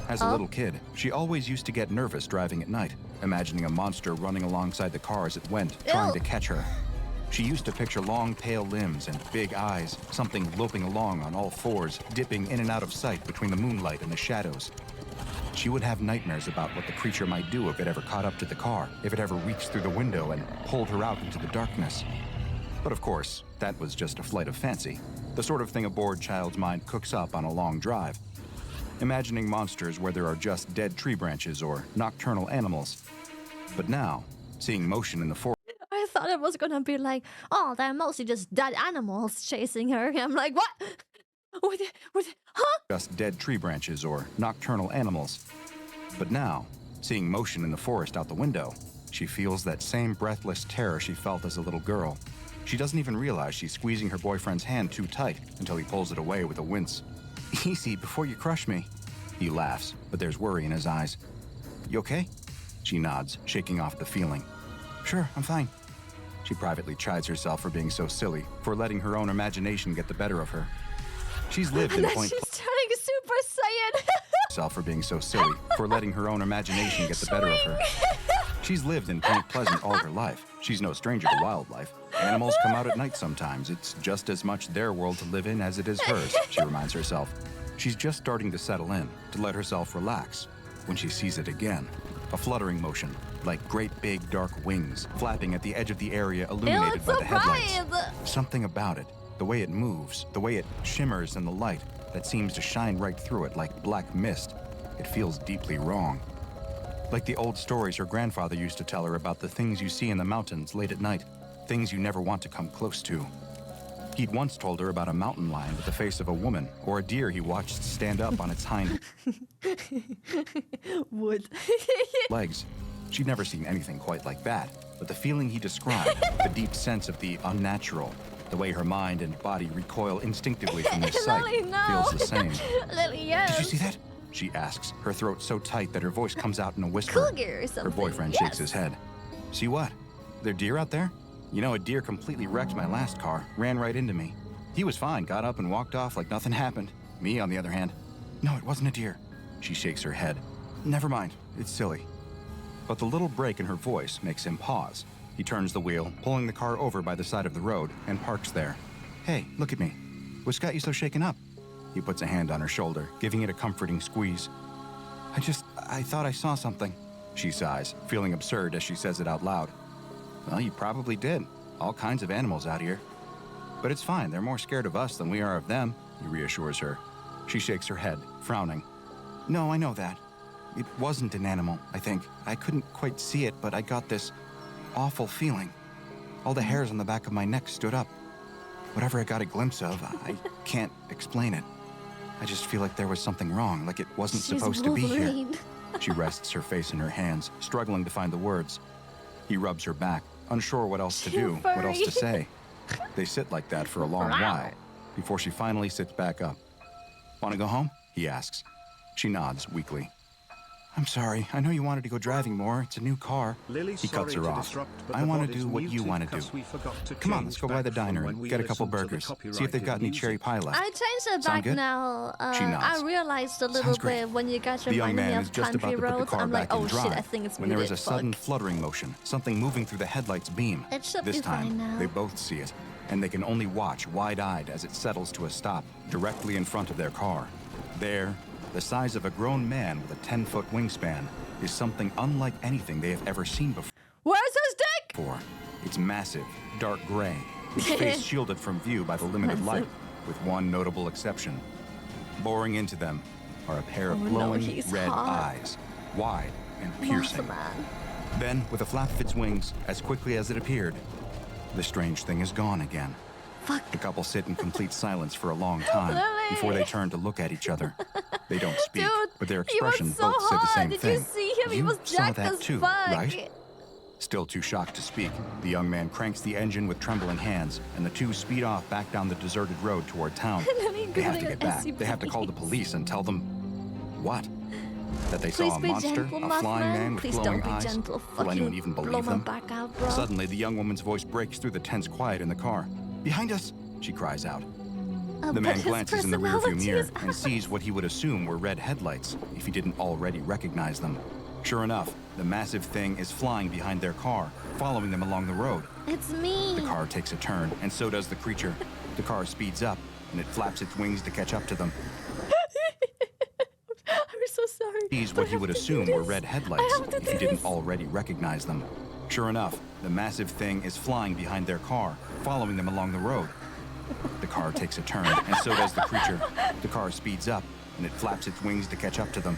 As a little kid, she always used to get nervous driving at night, imagining a monster running alongside the car as it went, trying to catch her. She used to picture long, pale limbs and big eyes, something loping along on all fours, dipping in and out of sight between the moonlight and the shadows. She would have nightmares about what the creature might do if it ever caught up to the car, if it ever reached through the window and pulled her out into the darkness. But of course, that was just a flight of fancy, the sort of thing a bored child's mind cooks up on a long drive. Imagining monsters where there are just dead tree branches or nocturnal animals. But now, seeing motion in the forest... I thought it was gonna be like, oh, they're mostly just dead animals chasing her. I'm like, what? Huh? Just dead tree branches or nocturnal animals. But now, seeing motion in the forest out the window, she feels that same breathless terror she felt as a little girl. She doesn't even realize she's squeezing her boyfriend's hand too tight until he pulls it away with a wince. Easy, before you crush me. He laughs, but there's worry in his eyes. You okay? She nods, shaking off the feeling. Sure, I'm fine. She privately chides herself for being so silly, for letting her own imagination get the better of her. She's lived in point... She's turning Super Saiyan! ...herself for being so silly, for letting her own imagination get the better of her. She's lived in Point Pleasant all her life. She's no stranger to wildlife. Animals come out at night sometimes. It's just as much their world to live in as it is hers, she reminds herself. She's just starting to settle in, to let herself relax, when she sees it again. A fluttering motion, like great big dark wings, flapping at the edge of the area illuminated by the headlights. Something about it, the way it moves, the way it shimmers in the light, that seems to shine right through it like black mist. It feels deeply wrong. Like the old stories her grandfather used to tell her about the things you see in the mountains late at night, things you never want to come close to. He'd once told her about a mountain lion with the face of a woman, or a deer he watched stand up on its hind legs. She'd never seen anything quite like that, but the feeling he described, the deep sense of the unnatural, the way her mind and body recoil instinctively from this sight, Lily, no. feels the same. Lily, yes. Did you see that? She asks, her throat so tight that her voice comes out in a whisper. Cougar or something. Her boyfriend shakes his head. See what? There deer out there? You know, a deer completely wrecked my last car, ran right into me. He was fine, got up and walked off like nothing happened. Me, on the other hand, no, it wasn't a deer. She shakes her head. Never mind, it's silly. But the little break in her voice makes him pause. He turns the wheel, pulling the car over by the side of the road, and parks there. Hey, look at me. What's got you so shaken up? He puts a hand on her shoulder, giving it a comforting squeeze. I thought I saw something. She sighs, feeling absurd as she says it out loud. Well, you probably did. All kinds of animals out here. But it's fine, they're more scared of us than we are of them, he reassures her. She shakes her head, frowning. No, I know that. It wasn't an animal, I think. I couldn't quite see it, but I got this awful feeling. All the hairs on the back of my neck stood up. Whatever I got a glimpse of, I can't explain it. I just feel like there was something wrong, like it wasn't supposed to be here. She rests her face in her hands, struggling to find the words. He rubs her back, unsure what else to do, what else to say. They sit like that for a long while, before she finally sits back up. Want to go home? He asks. She nods weakly. I'm sorry. I know you wanted to go driving more. It's a new car. He cuts her off. I want to do what you want to do. Come on, let's go by the diner and get a couple burgers. See if they've got any cherry pie left. I changed it back now. She nods. I realized a little bit when you guys reminded me of country roads. I'm like, oh shit, I think it's muted. When there is a sudden fluttering motion, something moving through the headlight's beam. It should this be fine time, now. they both see it, and they can only watch wide-eyed as it settles to a stop directly in front of their car. There, the size of a grown man with a 10-foot wingspan, is something unlike anything they have ever seen before. Where's his dick? It's massive, dark gray, its face shielded from view by the limited light, with one notable exception. Boring into them are a pair of glowing red eyes, wide and piercing. Then, with a flap of its wings, as quickly as it appeared, the strange thing is gone again. Fuck. The couple sit in complete silence for a long time before they turn to look at each other. They don't speak, but their expressions both say the same thing. Did you see him? He was jacked as too, fuck. Right? Still too shocked to speak, the young man cranks the engine with trembling hands, and the two speed off back down the deserted road toward town. They have to get back. They have to call the police and tell them... what? That they saw a monster, a flying man with glowing eyes? Will anyone even believe them? Suddenly, the young woman's voice breaks through the tense quiet in the car. Behind us, she cries out. The man glances in the rearview mirror and sees what he would assume were red headlights, if he didn't already recognize them. Sure enough, the massive thing is flying behind their car, following them along the road. It's me. The car takes a turn, and so does the creature. The car speeds up, and it flaps its wings to catch up to them. I'm so sorry. Sees what he would assume were red headlights, if he didn't already recognize them. Sure enough, the massive thing is flying behind their car, following them along the road. The car takes a turn, and so does the creature. The car speeds up, and it flaps its wings to catch up to them.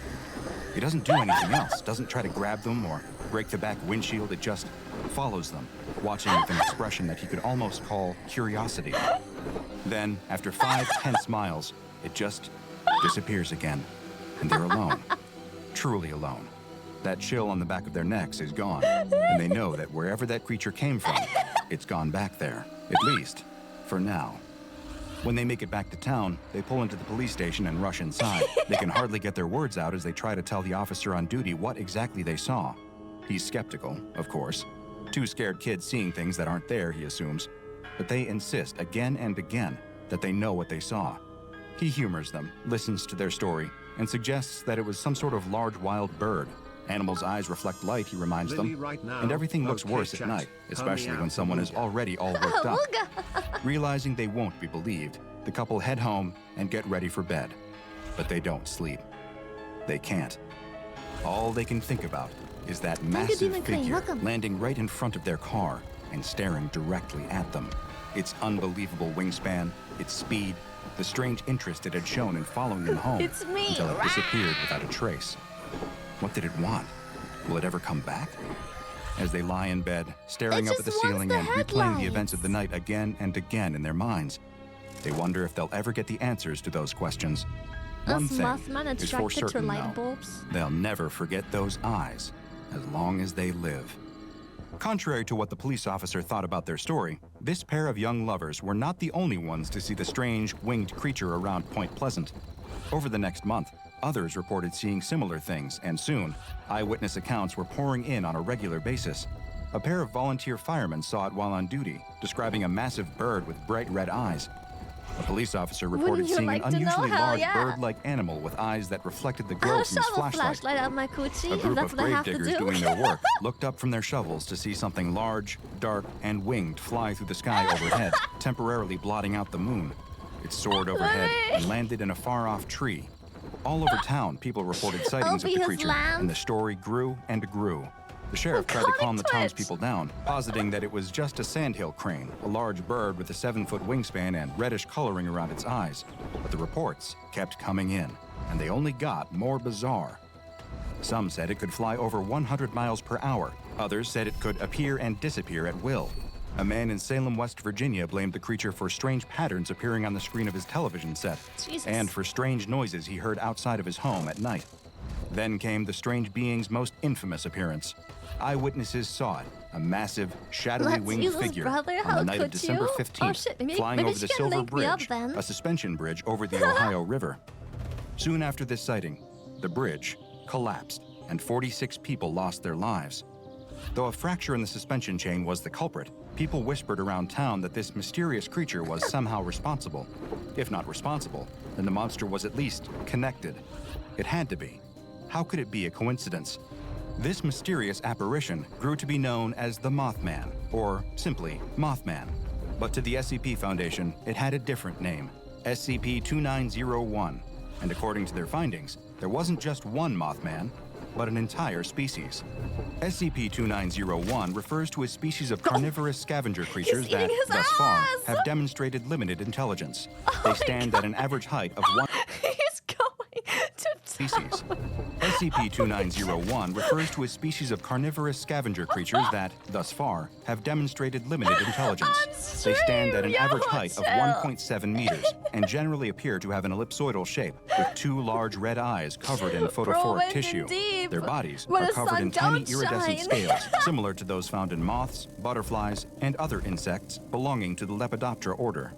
It doesn't do anything else, doesn't try to grab them or break the back windshield, it just follows them, watching with an expression that he could almost call curiosity. Then, after 5 tense miles, it just disappears again, and they're alone. Truly alone. That chill on the back of their necks is gone, and they know that wherever that creature came from, it's gone back there, at least, for now. When they make it back to town, they pull into the police station and rush inside. They can hardly get their words out as they try to tell the officer on duty what exactly they saw. He's skeptical, of course. 2 scared kids seeing things that aren't there, he assumes. But they insist again and again that they know what they saw. He humors them, listens to their story, and suggests that it was some sort of large wild bird. Animals' eyes reflect light, he reminds them, and everything looks worse at night, especially when someone is already all worked up. Realizing they won't be believed, the couple head home and get ready for bed. But they don't sleep. They can't. All they can think about is that massive figure landing right in front of their car and staring directly at them. Its unbelievable wingspan, its speed, the strange interest it had shown in following them home until it disappeared without a trace. What did it want? Will it ever come back? As they lie in bed, staring up at the ceiling and replaying the events of the night again and again in their minds, they wonder if they'll ever get the answers to those questions. One thing is for certain, though. They'll never forget those eyes, as long as they live. Contrary to what the police officer thought about their story, this pair of young lovers were not the only ones to see the strange, winged creature around Point Pleasant. Over the next month, others reported seeing similar things, and soon, eyewitness accounts were pouring in on a regular basis. A pair of volunteer firemen saw it while on duty, describing a massive bird with bright red eyes. A police officer reported seeing an unusually large bird-like animal with eyes that reflected the glow from his flashlight. Out my coochie, a group of grave diggers doing their work looked up from their shovels to see something large, dark, and winged fly through the sky overhead, temporarily blotting out the moon. It soared overhead and landed in a far-off tree. All over town, people reported sightings of the creature, and the story grew and grew. The sheriff tried to calm the Twitch. townspeople down, positing that it was just a sandhill crane, a large bird with a 7-foot wingspan and reddish coloring around its eyes. But the reports kept coming in, and they only got more bizarre. Some said it could fly over 100 miles per hour. Others said it could appear and disappear at will. A man in Salem, West Virginia blamed the creature for strange patterns appearing on the screen of his television set, Jesus. and for strange noises he heard outside of his home at night. Then came the strange being's most infamous appearance. Eyewitnesses saw it, a massive, shadowy Let's winged use figure brother. on How the night of could December you? 15th, Oh, shit. Maybe flying over she the can Silver link me up Bridge, then. a suspension bridge over the Ohio River. Soon after this sighting, the bridge collapsed, and 46 people lost their lives. Though a fracture in the suspension chain was the culprit, people whispered around town that this mysterious creature was somehow responsible. If not responsible, then the monster was at least connected. It had to be. How could it be a coincidence? This mysterious apparition grew to be known as the Mothman, or simply Mothman. But to the SCP Foundation, it had a different name, SCP-2901. And according to their findings, there wasn't just one Mothman, but an entire species. SCP-2901 refers to a species of carnivorous scavenger creatures that, eating his thus far, ass! have demonstrated limited intelligence. They stand at an average height of 1 He's going to species. SCP-2901 refers to a species of carnivorous scavenger creatures that, thus far, have demonstrated limited intelligence. They stand at an average height of 1.7 meters and generally appear to have an ellipsoidal shape with 2 large red eyes covered in photophoric went in tissue. deep. Their bodies When are the covered sun in tiny don't iridescent shine. scales, similar to those found in moths, butterflies, and other insects belonging to the Lepidoptera order.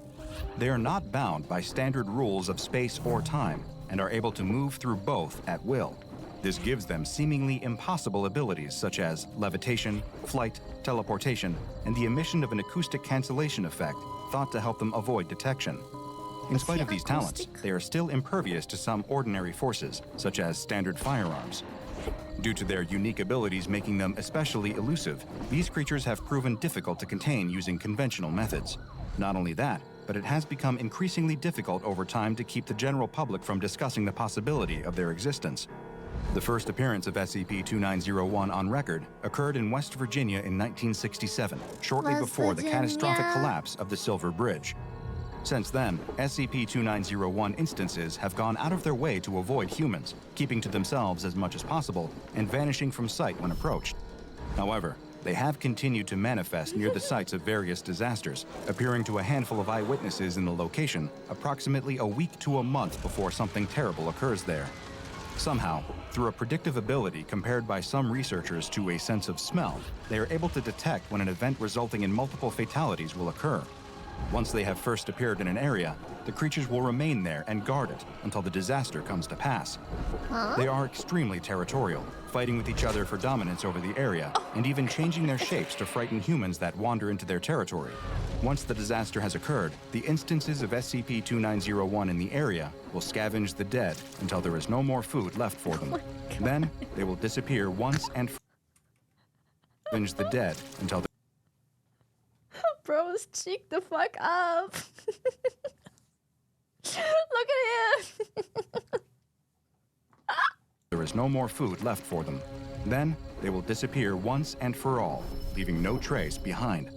They are not bound by standard rules of space or time and are able to move through both at will. This gives them seemingly impossible abilities such as levitation, flight, teleportation, and the emission of an acoustic cancellation effect thought to help them avoid detection. In spite of these talents, they are still impervious to some ordinary forces, such as standard firearms. Due to their unique abilities making them especially elusive, these creatures have proven difficult to contain using conventional methods. Not only that, but it has become increasingly difficult over time to keep the general public from discussing the possibility of their existence. The first appearance of SCP-2901 on record occurred in West Virginia in 1967, shortly West before the catastrophic Virginia. collapse of the Silver Bridge. Since then, SCP-2901 instances have gone out of their way to avoid humans, keeping to themselves as much as possible and vanishing from sight when approached. However, they have continued to manifest near the sites of various disasters, appearing to a handful of eyewitnesses in the location approximately a week to a month before something terrible occurs there. Somehow, through a predictive ability compared by some researchers to a sense of smell, they are able to detect when an event resulting in multiple fatalities will occur. Once they have first appeared in an area, the creatures will remain there and guard it until the disaster comes to pass. They are extremely territorial, fighting with each other for dominance over the area, and even changing their shapes to frighten humans that wander into their territory. Once the disaster has occurred, the instances of SCP-2901 in the area will scavenge the dead until there is no more food left for them. Then, they will disappear once and scavenge the dead until Bros, cheek the fuck up. Look at him. there is no more food left for them. Then, they will disappear once and for all, leaving no trace behind.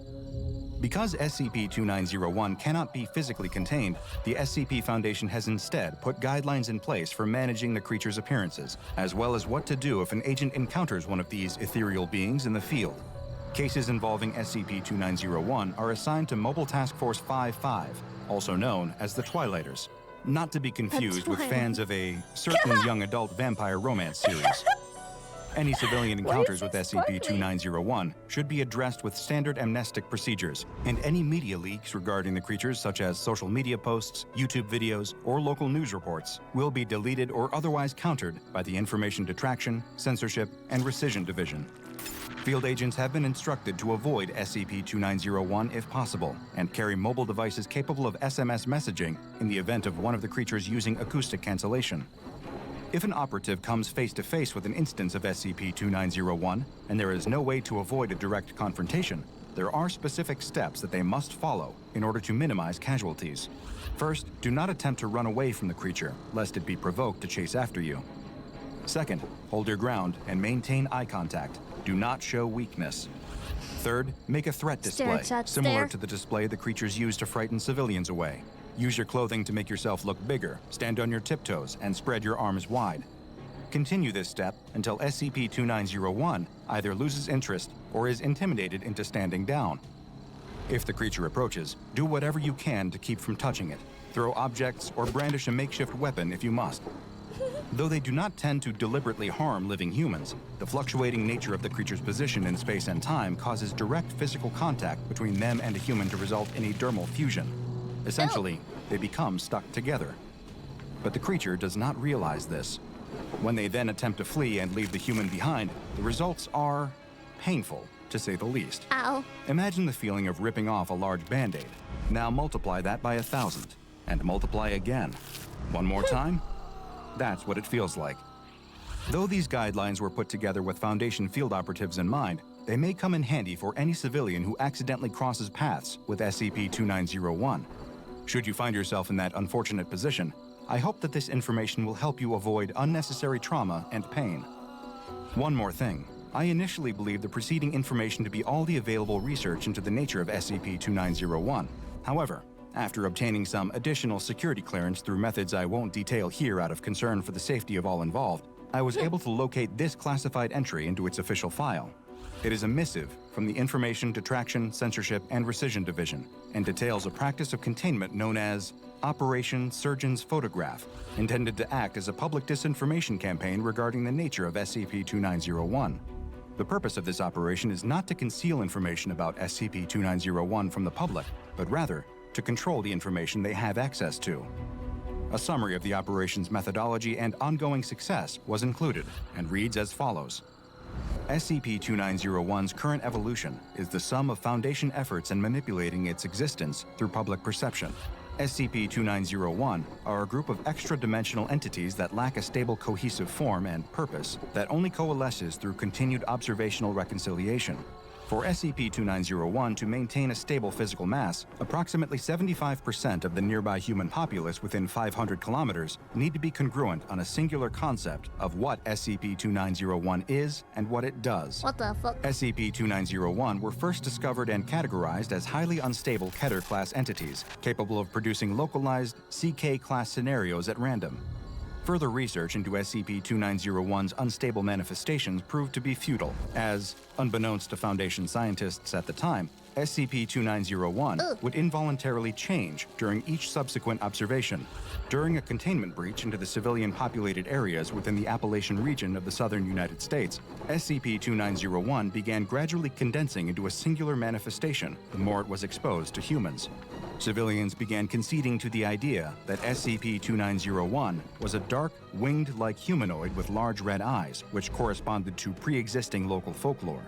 Because SCP-2901 cannot be physically contained, the SCP Foundation has instead put guidelines in place for managing the creature's appearances, as well as what to do if an agent encounters one of these ethereal beings in the field. Cases involving SCP-2901 are assigned to Mobile Task Force 5-5, also known as the Twilighters, not to be confused with fans of a certain young adult vampire romance series. Any civilian encounters with SCP-2901 should be addressed with standard amnestic procedures, and any media leaks regarding the creatures such as social media posts, YouTube videos, or local news reports will be deleted or otherwise countered by the Information Detraction, Censorship, and Rescission Division. Field agents have been instructed to avoid SCP-2901 if possible, and carry mobile devices capable of SMS messaging in the event of one of the creatures using acoustic cancellation. If an operative comes face-to-face with an instance of SCP-2901, and there is no way to avoid a direct confrontation, there are specific steps that they must follow in order to minimize casualties. First, do not attempt to run away from the creature, lest it be provoked to chase after you. Second, hold your ground and maintain eye contact. Do not show weakness. Third, make a threat display, similar to the display the creatures use to frighten civilians away. Use your clothing to make yourself look bigger, stand on your tiptoes, and spread your arms wide. Continue this step until SCP-2901 either loses interest or is intimidated into standing down. If the creature approaches, do whatever you can to keep from touching it. Throw objects or brandish a makeshift weapon if you must. Though they do not tend to deliberately harm living humans, the fluctuating nature of the creature's position in space and time causes direct physical contact between them and a human to result in a dermal fusion. Essentially, they become stuck together. But the creature does not realize this. When they then attempt to flee and leave the human behind, the results are painful, to say the least. Ow. Imagine the feeling of ripping off a large Band-Aid. Now multiply that by 1,000, and multiply again. One more time? That's what it feels like. Though these guidelines were put together with Foundation field operatives in mind, they may come in handy for any civilian who accidentally crosses paths with SCP-2901. Should you find yourself in that unfortunate position, I hope that this information will help you avoid unnecessary trauma and pain. One more thing. I initially believed the preceding information to be all the available research into the nature of SCP-2901. However, after obtaining some additional security clearance through methods I won't detail here out of concern for the safety of all involved, I was able to locate this classified entry into its official file. It is a missive from the Information Detraction, Censorship, and Rescission Division, and details a practice of containment known as Operation Surgeon's Photograph, intended to act as a public disinformation campaign regarding the nature of SCP-2901. The purpose of this operation is not to conceal information about SCP-2901 from the public, but rather to control the information they have access to. A summary of the operation's methodology and ongoing success was included and reads as follows. SCP-2901's current evolution is the sum of Foundation efforts in manipulating its existence through public perception. SCP-2901 are a group of extra-dimensional entities that lack a stable cohesive form and purpose that only coalesces through continued observational reconciliation. For SCP-2901 to maintain a stable physical mass, approximately 75% of the nearby human populace within 500 kilometers need to be congruent on a singular concept of what SCP-2901 is and what it does. What the fuck? SCP-2901 were first discovered and categorized as highly unstable Keter-class entities, capable of producing localized CK-class scenarios at random. Further research into SCP-2901's unstable manifestations proved to be futile, as, unbeknownst to Foundation scientists at the time, SCP-2901 would involuntarily change during each subsequent observation. During a containment breach into the civilian-populated areas within the Appalachian region of the southern United States, SCP-2901 began gradually condensing into a singular manifestation the more it was exposed to humans. Civilians began conceding to the idea that SCP-2901 was a dark, winged-like humanoid with large red eyes, which corresponded to pre-existing local folklore.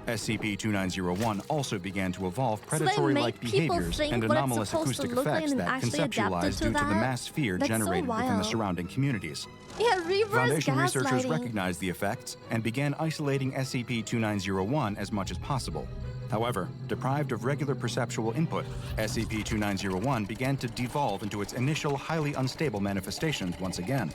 SCP-2901 also began to evolve predatory-like behaviors and anomalous acoustic effects that conceptualized due to the mass fear generated within the surrounding communities. Yeah, reverse Foundation researchers gaslighting. recognized the effects and began isolating SCP-2901 as much as possible. However, deprived of regular perceptual input, SCP-2901 began to devolve into its initial highly unstable manifestations once again.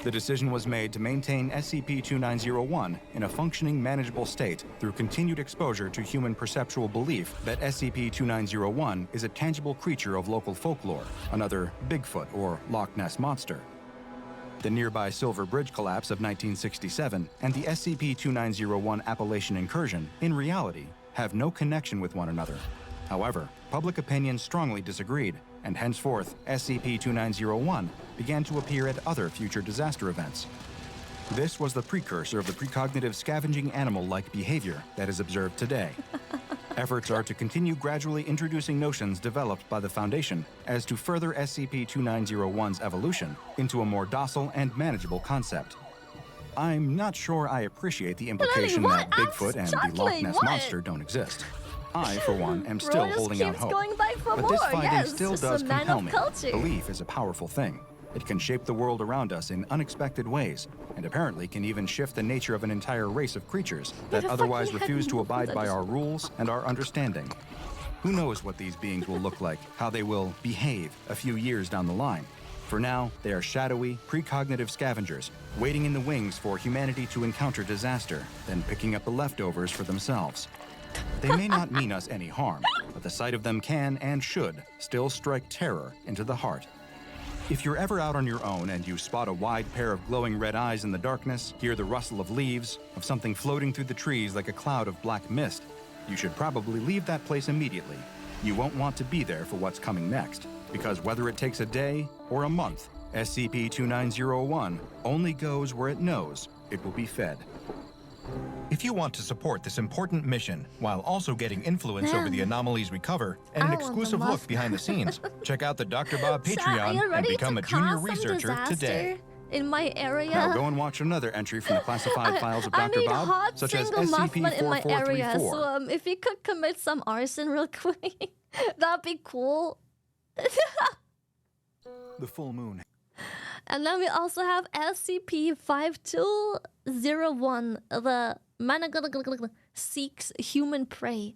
The decision was made to maintain SCP-2901 in a functioning, manageable state through continued exposure to human perceptual belief that SCP-2901 is a tangible creature of local folklore, another Bigfoot or Loch Ness Monster. The nearby Silver Bridge collapse of 1967 and the SCP-2901 Appalachian incursion, in reality, have no connection with one another. However, public opinion strongly disagreed, and henceforth, SCP-2901 began to appear at other future disaster events. This was the precursor of the precognitive scavenging animal-like behavior that is observed today. Efforts are to continue gradually introducing notions developed by the Foundation as to further SCP-2901's evolution into a more docile and manageable concept. I'm not sure I appreciate the implication that Bigfoot and the Loch Ness Monster don't exist. I, for one, am still holding out hope. But this finding still does compel me. Belief is a powerful thing. It can shape the world around us in unexpected ways, and apparently can even shift the nature of an entire race of creatures that otherwise refuse to abide by our rules and our understanding. Who knows what these beings will look like, how they will behave a few years down the line. For now, they are shadowy, precognitive scavengers, waiting in the wings for humanity to encounter disaster, then picking up the leftovers for themselves. They may not mean us any harm, but the sight of them can and should still strike terror into the heart. If you're ever out on your own and you spot a wide pair of glowing red eyes in the darkness, hear the rustle of leaves, of something floating through the trees like a cloud of black mist, you should probably leave that place immediately. You won't want to be there for what's coming next, because whether it takes a day or a month, SCP-2901 only goes where it knows it will be fed. If you want to support this important mission while also getting influence over the anomalies we cover and an exclusive look behind the scenes, check out the Dr. Bob Patreon and become a junior researcher today. In my area. Now go and watch another entry from the classified files of Dr. Bob, such as SCP-4434. So if you could commit some arson real quick, that'd be cool. The full moon. And then we also have SCP-5201, the Manananggal seeks human prey.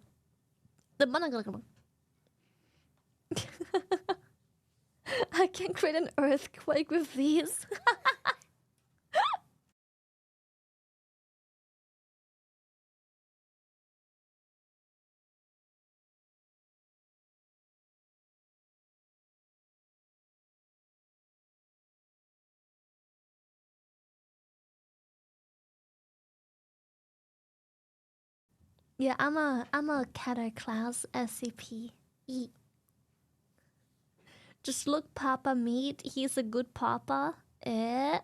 The Manananggal. I can create an earthquake with these. Yeah, I'm a catter class SCP. Just look Papa meat. He's a good Papa. Eh?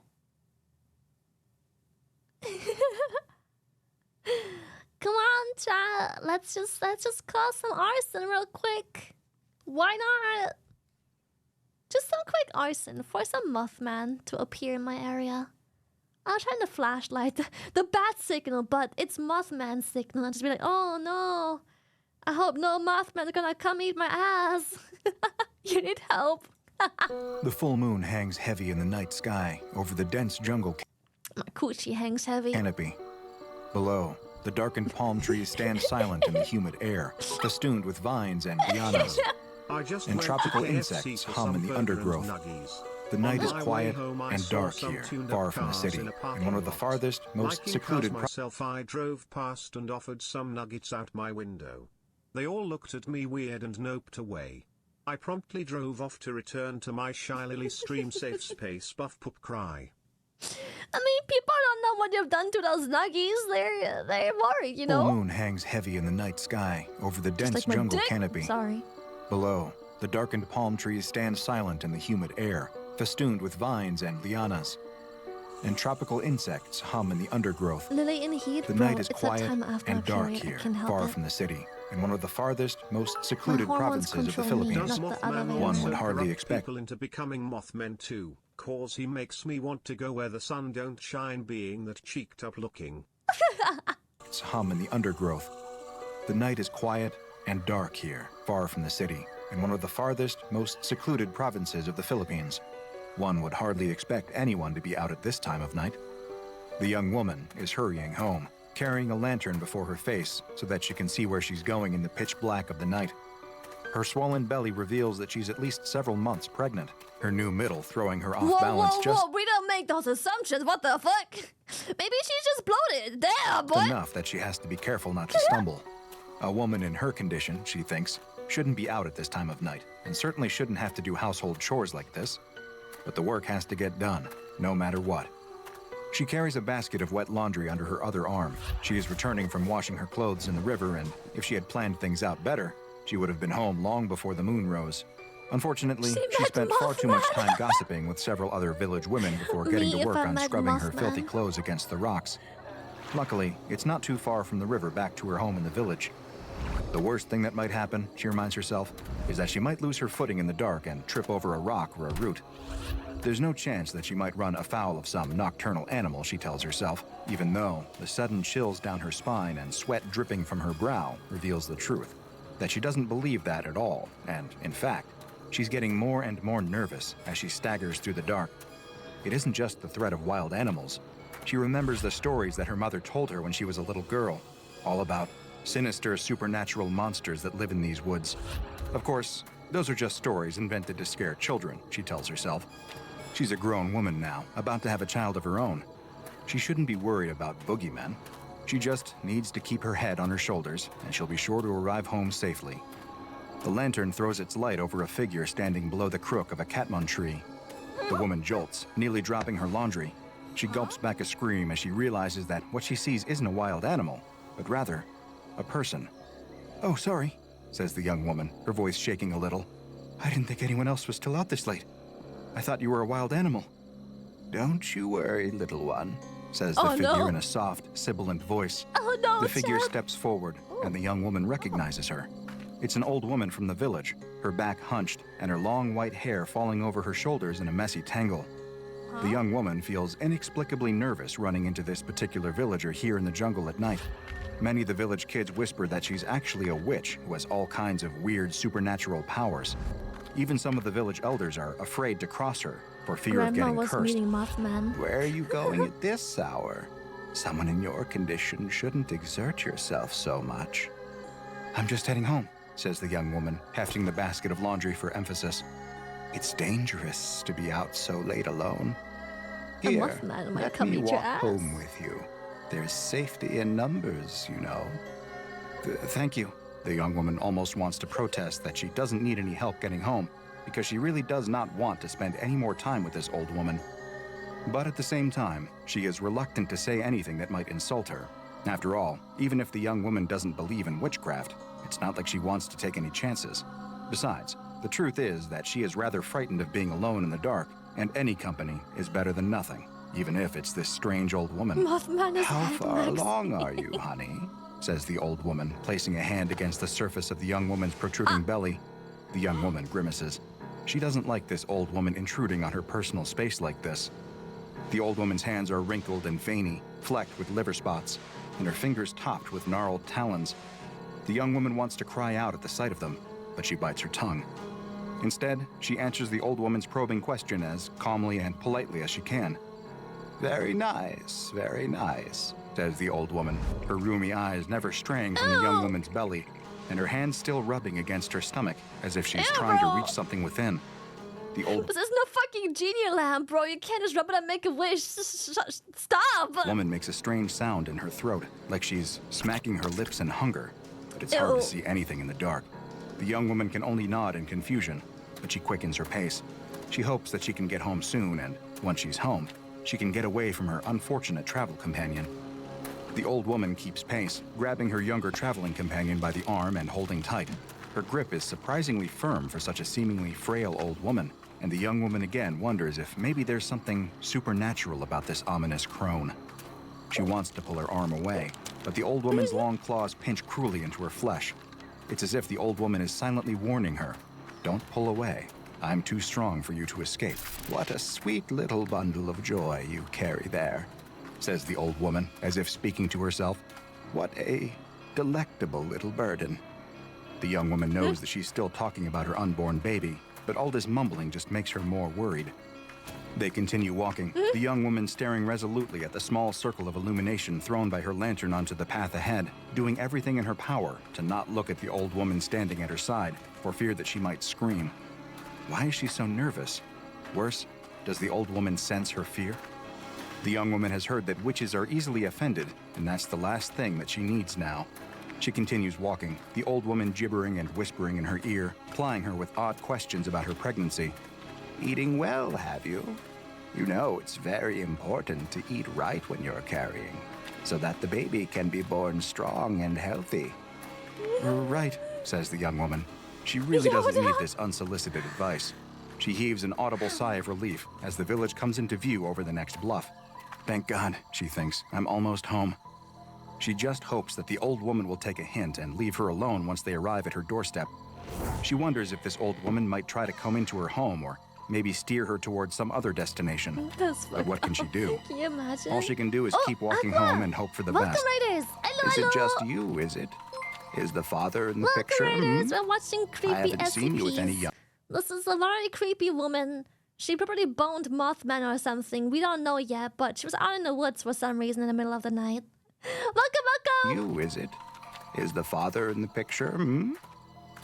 Come on, child. Let's just cause some arson real quick. Why not? Just some quick arson for some Mothman to appear in my area. I'll shine the flashlight, the bat signal, but it's Mothman signal. I'll just be like, oh no. I hope no Mothman's gonna come eat my ass. You need help. The full moon hangs heavy in the night sky over the dense jungle My coochie hangs heavy. canopy. Below, the darkened palm trees stand silent in the humid air, festooned with vines and lianas. And tropical insects hum in the undergrowth. The night is quiet and dark here, far from the city, in one of the farthest, most secluded I drove past and offered some nuggets out my window. They all looked at me weird and noped away. I promptly drove off to return to my shylily stream safe space buff poop cry. I mean, people don't know what you've done to those nuggies. They're worried, you know? Full moon hangs heavy in the night sky over the dense jungle canopy. Sorry. Below, the darkened palm trees stand silent in the humid air, festooned with vines and lianas. And tropical insects hum in the undergrowth. Lily in heat, the night is quiet and dark here, far from the city, in one of the farthest, most secluded provinces of the Philippines. One would hardly expect people into becoming Mothmen too, cause he makes me want to go where the sun don't shine, being that cheeked up looking. It's hum in the undergrowth. The night is quiet and dark here, far from the city, in one of the farthest, most secluded provinces of the Philippines. One would hardly expect anyone to be out at this time of night. The young woman is hurrying home, carrying a lantern before her face so that she can see where she's going in the pitch black of the night. Her swollen belly reveals that she's at least several months pregnant, her new middle throwing her off balance just we don't make those assumptions, what the fuck? Maybe she's just bloated, damn, boy! enough that she has to be careful not to stumble. A woman in her condition, she thinks, shouldn't be out at this time of night, and certainly shouldn't have to do household chores like this. But the work has to get done, no matter what. She carries a basket of wet laundry under her other arm. She is returning from washing her clothes in the river, and if she had planned things out better, she would have been home long before the moon rose. Unfortunately, she spent far too much time gossiping with several other village women before getting to work on scrubbing her filthy clothes against the rocks. Luckily, it's not too far from the river back to her home in the village. The worst thing that might happen, she reminds herself, is that she might lose her footing in the dark and trip over a rock or a root. There's no chance that she might run afoul of some nocturnal animal, she tells herself, even though the sudden chills down her spine and sweat dripping from her brow reveals the truth, that she doesn't believe that at all, and, in fact, she's getting more and more nervous as she staggers through the dark. It isn't just the threat of wild animals. She remembers the stories that her mother told her when she was a little girl, all about sinister supernatural monsters that live in these woods. Of course, Those are just stories invented to scare children, she tells herself. She's a grown woman now, about to have a child of her own. She shouldn't be worried about boogeymen. She just needs to keep her head on her shoulders, and she'll be sure to arrive home safely. The lantern throws its light over a figure standing below the crook of a catmon tree. The woman jolts, nearly dropping her laundry. She gulps back a scream as she realizes that what she sees isn't a wild animal, but rather a person. "Oh, sorry," says the young woman, her voice shaking a little. "I didn't think anyone else was still out this late. I thought you were a wild animal." "Don't you worry, little one," says the figure in a soft, sibilant voice. Oh no, The figure Chad. steps forward, and the young woman recognizes her. It's an old woman from the village, her back hunched and her long white hair falling over her shoulders in a messy tangle. The young woman feels inexplicably nervous running into this particular villager here in the jungle at night. Many of the village kids whisper that she's actually a witch who has all kinds of weird supernatural powers. Even some of the village elders are afraid to cross her for fear of Grandma getting was cursed. meeting Mothman. Where are you going at this hour? Someone in your condition shouldn't exert yourself so much. "I'm just heading home," says the young woman, hefting the basket of laundry for emphasis. It's dangerous to be out so late alone. A Here, Mothman might let come me eat your walk ass. home with you. There's safety in numbers, you know. Thank you." The young woman almost wants to protest that she doesn't need any help getting home, because she really does not want to spend any more time with this old woman. But at the same time, she is reluctant to say anything that might insult her. After all, even if the young woman doesn't believe in witchcraft, it's not like she wants to take any chances. Besides, the truth is that she is rather frightened of being alone in the dark, and any company is better than nothing, even if it's this strange old woman. Mothman is How head far next. along are you, honey? Says the old woman, placing a hand against the surface of the young woman's protruding belly. The young woman grimaces. She doesn't like this old woman intruding on her personal space like this. The old woman's hands are wrinkled and veiny, flecked with liver spots, and her fingers topped with gnarled talons. The young woman wants to cry out at the sight of them, but she bites her tongue. Instead, she answers the old woman's probing question as calmly and politely as she can. Very nice, Says the old woman, her roomy eyes never straying from the young woman's belly, and her hands still rubbing against her stomach as if she's trying to reach something within. The old This is no fucking genie lamp, bro. You can't just rub it and make a wish. Stop. woman makes a strange sound in her throat, like she's smacking her lips in hunger, but it's hard to see anything in the dark. The young woman can only nod in confusion, but she quickens her pace. She hopes that she can get home soon, and once she's home, she can get away from her unfortunate travel companion. The old woman keeps pace, grabbing her younger traveling companion by the arm and holding tight. Her grip is surprisingly firm for such a seemingly frail old woman, and the young woman again wonders if maybe there's something supernatural about this ominous crone. She wants to pull her arm away, but the old woman's long claws pinch cruelly into her flesh. It's as if the old woman is silently warning her, "Don't pull away. I'm too strong for you to escape." What a sweet little bundle of joy you carry there, Says the old woman, as if speaking to herself. What a delectable little burden. The young woman knows that she's still talking about her unborn baby, but all this mumbling just makes her more worried. They continue walking, the young woman staring resolutely at the small circle of illumination thrown by her lantern onto the path ahead, doing everything in her power to not look at the old woman standing at her side, for fear that she might scream. Why is she so nervous? Worse, does the old woman sense her fear? The young woman has heard that witches are easily offended, and that's the last thing that she needs now. She continues walking, the old woman gibbering and whispering in her ear, plying her with odd questions about her pregnancy. Eating well, have you? You know it's very important to eat right when you're carrying, so that the baby can be born strong and healthy. Right, says the young woman. She really doesn't need this unsolicited advice. She heaves an audible sigh of relief as the village comes into view over the next bluff. Thank God, she thinks, I'm almost home. She just hopes that the old woman will take a hint and leave her alone once they arrive at her doorstep. She wonders if this old woman might try to come into her home or maybe steer her towards some other destination. But what can she do? Can you imagine? All she can do is keep walking Aqua! home and hope for the Welcome, best. Raiders. Hello, Is it hello. just you, is it? Is the father in the Welcome, picture? Raiders. We're watching creepy I haven't seen you with any SCPs. young... This is a very creepy woman. She probably boned Mothman or something. We don't know yet, but she was out in the woods for some reason in the middle of the night. Welcome, welcome. You, is it? Is the father in the picture?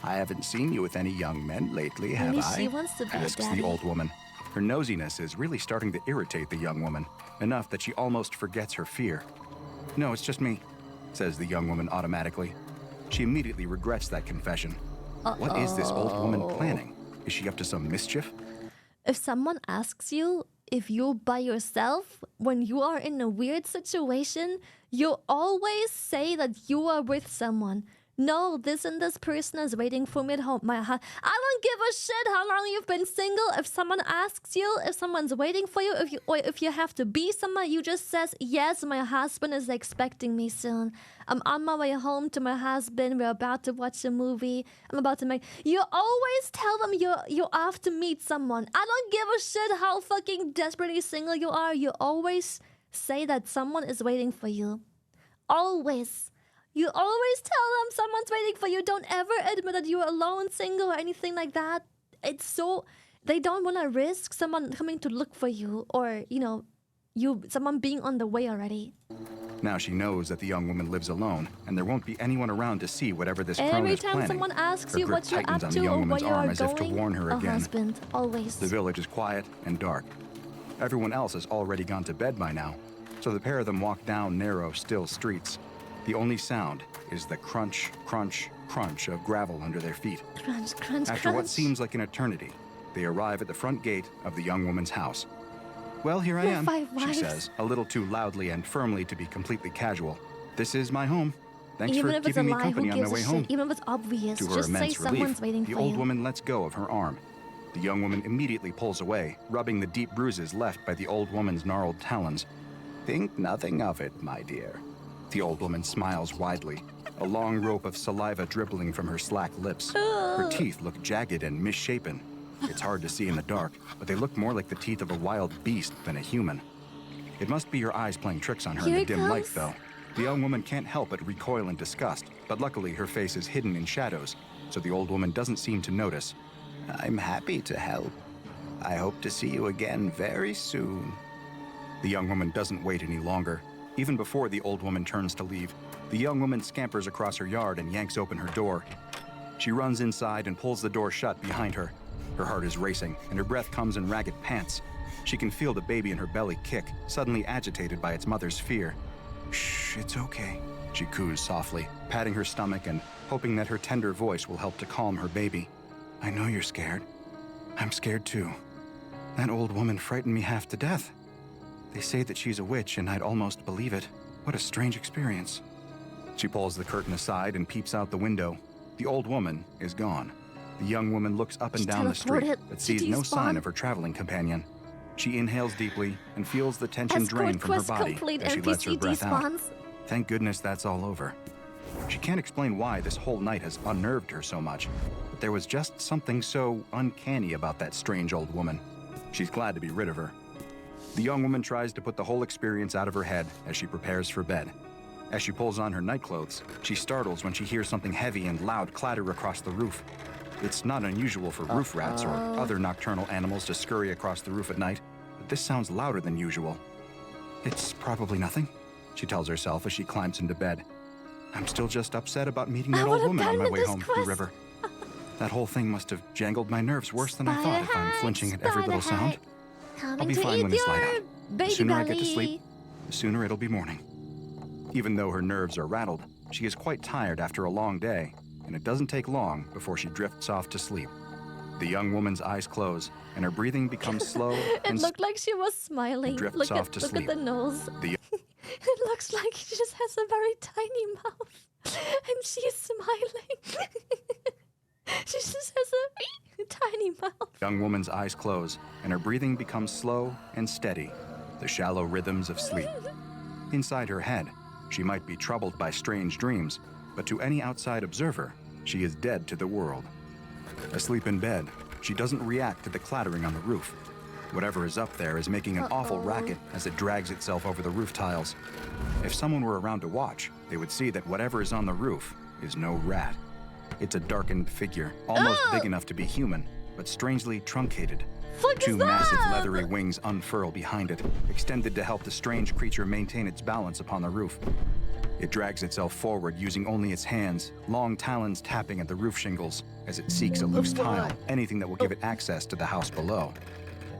I haven't seen you with any young men lately, have Maybe I? she wants to be a Asks daddy. the old woman. Her nosiness is really starting to irritate the young woman, enough that she almost forgets her fear. No, it's just me, says the young woman automatically. She immediately regrets that confession. What is this old woman planning? Is she up to some mischief? If someone asks you if you're by yourself when you are in a weird situation, you always say that you are with someone. No, this and this person is waiting for me at home. I don't give a shit how long you've been single. If someone asks you if someone's waiting for you, if you have to be somewhere, you just says, yes, my husband is expecting me soon. I'm on my way home to my husband. We're about to watch a movie. I'm about to make... You always tell them you're off to meet someone. I don't give a shit how fucking desperately single you are. You always say that someone is waiting for you. Always. You always tell them someone's waiting for you. Don't ever admit that you're alone, single, or anything like that. It's so... They don't want to risk someone coming to look for you or, someone being on the way already. Now she knows that the young woman lives alone, and there won't be anyone around to see whatever this crone Every is planning. time someone asks you Her grip what you're up tightens on to the young or where woman's you arm are as if to going, warn her a again. husband, always. The village is quiet and dark. Everyone else has already gone to bed by now, so the pair of them walk down narrow, still streets. The only sound is the crunch, crunch, crunch of gravel under their feet. Crunch, crunch, After what crunch. seems like an eternity, they arrive at the front gate of the young woman's house. Well, here I am, Five she wives. says, a little too loudly and firmly to be completely casual. This is my home. Thanks Even for if it's a keeping me lie, company who on my gives a way shit? home. Even if it's obvious, To her just say immense someone's relief, waiting the for old you. woman lets go of her arm. The young woman immediately pulls away, rubbing the deep bruises left by the old woman's gnarled talons. Think nothing of it, my dear. The old woman smiles widely, a long rope of saliva dribbling from her slack lips. Her teeth look jagged and misshapen. It's hard to see in the dark, but they look more like the teeth of a wild beast than a human. It must be her eyes playing tricks on her in Here the it dim light, comes. though. The young woman can't help but recoil in disgust, but luckily her face is hidden in shadows, so the old woman doesn't seem to notice. I'm happy to help. I hope to see you again very soon. The young woman doesn't wait any longer. Even before the old woman turns to leave, the young woman scampers across her yard and yanks open her door. She runs inside and pulls the door shut behind her. Her heart is racing, and her breath comes in ragged pants. She can feel the baby in her belly kick, suddenly agitated by its mother's fear. Shh, it's okay, she coos softly, patting her stomach and hoping that her tender voice will help to calm her baby. I know you're scared. I'm scared too. That old woman frightened me half to death. They say that she's a witch, and I'd almost believe it. What a strange experience. She pulls the curtain aside and peeps out the window. The old woman is gone. The young woman looks up and She down the street, teleported. but She sees no sign despawned. of her traveling companion. She inhales deeply and feels the tension drain Escort from her quest body complete. as she lets her NPC breath out. despawns. Thank goodness that's all over. She can't explain why this whole night has unnerved her so much, but there was just something so uncanny about that strange old woman. She's glad to be rid of her. The young woman tries to put the whole experience out of her head as she prepares for bed. As she pulls on her nightclothes, she startles when she hears something heavy and loud clatter across the roof. It's not unusual for roof rats or other nocturnal animals to scurry across the roof at night, but this sounds louder than usual. It's probably nothing, she tells herself as she climbs into bed. I'm still just upset about meeting that old woman on my way home from the river. That whole thing must have jangled my nerves worse than I thought if I'm flinching at every little sound. I'll be fine when it's light out. The sooner I get to sleep, the sooner it'll be morning. Even though her nerves are rattled, she is quite tired after a long day, and it doesn't take long before she drifts off to sleep. The young woman's eyes close, and her breathing becomes slow It and looked like she was smiling. drifts Look off at to look sleep. at the nose. The- It looks like she just has a very tiny mouth, and she's smiling. She just has a tiny mouth. young woman's eyes close, and her breathing becomes slow and steady, the shallow rhythms of sleep. Inside her head, she might be troubled by strange dreams, but to any outside observer, she is dead to the world. Asleep in bed, she doesn't react to the clattering on the roof. Whatever is up there is making an awful racket as it drags itself over the roof tiles. If someone were around to watch, they would see that whatever is on the roof is no rat. It's a darkened figure, almost big enough to be human, but strangely truncated. Fuck is Two massive that? leathery wings unfurl behind it, extended to help the strange creature maintain its balance upon the roof. It drags itself forward using only its hands, long talons tapping at the roof shingles as it seeks a loose tile, anything that will give it access to the house below.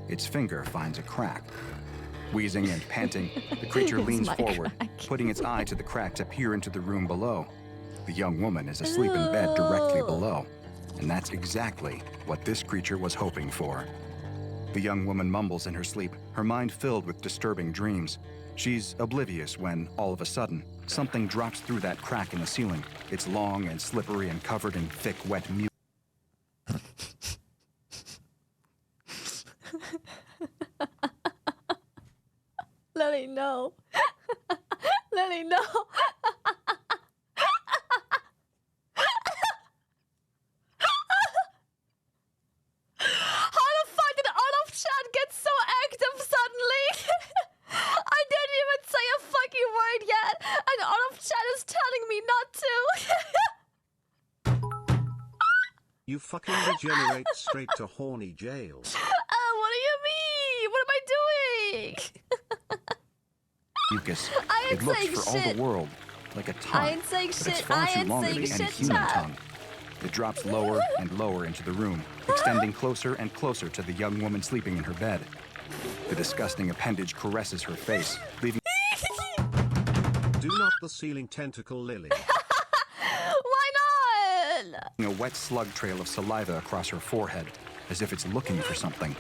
Its finger finds a crack. Wheezing and panting, the creature leans forward, putting its eye to the crack to peer into the room below. The young woman is asleep in bed directly below, and that's exactly what this creature was hoping for. The young woman mumbles in her sleep, her mind filled with disturbing dreams. She's oblivious when, all of a sudden, something drops through that crack in the ceiling. It's long and slippery and covered in thick, wet mucus. Lily, no. Lily, no. How the fuck did Olaf chat get so active suddenly? I didn't even say a fucking word yet, and Olaf chat is telling me not to. You fucking degenerate straight to horny jail. What do you mean? What am I doing? Mucus. I ain't It looks saying for all shit. the world like a tongue. I ain't saying but it's shit. far I too ain't long to saying be any shit, human chat. tongue. It drops lower and lower into the room, extending closer and closer to the young woman sleeping in her bed. The disgusting appendage caresses her face, leaving Do not the ceiling tentacle, Lily. Why not? a wet slug trail of saliva across her forehead, as if it's looking for something,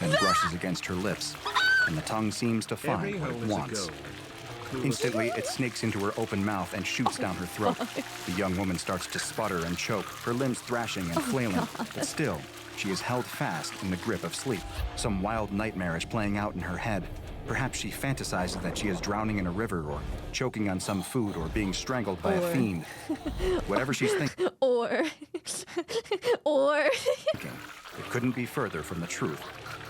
then brushes against her lips, and the tongue seems to Every find what hole it is a wants. goal. Instantly, it snakes into her open mouth and shoots down her throat. The young woman starts to sputter and choke, her limbs thrashing and flailing, but still, she is held fast in the grip of sleep. Some wild nightmare is playing out in her head. Perhaps she fantasizes that she is drowning in a river or choking on some food or being strangled by a fiend. Whatever she's thinking, Or it couldn't be further from the truth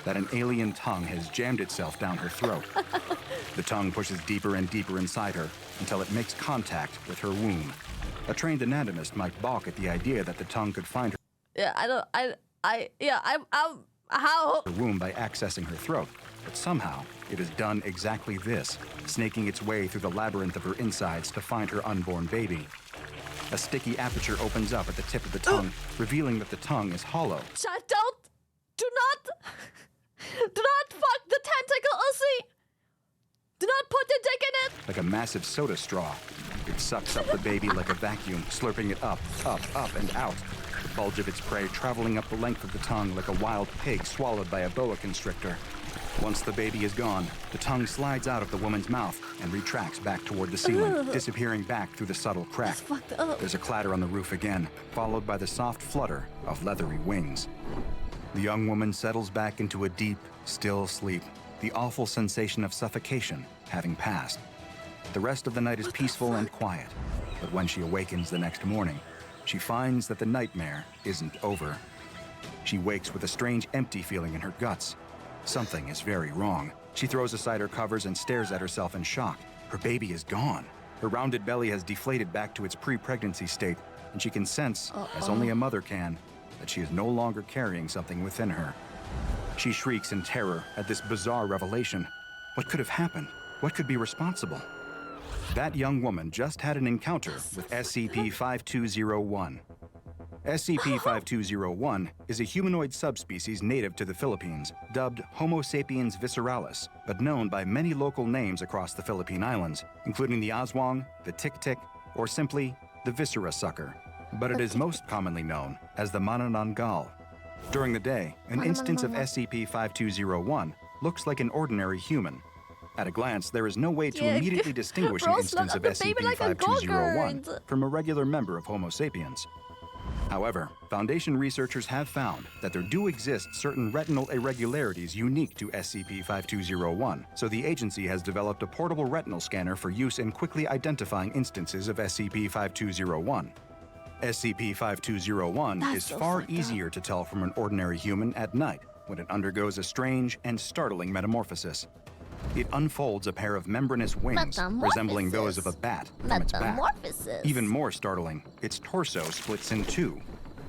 that an alien tongue has jammed itself down her throat. The tongue pushes deeper and deeper inside her until it makes contact with her womb. A trained anatomist might balk at the idea that the tongue could find how? her womb by accessing her throat, but somehow it has done exactly this, snaking its way through the labyrinth of her insides to find her unborn baby. A sticky aperture opens up at the tip of the tongue, revealing that the tongue is hollow. Chat, do not fuck the tentacle, Uzi. Do not put the dick in it. Like a massive soda straw. It sucks up the baby like a vacuum, slurping it up, and out. The bulge of its prey traveling up the length of the tongue like a wild pig swallowed by a boa constrictor. Once the baby is gone, the tongue slides out of the woman's mouth and retracts back toward the ceiling, disappearing back through the subtle crack. Fucked up. There's a clatter on the roof again, followed by the soft flutter of leathery wings. The young woman settles back into a deep, still sleep, the awful sensation of suffocation having passed. The rest of the night is peaceful and quiet, but when she awakens the next morning, she finds that the nightmare isn't over. She wakes with a strange empty feeling in her guts. Something is very wrong. She throws aside her covers and stares at herself in shock. Her baby is gone. Her rounded belly has deflated back to its pre-pregnancy state, and she can sense, as only a mother can, that she is no longer carrying something within her. She shrieks in terror at this bizarre revelation. What could have happened? What could be responsible? That young woman just had an encounter with SCP-5201. SCP-5201 is a humanoid subspecies native to the Philippines, dubbed Homo sapiens visceralis, but known by many local names across the Philippine Islands, including the Aswang, the Tik-Tik, or simply the Viscera Sucker. But it is most commonly known as the Manananggal. During the day, an instance of SCP-5201 looks like an ordinary human. At a glance, there is no way to immediately distinguish an instance of SCP-5201 from a regular member of Homo sapiens. However, Foundation researchers have found that there do exist certain retinal irregularities unique to SCP-5201, so the agency has developed a portable retinal scanner for use in quickly identifying instances of SCP-5201. SCP-5201 is far easier to tell from an ordinary human at night when it undergoes a strange and startling metamorphosis. It unfolds a pair of membranous wings resembling those of a bat from its back. Even more startling, its torso splits in two.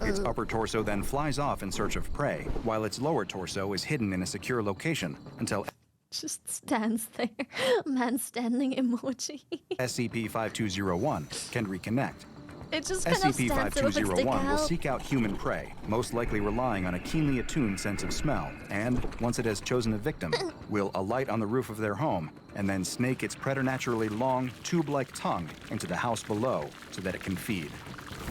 Its upper torso then flies off in search of prey, while its lower torso is hidden in a secure location until Just stands there. Man standing emoji. SCP-5201 can reconnect. It just kind of stands there with its dick SCP-5201 will out. seek out human prey, most likely relying on a keenly attuned sense of smell, and, once it has chosen a victim, will alight on the roof of their home and then snake its preternaturally long, tube-like tongue into the house below so that it can feed.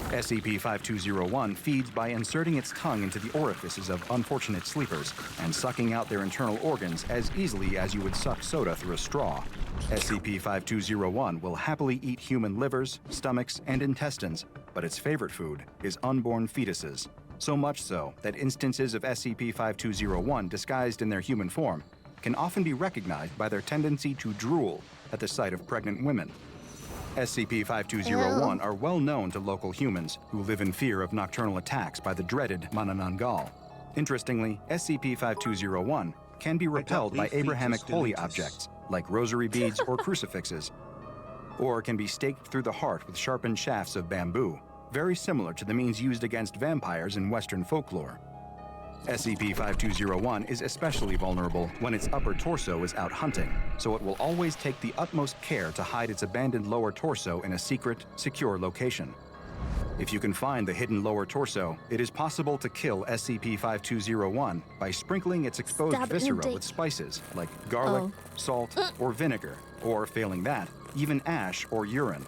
SCP-5201 feeds by inserting its tongue into the orifices of unfortunate sleepers and sucking out their internal organs as easily as you would suck soda through a straw. SCP-5201 will happily eat human livers, stomachs, and intestines, but its favorite food is unborn fetuses. So much so that instances of SCP-5201 disguised in their human form can often be recognized by their tendency to drool at the sight of pregnant women. SCP-5201 are well known to local humans who live in fear of nocturnal attacks by the dreaded Manananggal. Interestingly, SCP-5201 can be repelled by Abrahamic holy objects like rosary beads or crucifixes, or can be staked through the heart with sharpened shafts of bamboo, very similar to the means used against vampires in Western folklore. SCP-5201 is especially vulnerable when its upper torso is out hunting, so it will always take the utmost care to hide its abandoned lower torso in a secret, secure location. If you can find the hidden lower torso, it is possible to kill SCP-5201 by sprinkling its exposed viscera with spices like garlic, salt, or vinegar, or failing that, even ash or urine.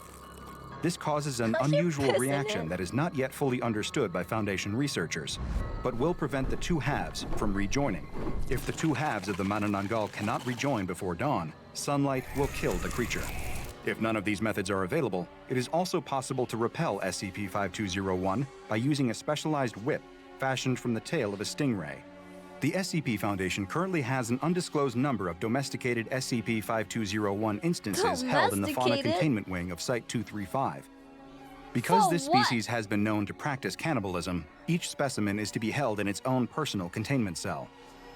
This causes an unusual reaction that is not yet fully understood by Foundation researchers, but will prevent the two halves from rejoining. If the two halves of the Manananggal cannot rejoin before dawn, sunlight will kill the creature. If none of these methods are available, it is also possible to repel SCP-5201 by using a specialized whip fashioned from the tail of a stingray. The SCP Foundation currently has an undisclosed number of domesticated SCP-5201 instances held in the Fauna Containment Wing of Site-235. Because this species has been known to practice cannibalism, each specimen is to be held in its own personal containment cell.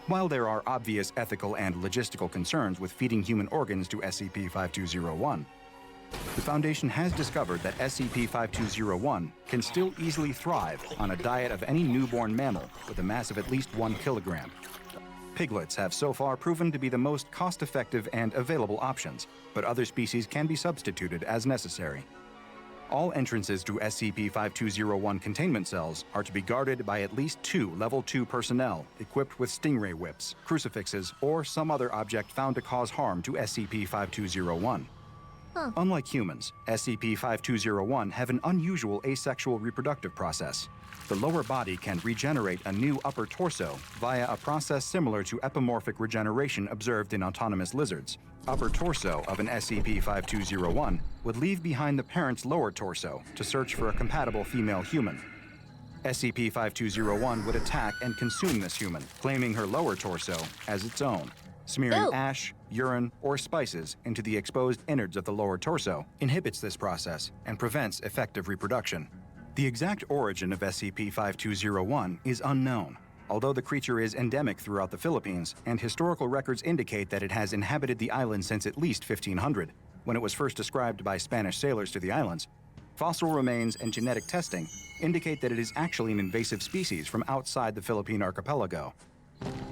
While there are obvious ethical and logistical concerns with feeding human organs to SCP-5201, the Foundation has discovered that SCP-5201 can still easily thrive on a diet of any newborn mammal with a mass of at least 1 kilogram. Piglets have so far proven to be the most cost-effective and available options, but other species can be substituted as necessary. All entrances to SCP-5201 containment cells are to be guarded by at least 2 Level 2 personnel equipped with stingray whips, crucifixes, or some other object found to cause harm to SCP-5201. Unlike humans, SCP-5201 have an unusual asexual reproductive process. The lower body can regenerate a new upper torso via a process similar to epimorphic regeneration observed in autonomous lizards. Upper torso of an SCP-5201 would leave behind the parent's lower torso to search for a compatible female human. SCP-5201 would attack and consume this human, claiming her lower torso as its own. Smearing ash, urine, or spices into the exposed innards of the lower torso inhibits this process and prevents effective reproduction. The exact origin of SCP-5201 is unknown, although the creature is endemic throughout the Philippines, and historical records indicate that it has inhabited the island since at least 1500, when it was first described by Spanish sailors to the islands. Fossil remains and genetic testing indicate that it is actually an invasive species from outside the Philippine archipelago.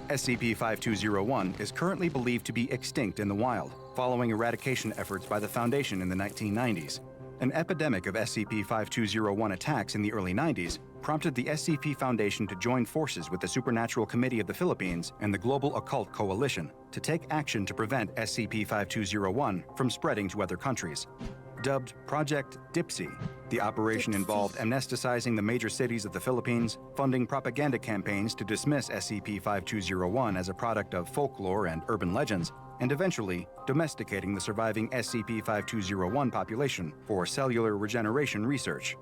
SCP-5201 is currently believed to be extinct in the wild, following eradication efforts by the Foundation in the 1990s. An epidemic of SCP-5201 attacks in the early 90s prompted the SCP Foundation to join forces with the Supernatural Committee of the Philippines and the Global Occult Coalition to take action to prevent SCP-5201 from spreading to other countries. Dubbed Project Dipsy, the operation involved amnesticizing the major cities of the Philippines, funding propaganda campaigns to dismiss SCP-5201 as a product of folklore and urban legends, and eventually domesticating the surviving SCP-5201 population for cellular regeneration research.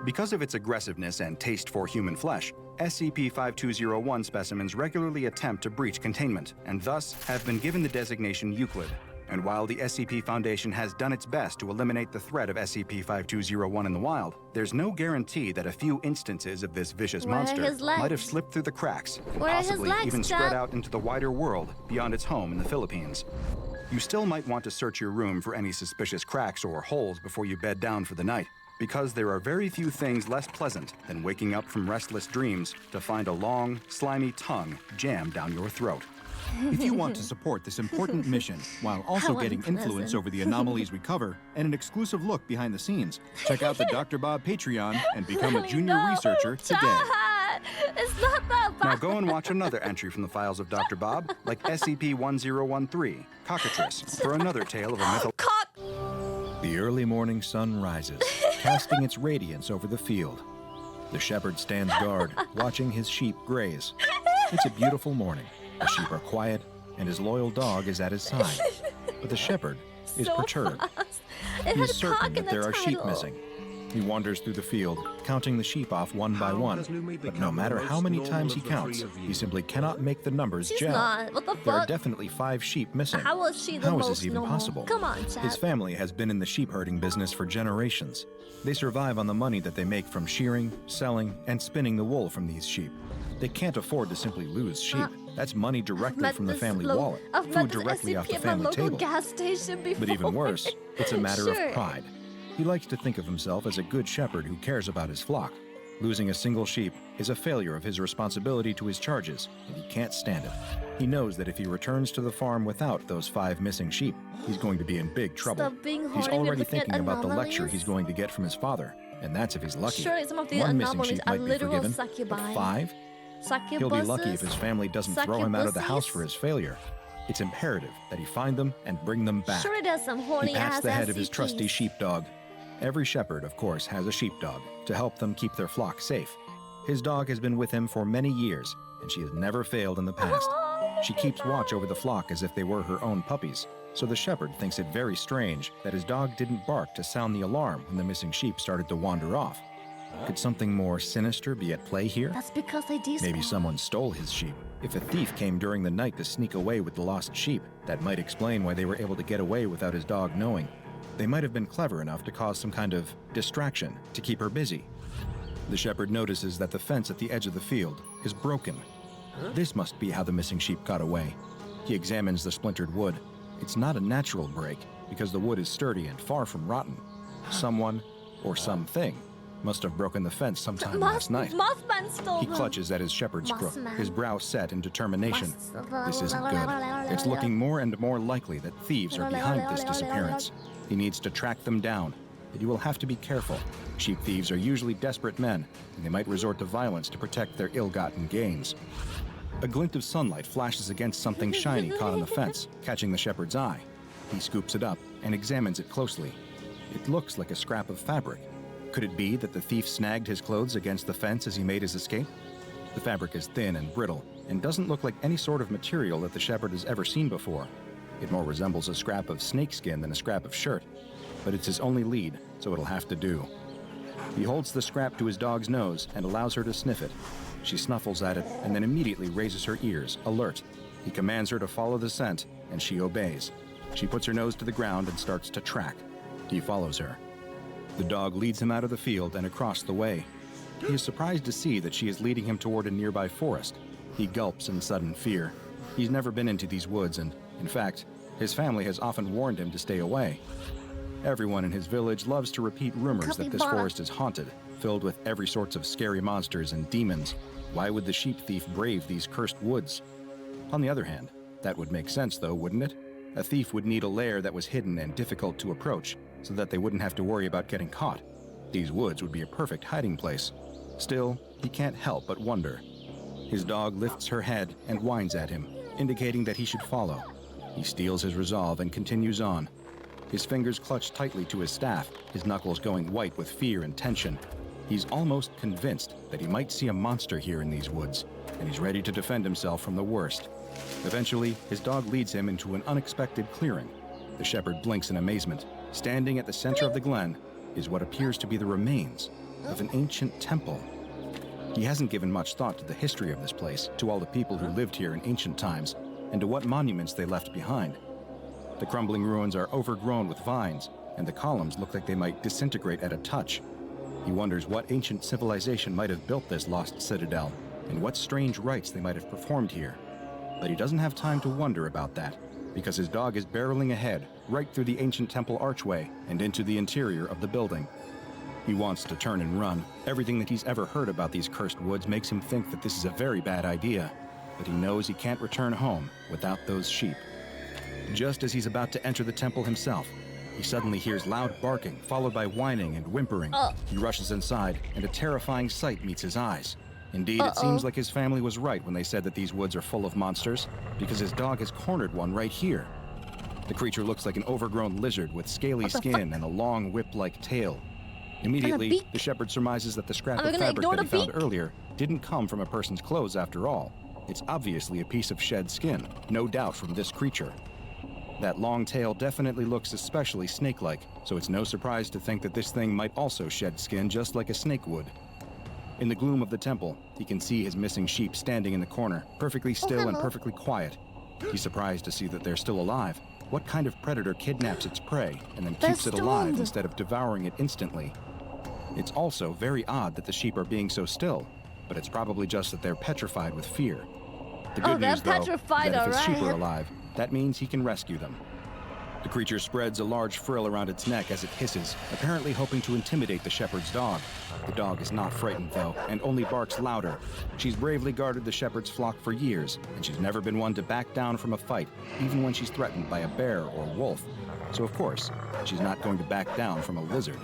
Because of its aggressiveness and taste for human flesh, SCP-5201 specimens regularly attempt to breach containment, and thus have been given the designation Euclid. And while the SCP Foundation has done its best to eliminate the threat of SCP-5201 in the wild, there's no guarantee that a few instances of this vicious monster might have slipped through the cracks and possibly even spread out into the wider world beyond its home in the Philippines. You still might want to search your room for any suspicious cracks or holes before you bed down for the night, because there are very few things less pleasant than waking up from restless dreams to find a long, slimy tongue jammed down your throat. If you want to support this important mission while also getting influence over the anomalies we cover and an exclusive look behind the scenes, check out the Dr. Bob Patreon and become a junior researcher today. Chat. It's not that bad. Now go and watch another entry from the files of Dr. Bob, like SCP-1013, Cockatrice, for another tale of a mythical... The early morning sun rises, casting its radiance over the field. The shepherd stands guard, watching his sheep graze. It's a beautiful morning. The sheep are quiet, and his loyal dog is at his side. But the shepherd is perturbed. He is certain that there are sheep missing. He wanders through the field, counting the sheep off one by one. But no matter how many times he counts, he simply cannot make the numbers gel. What the fuck? There are definitely 5 sheep missing. How is she the How is most this even normal? possible? Come on, chat. His family has been in the sheep herding business for generations. They survive on the money that they make from shearing, selling, and spinning the wool from these sheep. They can't afford to simply lose sheep. That's money directly from the family wallet, food directly off the family table. Gas station before. But even worse, it's a matter Sure. of pride. He likes to think of himself as a good shepherd who cares about his flock. Losing a single sheep is a failure of his responsibility to his charges, and he can't stand it. He knows that if he returns to the farm without those 5 missing sheep, he's going to be in big trouble. Stop being He's horny, we're already looking at thinking about the lecture anomalies. he's going to get from his father, and that's if he's lucky. Surely some of the One missing anomalies sheep are might be literal forgiven, succubi. but 5? Succubuses? He'll be lucky if his family doesn't throw him out of the house Succubuses? for his failure. It's imperative that he find them and bring them back. Surely there's some horny He pats ass the head of his SCPs. trusty sheepdog. Every shepherd, of course, has a sheepdog to help them keep their flock safe. His dog has been with him for many years, and she has never failed in the past. She keeps watch over the flock as if they were her own puppies, so the shepherd thinks it very strange that his dog didn't bark to sound the alarm when the missing sheep started to wander off. Could something more sinister be at play here? That's because they despawn. Maybe someone stole his sheep. If a thief came during the night to sneak away with the lost sheep, that might explain why they were able to get away without his dog knowing. They might have been clever enough to cause some kind of distraction to keep her busy. The shepherd notices that the fence at the edge of the field is broken. This must be how the missing sheep got away. He examines the splintered wood. It's not a natural break because the wood is sturdy and far from rotten. Someone or something must have broken the fence sometime last night. Mothman stole He them. clutches at his shepherd's crook, Mothman. his brow set in determination. Moth- This isn't good. It's looking more and more likely that thieves are behind this disappearance. He needs to track them down, but you will have to be careful. Sheep thieves are usually desperate men, and they might resort to violence to protect their ill-gotten gains. A glint of sunlight flashes against something shiny caught on the fence, catching the shepherd's eye. He scoops it up and examines it closely. It looks like a scrap of fabric. Could it be that the thief snagged his clothes against the fence as he made his escape? The fabric is thin and brittle, and doesn't look like any sort of material that the shepherd has ever seen before. It more resembles a scrap of snakeskin than a scrap of shirt. But it's his only lead, so it'll have to do. He holds the scrap to his dog's nose and allows her to sniff it. She snuffles at it and then immediately raises her ears, alert. He commands her to follow the scent, and she obeys. She puts her nose to the ground and starts to track. He follows her. The dog leads him out of the field and across the way. He is surprised to see that she is leading him toward a nearby forest. He gulps in sudden fear. He's never been into these woods, and, in fact, his family has often warned him to stay away. Everyone in his village loves to repeat rumors that this Capybara. forest is haunted, filled with every sorts of scary monsters and demons. Why would the sheep thief brave these cursed woods? On the other hand, that would make sense though, wouldn't it? A thief would need a lair that was hidden and difficult to approach, so that they wouldn't have to worry about getting caught. These woods would be a perfect hiding place. Still, he can't help but wonder. His dog lifts her head and whines at him, indicating that he should follow. He steels his resolve and continues on. His fingers clutch tightly to his staff, his knuckles going white with fear and tension. He's almost convinced that he might see a monster here in these woods, and he's ready to defend himself from the worst. Eventually, his dog leads him into an unexpected clearing. The shepherd blinks in amazement. Standing at the center of the glen is what appears to be the remains of an ancient temple. He hasn't given much thought to the history of this place, to all the people who lived here in ancient times, and to what monuments they left behind. The crumbling ruins are overgrown with vines, and the columns look like they might disintegrate at a touch. He wonders what ancient civilization might have built this lost citadel, and what strange rites they might have performed here. But he doesn't have time to wonder about that, because his dog is barreling ahead, right through the ancient temple archway and into the interior of the building. He wants to turn and run. Everything that he's ever heard about these cursed woods makes him think that this is a very bad idea. but he knows he can't return home without those sheep. Just as he's about to enter the temple himself, he suddenly hears loud barking, followed by whining and whimpering. He rushes inside, and a terrifying sight meets his eyes. Indeed, it seems like his family was right when they said that these woods are full of monsters, because his dog has cornered one right here. The creature looks like an overgrown lizard with scaly skin and a long whip-like tail. Immediately, the shepherd surmises that the scrap of fabric that he found earlier didn't come from a person's clothes after all. It's obviously a piece of shed skin, no doubt from this creature. That long tail definitely looks especially snake-like, so it's no surprise to think that this thing might also shed skin just like a snake would. In the gloom of the temple, he can see his missing sheep standing in the corner, perfectly still and perfectly quiet. He's surprised to see that they're still alive. What kind of predator kidnaps its prey and then keeps it alive instead of devouring it instantly? It's also very odd that the sheep are being so still, but it's probably just that they're petrified with fear. The good news, though, is that if his sheep are alive, that means he can rescue them. The creature spreads a large frill around its neck as it hisses, apparently hoping to intimidate the shepherd's dog. The dog is not frightened, though, and only barks louder. She's bravely guarded the shepherd's flock for years, and she's never been one to back down from a fight, even when she's threatened by a bear or wolf. So, of course, she's not going to back down from a lizard.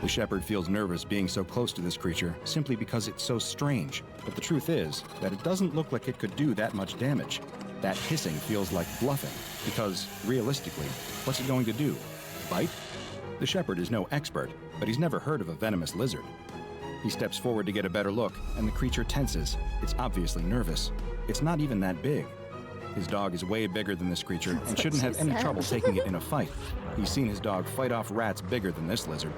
The shepherd feels nervous being so close to this creature simply because it's so strange. But the truth is that it doesn't look like it could do that much damage. That hissing feels like bluffing, because, realistically, what's it going to do? Bite? The shepherd is no expert, but he's never heard of a venomous lizard. He steps forward to get a better look, and the creature tenses. It's obviously nervous. It's not even that big. His dog is way bigger than this creature and shouldn't have any trouble taking it in a fight. He's seen his dog fight off rats bigger than this lizard.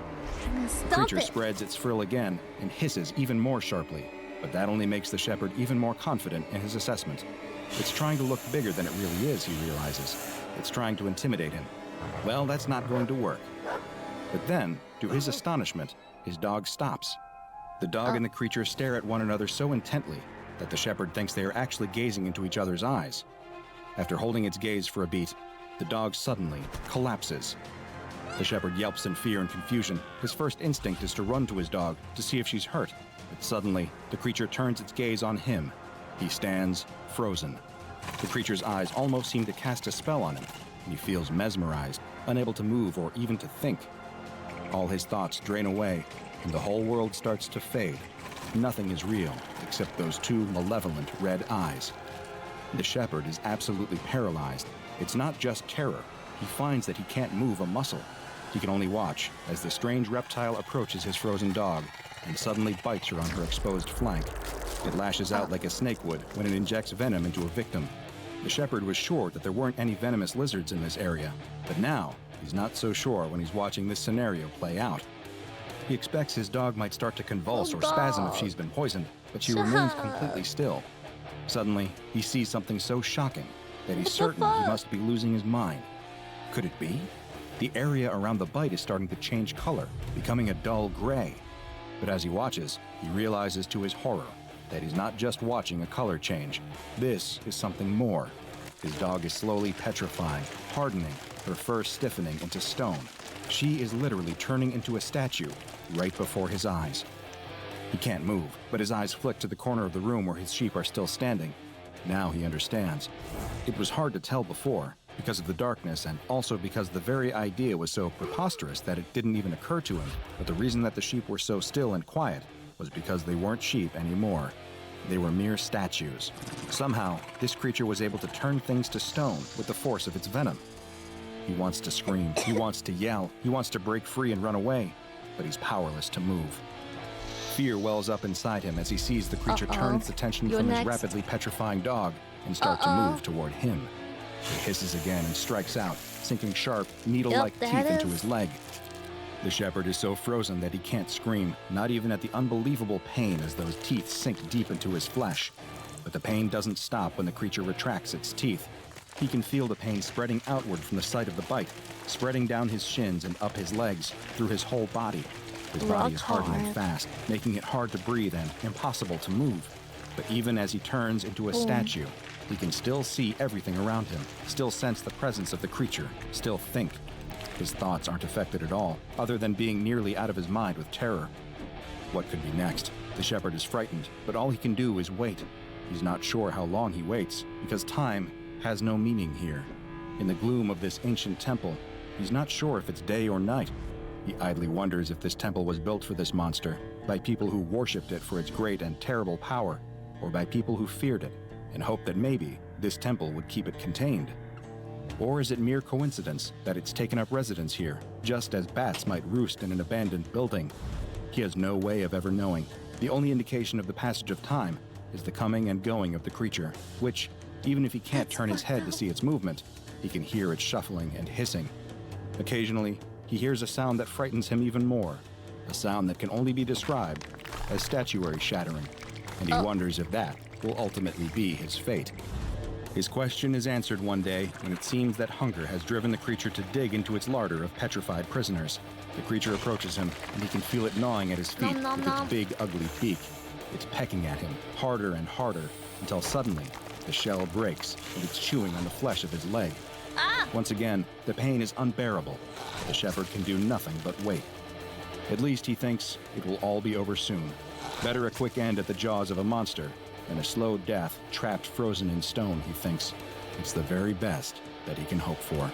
The creature spreads its frill again and hisses even more sharply, but that only makes the shepherd even more confident in his assessment. It's trying to look bigger than it really is, he realizes. It's trying to intimidate him. Well, that's not going to work. But then, to his astonishment, his dog stops. The dog and the creature stare at one another so intently that the shepherd thinks they are actually gazing into each other's eyes. After holding its gaze for a beat, the dog suddenly collapses. The shepherd yelps in fear and confusion. His first instinct is to run to his dog to see if she's hurt. But suddenly, the creature turns its gaze on him. He stands frozen. The creature's eyes almost seem to cast a spell on him, and he feels mesmerized, unable to move or even to think. All his thoughts drain away, and the whole world starts to fade. Nothing is real except those two malevolent red eyes. The shepherd is absolutely paralyzed. It's not just terror. He finds that he can't move a muscle. He can only watch as the strange reptile approaches his frozen dog and suddenly bites her on her exposed flank. It lashes out like a snake would when it injects venom into a victim. The shepherd was sure that there weren't any venomous lizards in this area, but now he's not so sure when he's watching this scenario play out. He expects his dog might start to convulse or spasm if she's been poisoned, but she remains completely still. Suddenly, he sees something so shocking that he's certain he must be losing his mind. Could it be? The area around the bite is starting to change color, becoming a dull gray. But as he watches, he realizes to his horror that he's not just watching a color change. This is something more. His dog is slowly petrifying, hardening, her fur stiffening into stone. She is literally turning into a statue right before his eyes. He can't move, but his eyes flick to the corner of the room where his sheep are still standing. Now he understands. It was hard to tell before, because of the darkness and also because the very idea was so preposterous that it didn't even occur to him. But the reason that the sheep were so still and quiet was because they weren't sheep anymore. They were mere statues. Somehow, this creature was able to turn things to stone with the force of its venom. He wants to scream, he wants to yell, he wants to break free and run away, but he's powerless to move. Fear wells up inside him as he sees the creature turn its attention from his rapidly petrifying dog and start to move toward him. It hisses again and strikes out, sinking sharp, needle-like teeth into his leg. The shepherd is so frozen that he can't scream, not even at the unbelievable pain as those teeth sink deep into his flesh. But the pain doesn't stop when the creature retracts its teeth. He can feel the pain spreading outward from the site of the bite, spreading down his shins and up his legs, through his whole body. His body is hardening fast, making it hard to breathe and impossible to move. But even as he turns into a statue, he can still see everything around him, still sense the presence of the creature, still think. His thoughts aren't affected at all, other than being nearly out of his mind with terror. What could be next? The shepherd is frightened, but all he can do is wait. He's not sure how long he waits, because time has no meaning here. In the gloom of this ancient temple, he's not sure if it's day or night. He idly wonders if this temple was built for this monster, by people who worshipped it for its great and terrible power, or by people who feared it, and hoped that maybe this temple would keep it contained. Or is it mere coincidence that it's taken up residence here, just as bats might roost in an abandoned building? He has no way of ever knowing. The only indication of the passage of time is the coming and going of the creature, which, even if he can't turn his head to see its movement, he can hear its shuffling and hissing. Occasionally, he hears a sound that frightens him even more, a sound that can only be described as statuary shattering, and he wonders if that will ultimately be his fate. His question is answered one day when it seems that hunger has driven the creature to dig into its larder of petrified prisoners. The creature approaches him, and he can feel it gnawing at his feet with its big, ugly beak. It's pecking at him, harder and harder, until suddenly, the shell breaks, and it's chewing on the flesh of his leg. Once again, the pain is unbearable. The shepherd can do nothing but wait. At least he thinks it will all be over soon. Better a quick end at the jaws of a monster than a slow death trapped frozen in stone, he thinks. It's the very best that he can hope for.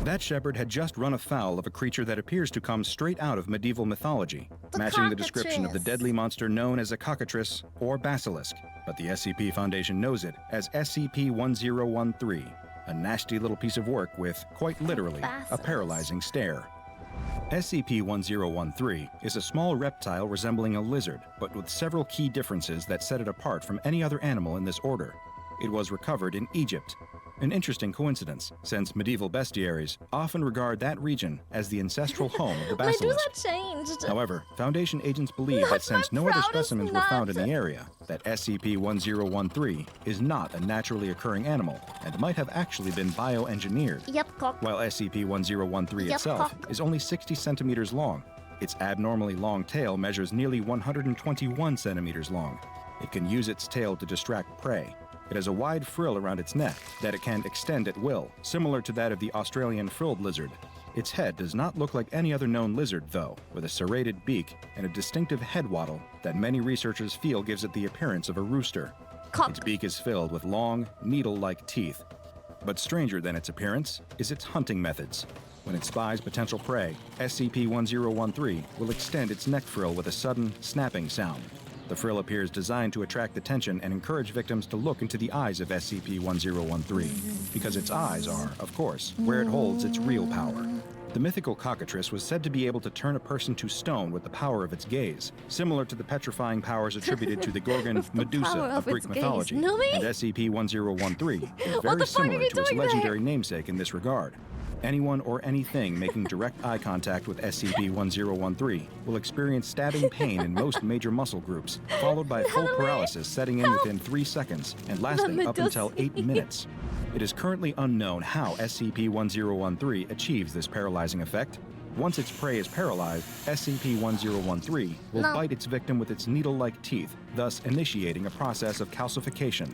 That shepherd had just run afoul of a creature that appears to come straight out of medieval mythology, matching the description of the deadly monster known as a cockatrice or basilisk, but the SCP Foundation knows it as SCP-1013, a nasty little piece of work with, quite literally, a paralyzing stare. SCP-1013 is a small reptile resembling a lizard, but with several key differences that set it apart from any other animal in this order. It was recovered in Egypt. An interesting coincidence, since medieval bestiaries often regard that region as the ancestral home of the basilisk. Changed. However, Foundation agents believe that since no other specimens were found in the area, that SCP-1013 is not a naturally occurring animal and might have actually been bioengineered. Yep, cock. While SCP-1013 itself is only 60 centimeters long, its abnormally long tail measures nearly 121 centimeters long. It can use its tail to distract prey. It has a wide frill around its neck that it can extend at will, similar to that of the Australian frilled lizard. Its head does not look like any other known lizard, though, with a serrated beak and a distinctive head wattle that many researchers feel gives it the appearance of a rooster. Cock. Its beak is filled with long, needle-like teeth. But stranger than its appearance is its hunting methods. When it spies potential prey, SCP-1013 will extend its neck frill with a sudden, snapping sound. The frill appears designed to attract attention and encourage victims to look into the eyes of SCP-1013, because its eyes are, of course, where it holds its real power. The mythical cockatrice was said to be able to turn a person to stone with the power of its gaze, similar to the petrifying powers attributed to the Gorgon Medusa of Greek mythology. And SCP-1013 is very similar to its legendary namesake in this regard. Anyone or anything making direct eye contact with SCP-1013 will experience stabbing pain in most major muscle groups, followed by full paralysis setting in within 3 seconds and lasting up until 8 minutes. It is currently unknown how SCP-1013 achieves this paralyzing effect. Once its prey is paralyzed, SCP-1013 will bite its victim with its needle-like teeth, thus initiating a process of calcification.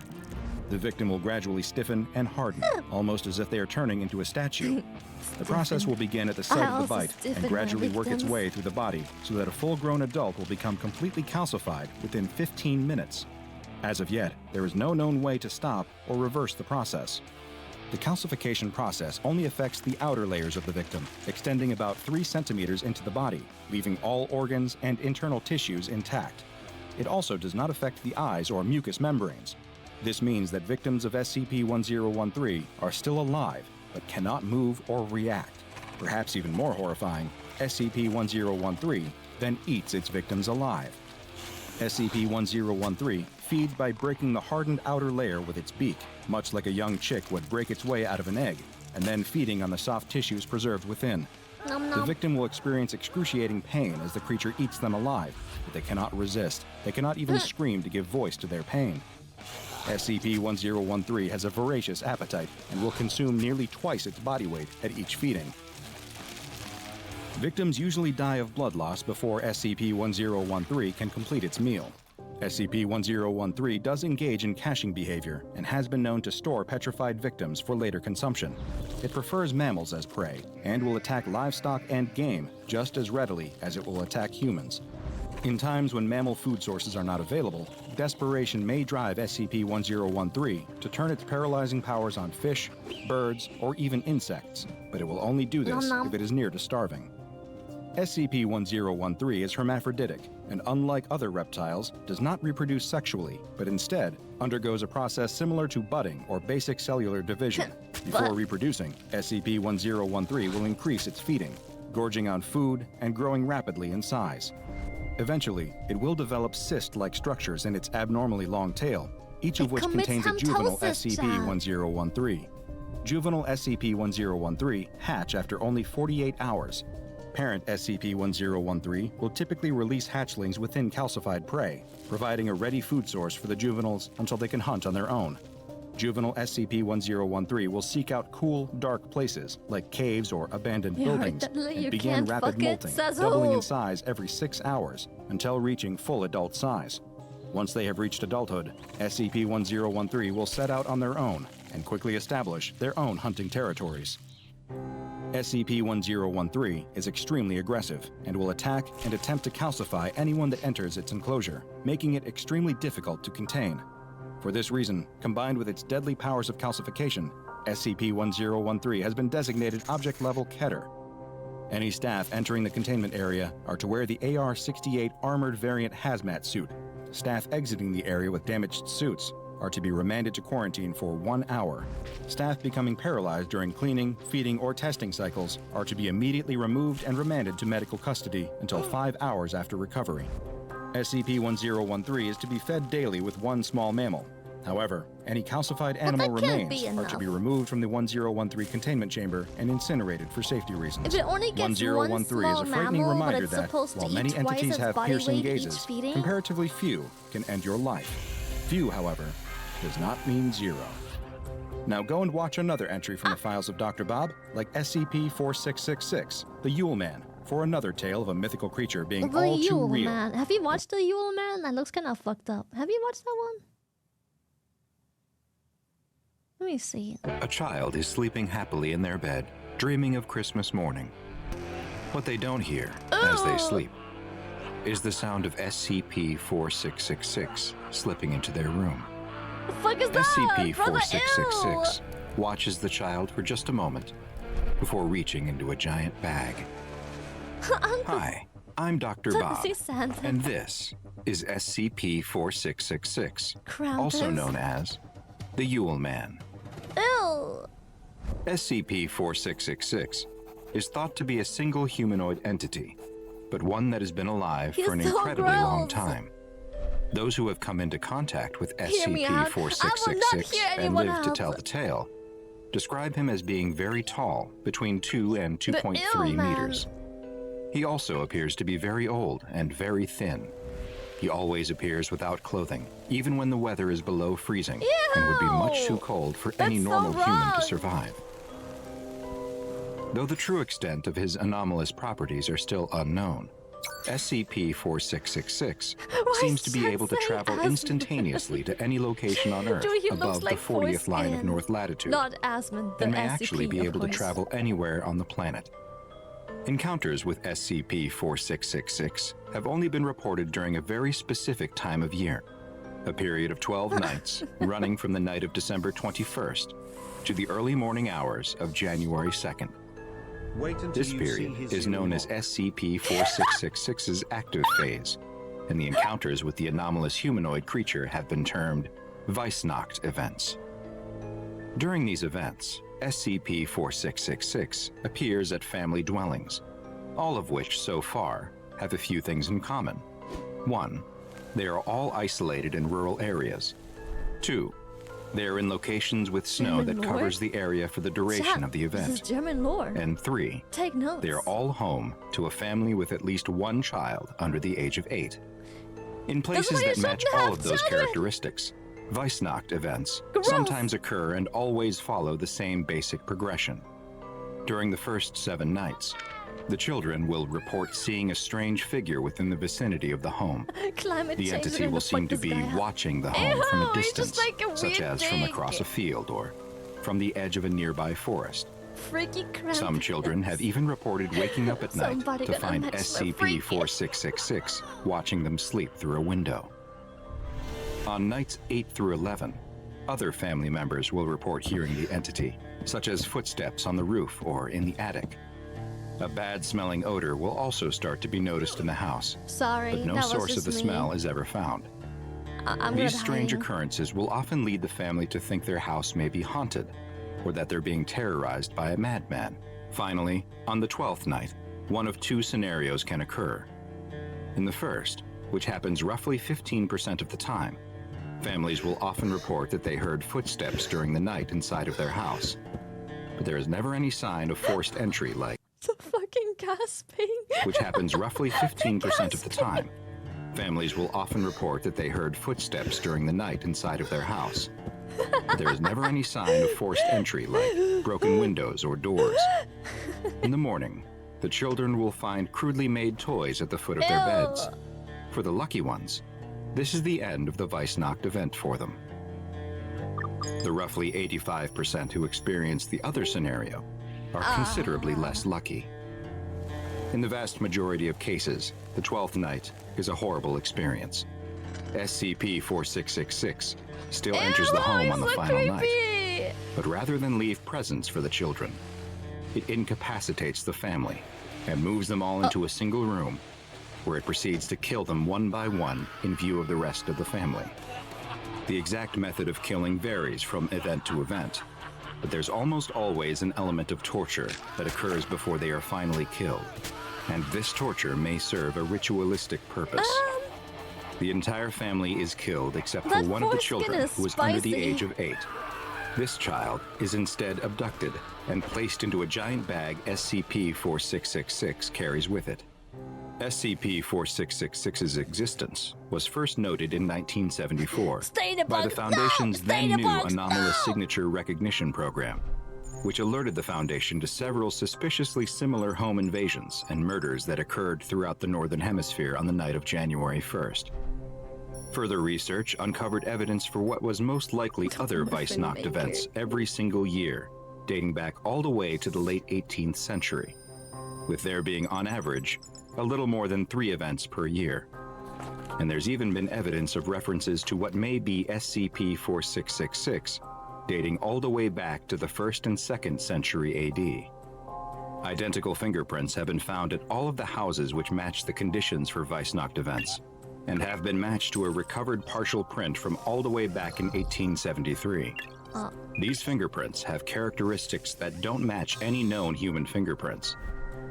The victim will gradually stiffen and harden, almost as if they are turning into a statue. The process will begin at the site of the bite and gradually work its way through the body so that a full-grown adult will become completely calcified within 15 minutes. As of yet, there is no known way to stop or reverse the process. The calcification process only affects the outer layers of the victim, extending about 3 centimeters into the body, leaving all organs and internal tissues intact. It also does not affect the eyes or mucous membranes. This means that victims of SCP-1013 are still alive, but cannot move or react. Perhaps even more horrifying, SCP-1013 then eats its victims alive. SCP-1013 feeds by breaking the hardened outer layer with its beak, much like a young chick would break its way out of an egg, and then feeding on the soft tissues preserved within. The victim will experience excruciating pain as the creature eats them alive, but they cannot resist. They cannot even scream to give voice to their pain. SCP-1013 has a voracious appetite and will consume nearly twice its body weight at each feeding. Victims usually die of blood loss before SCP-1013 can complete its meal. SCP-1013 does engage in caching behavior and has been known to store petrified victims for later consumption. It prefers mammals as prey and will attack livestock and game just as readily as it will attack humans. In times when mammal food sources are not available, desperation may drive SCP-1013 to turn its paralyzing powers on fish, birds, or even insects, but it will only do this if it is near to starving. SCP-1013 is hermaphroditic, and unlike other reptiles, does not reproduce sexually, but instead undergoes a process similar to budding or basic cellular division. Before reproducing, SCP-1013 will increase its feeding, gorging on food and growing rapidly in size. Eventually, it will develop cyst-like structures in its abnormally long tail, each of which contains a juvenile SCP-1013. Juvenile SCP-1013 hatch after only 48 hours. Parent SCP-1013 will typically release hatchlings within calcified prey, providing a ready food source for the juveniles until they can hunt on their own. Juvenile SCP-1013 will seek out cool, dark places like caves or abandoned buildings and begin rapid molting, doubling in size every 6 hours until reaching full adult size. Once they have reached adulthood, SCP-1013 will set out on their own and quickly establish their own hunting territories. SCP-1013 is extremely aggressive and will attack and attempt to calcify anyone that enters its enclosure, making it extremely difficult to contain. For this reason, combined with its deadly powers of calcification, SCP-1013 has been designated Object Level Keter. Any staff entering the containment area are to wear the AR-68 Armored Variant Hazmat suit. Staff exiting the area with damaged suits are to be remanded to quarantine for 1 hour. Staff becoming paralyzed during cleaning, feeding, or testing cycles are to be immediately removed and remanded to medical custody until 5 hours after recovery. SCP-1013 is to be fed daily with one small mammal. However, any calcified animal remains are to be removed from the 1013 containment chamber and incinerated for safety reasons. If it only gets 1013 is a frightening reminder that, while many entities have piercing gazes, feeding, comparatively few can end your life. Few, however, does not mean zero. Now go and watch another entry from the files of Dr. Bob, like SCP-4666, the Yule Man, for another tale of a mythical creature being all too real. Man. Have you watched the Yule Man? That looks kind of fucked up. Have you watched that one? Let me see. A child is sleeping happily in their bed, dreaming of Christmas morning. What they don't hear as they sleep is the sound of SCP-4666 slipping into their room. The fuck is that? SCP-4666 watches the child for just a moment before reaching into a giant bag. Hi, I'm Dr. Bob, and this is SCP-4666, also known as the Yule Man. Ew. SCP-4666 is thought to be a single humanoid entity, but one that has been alive for an incredibly long time. Those who have come into contact with SCP-4666 and lived to tell the tale describe him as being very tall, between 2 and 2.3 meters. He also appears to be very old and very thin. He always appears without clothing, even when the weather is below freezing and would be much too cold for any normal human to survive. Though the true extent of his anomalous properties are still unknown, SCP-4666 seems to be able to travel instantaneously to any location on Earth above the 40th line of north latitude, not Asmund, and may actually be able to travel anywhere on the planet. Encounters with SCP-4666 have only been reported during a very specific time of year, a period of 12 nights running from the night of December 21st to the early morning hours of January 2nd. This period is known as SCP-4666's active phase, and the encounters with the anomalous humanoid creature have been termed Weissnacht events. During these events, SCP-4666 appears at family dwellings, all of which, so far, have a few things in common. 1. They are all isolated in rural areas. 2. They are in locations with snow that covers the area for the duration of the event. This is German lore. And 3. Take notes. They are all home to a family with at least one child under the age of 8. In places that match all of those characteristics, Weissnacht events sometimes occur and always follow the same basic progression. During the first 7 nights, the children will report seeing a strange figure within the vicinity of the home. The entity will seem to be watching the home from a distance, such as from across a field or from the edge of a nearby forest. Some children have even reported waking up at night to find SCP-4666 watching them sleep through a window. On nights 8 through 11, other family members will report hearing the entity, such as footsteps on the roof or in the attic. A bad-smelling odor will also start to be noticed in the house, Sorry, but no that was source of just the me. smell is ever found. I'm These good strange hiding. occurrences will often lead the family to think their house may be haunted, or that they're being terrorized by a madman. Finally, on the 12th night, one of two scenarios can occur. In the first, which happens roughly 15% of the time, families will often report that they heard footsteps during the night inside of their house, but there is never any sign of forced entry like, So fucking gasping. which happens roughly 15% of the time. Families will often report that they heard footsteps during the night inside of their house, but there is never any sign of forced entry like broken windows or doors. In the morning, the children will find crudely made toys at the foot of their beds. For the lucky ones, this is the end of the Weissnacht event for them. The roughly 85% who experience the other scenario are considerably less lucky. In the vast majority of cases, the 12th night is a horrible experience. SCP-4666 still enters the home on the final night, but rather than leave presents for the children, it incapacitates the family and moves them all into a single room, where it proceeds to kill them one by one in view of the rest of the family. The exact method of killing varies from event to event, but there's almost always an element of torture that occurs before they are finally killed, and this torture may serve a ritualistic purpose. The entire family is killed except for That one of the foreskin children is who is under the spicy. age of 8. This child is instead abducted and placed into a giant bag SCP-4666 carries with it. SCP-4666's existence was first noted in 1974 by the Foundation's then-new Anomalous Signature Recognition Program, which alerted the Foundation to several suspiciously similar home invasions and murders that occurred throughout the Northern Hemisphere on the night of January 1st. Further research uncovered evidence for what was most likely other Weissnacht events every single year, dating back all the way to the late 18th century, with there being, on average, a little more than 3 events per year. And there's even been evidence of references to what may be SCP-4666, dating all the way back to the 1st and 2nd century AD. Identical fingerprints have been found at all of the houses which match the conditions for Weissnacht events, and have been matched to a recovered partial print from all the way back in 1873. These fingerprints have characteristics that don't match any known human fingerprints,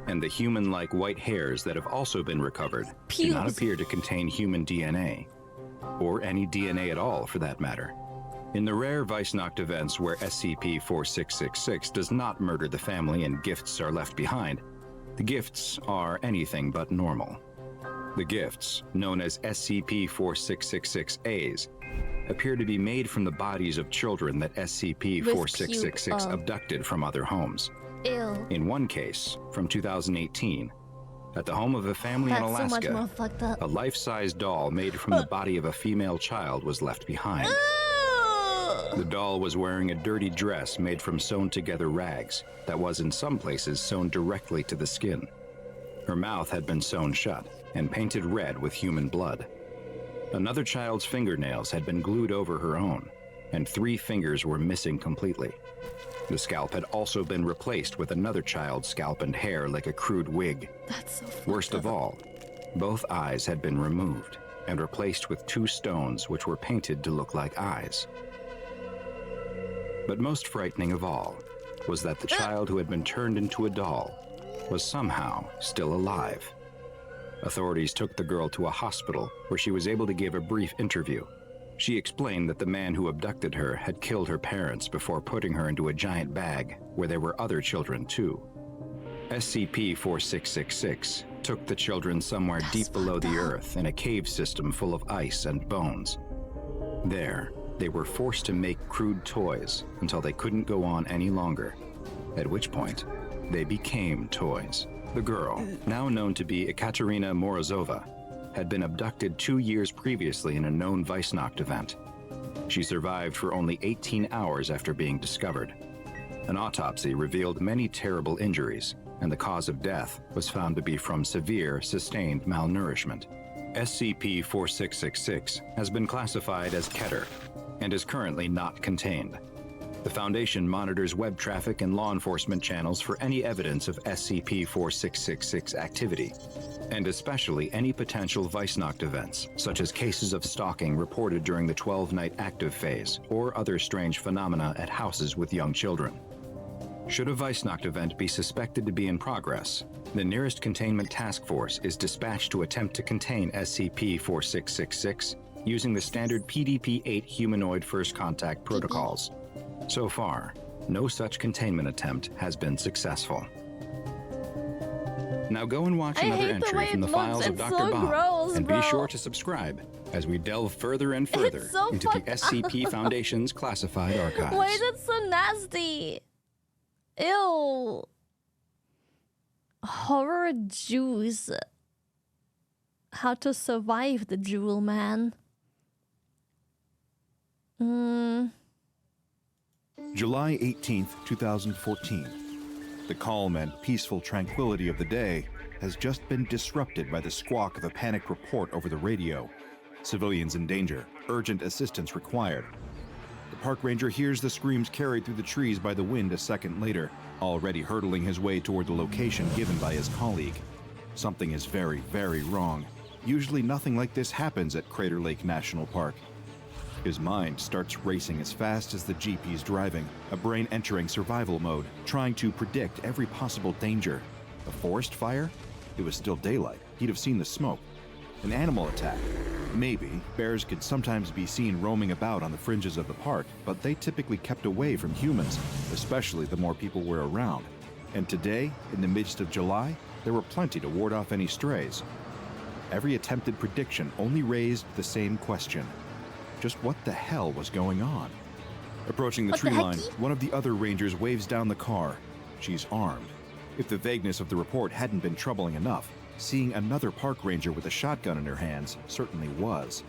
and the human-like white hairs that have also been recovered do not appear to contain human DNA, or any DNA at all for that matter. In the rare Weissnacht events where SCP-4666 does not murder the family and gifts are left behind, the gifts are anything but normal. The gifts, known as SCP-4666As, appear to be made from the bodies of children that SCP-4666 abducted from other homes. Ew. In one case, from 2018, at the home of a family in That's so much more Alaska, fucked up. a life-size doll made from the body of a female child was left behind. The doll was wearing a dirty dress made from sewn-together rags that was in some places sewn directly to the skin. Her mouth had been sewn shut and painted red with human blood. Another child's fingernails had been glued over her own, and 3 fingers were missing completely. The scalp had also been replaced with another child's scalp and hair like a crude wig. That's so fucked Worst of up. all, both eyes had been removed and replaced with 2 stones which were painted to look like eyes. But most frightening of all was that the child who had been turned into a doll was somehow still alive. Authorities took the girl to a hospital where she was able to give a brief interview. She explained that the man who abducted her had killed her parents before putting her into a giant bag where there were other children too. SCP-4666 took the children somewhere deep below the earth in a cave system full of ice and bones. There, they were forced to make crude toys until they couldn't go on any longer, at which point they became toys. The girl, now known to be Ekaterina Morozova, had been abducted 2 years previously in a known Weissnacht event. She survived for only 18 hours after being discovered. An autopsy revealed many terrible injuries, and the cause of death was found to be from severe, sustained malnourishment. SCP-4666 has been classified as Keter and is currently not contained. The Foundation monitors web traffic and law enforcement channels for any evidence of SCP-4666 activity, and especially any potential Weissnacht events, such as cases of stalking reported during the 12-night active phase, or other strange phenomena at houses with young children. Should a Weissnacht event be suspected to be in progress, the nearest containment task force is dispatched to attempt to contain SCP-4666 using the standard PDP-8 humanoid first contact protocols. So far, no such containment attempt has been successful. Now go and watch another entry from the files of Dr. Bob, gross, and bro. be sure to subscribe as we delve further and further into the SCP Foundation's classified archives. Why is it so nasty? Ew. Horror juice. How to survive the jewel man. July 18th, 2014. The calm and peaceful tranquility of the day has just been disrupted by the squawk of a panicked report over the radio. Civilians in danger. Urgent assistance required. The park ranger hears the screams carried through the trees by the wind a second later, already hurtling his way toward the location given by his colleague. Something is very, very wrong. Usually nothing like this happens at Crater Lake National Park. His mind starts racing as fast as the Jeep he's driving, a brain entering survival mode, trying to predict every possible danger. A forest fire? It was still daylight. He'd have seen the smoke. An animal attack? Maybe. Bears could sometimes be seen roaming about on the fringes of the park, but they typically kept away from humans, especially the more people were around. And today, in the midst of July, there were plenty to ward off any strays. Every attempted prediction only raised the same question. Just what the hell was going on? Approaching the tree line, one of the other rangers waves down the car. She's armed. If the vagueness of the report hadn't been troubling enough, seeing another park ranger with a shotgun in her hands certainly was.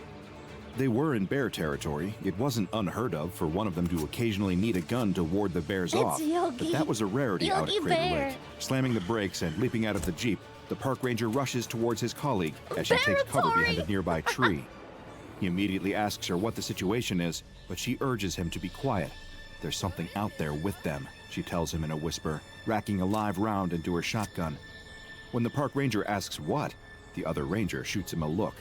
They were in bear territory. It wasn't unheard of for one of them to occasionally need a gun to ward the bears off. But that was a rarity out at Crater Lake. Slamming the brakes and leaping out of the Jeep, the park ranger rushes towards his colleague as she takes cover behind a nearby tree. He immediately asks her what the situation is, but she urges him to be quiet. There's something out there with them, she tells him in a whisper, racking a live round into her shotgun. When the park ranger asks what, the other ranger shoots him a look.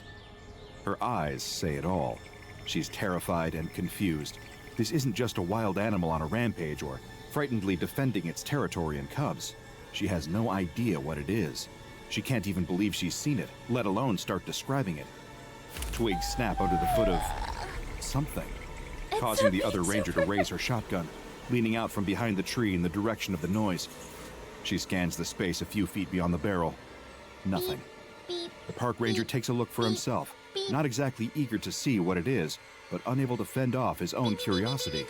Her eyes say it all. She's terrified and confused. This isn't just a wild animal on a rampage or frightenedly defending its territory and cubs. She has no idea what it is. She can't even believe she's seen it, let alone start describing it. Twigs snap under the foot of something, causing the other ranger to raise her shotgun, leaning out from behind the tree in the direction of the noise. She scans the space a few feet beyond the barrel. Nothing. The park ranger takes a look for himself, not exactly eager to see what it is, but unable to fend off his own curiosity.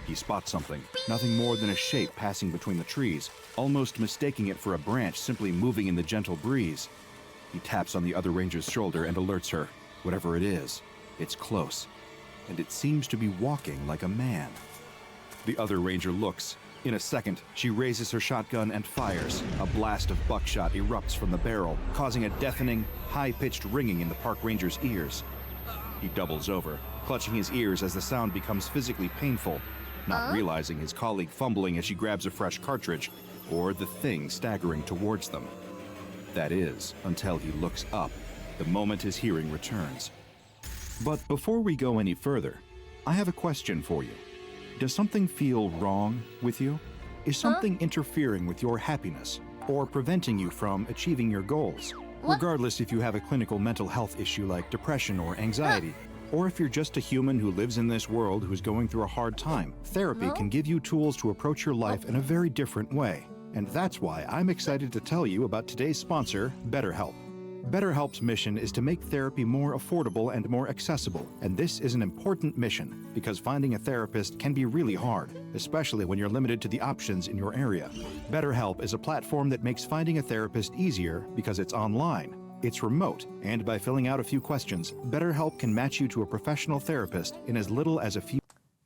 He spots something, nothing more than a shape passing between the trees, almost mistaking it for a branch simply moving in the gentle breeze. He taps on the other ranger's shoulder and alerts her. Whatever it is, it's close, and it seems to be walking like a man. The other ranger looks. In a second, she raises her shotgun and fires. A blast of buckshot erupts from the barrel, causing a deafening, high-pitched ringing in the park ranger's ears. He doubles over, clutching his ears as the sound becomes physically painful, not realizing his colleague fumbling as she grabs a fresh cartridge, or the thing staggering towards them. That is, until he looks up, the moment his hearing returns. But before we go any further, I have a question for you. Does something feel wrong with you? Is something interfering with your happiness or preventing you from achieving your goals? Regardless if you have a clinical mental health issue like depression or anxiety, or if you're just a human who lives in this world who's going through a hard time, therapy can give you tools to approach your life in a very different way. And that's why I'm excited to tell you about today's sponsor, BetterHelp. BetterHelp's mission is to make therapy more affordable and more accessible, and this is an important mission because finding a therapist can be really hard, especially when you're limited to the options in your area. BetterHelp is a platform that makes finding a therapist easier because it's online, it's remote, and by filling out a few questions, BetterHelp can match you to a professional therapist in as little as a few.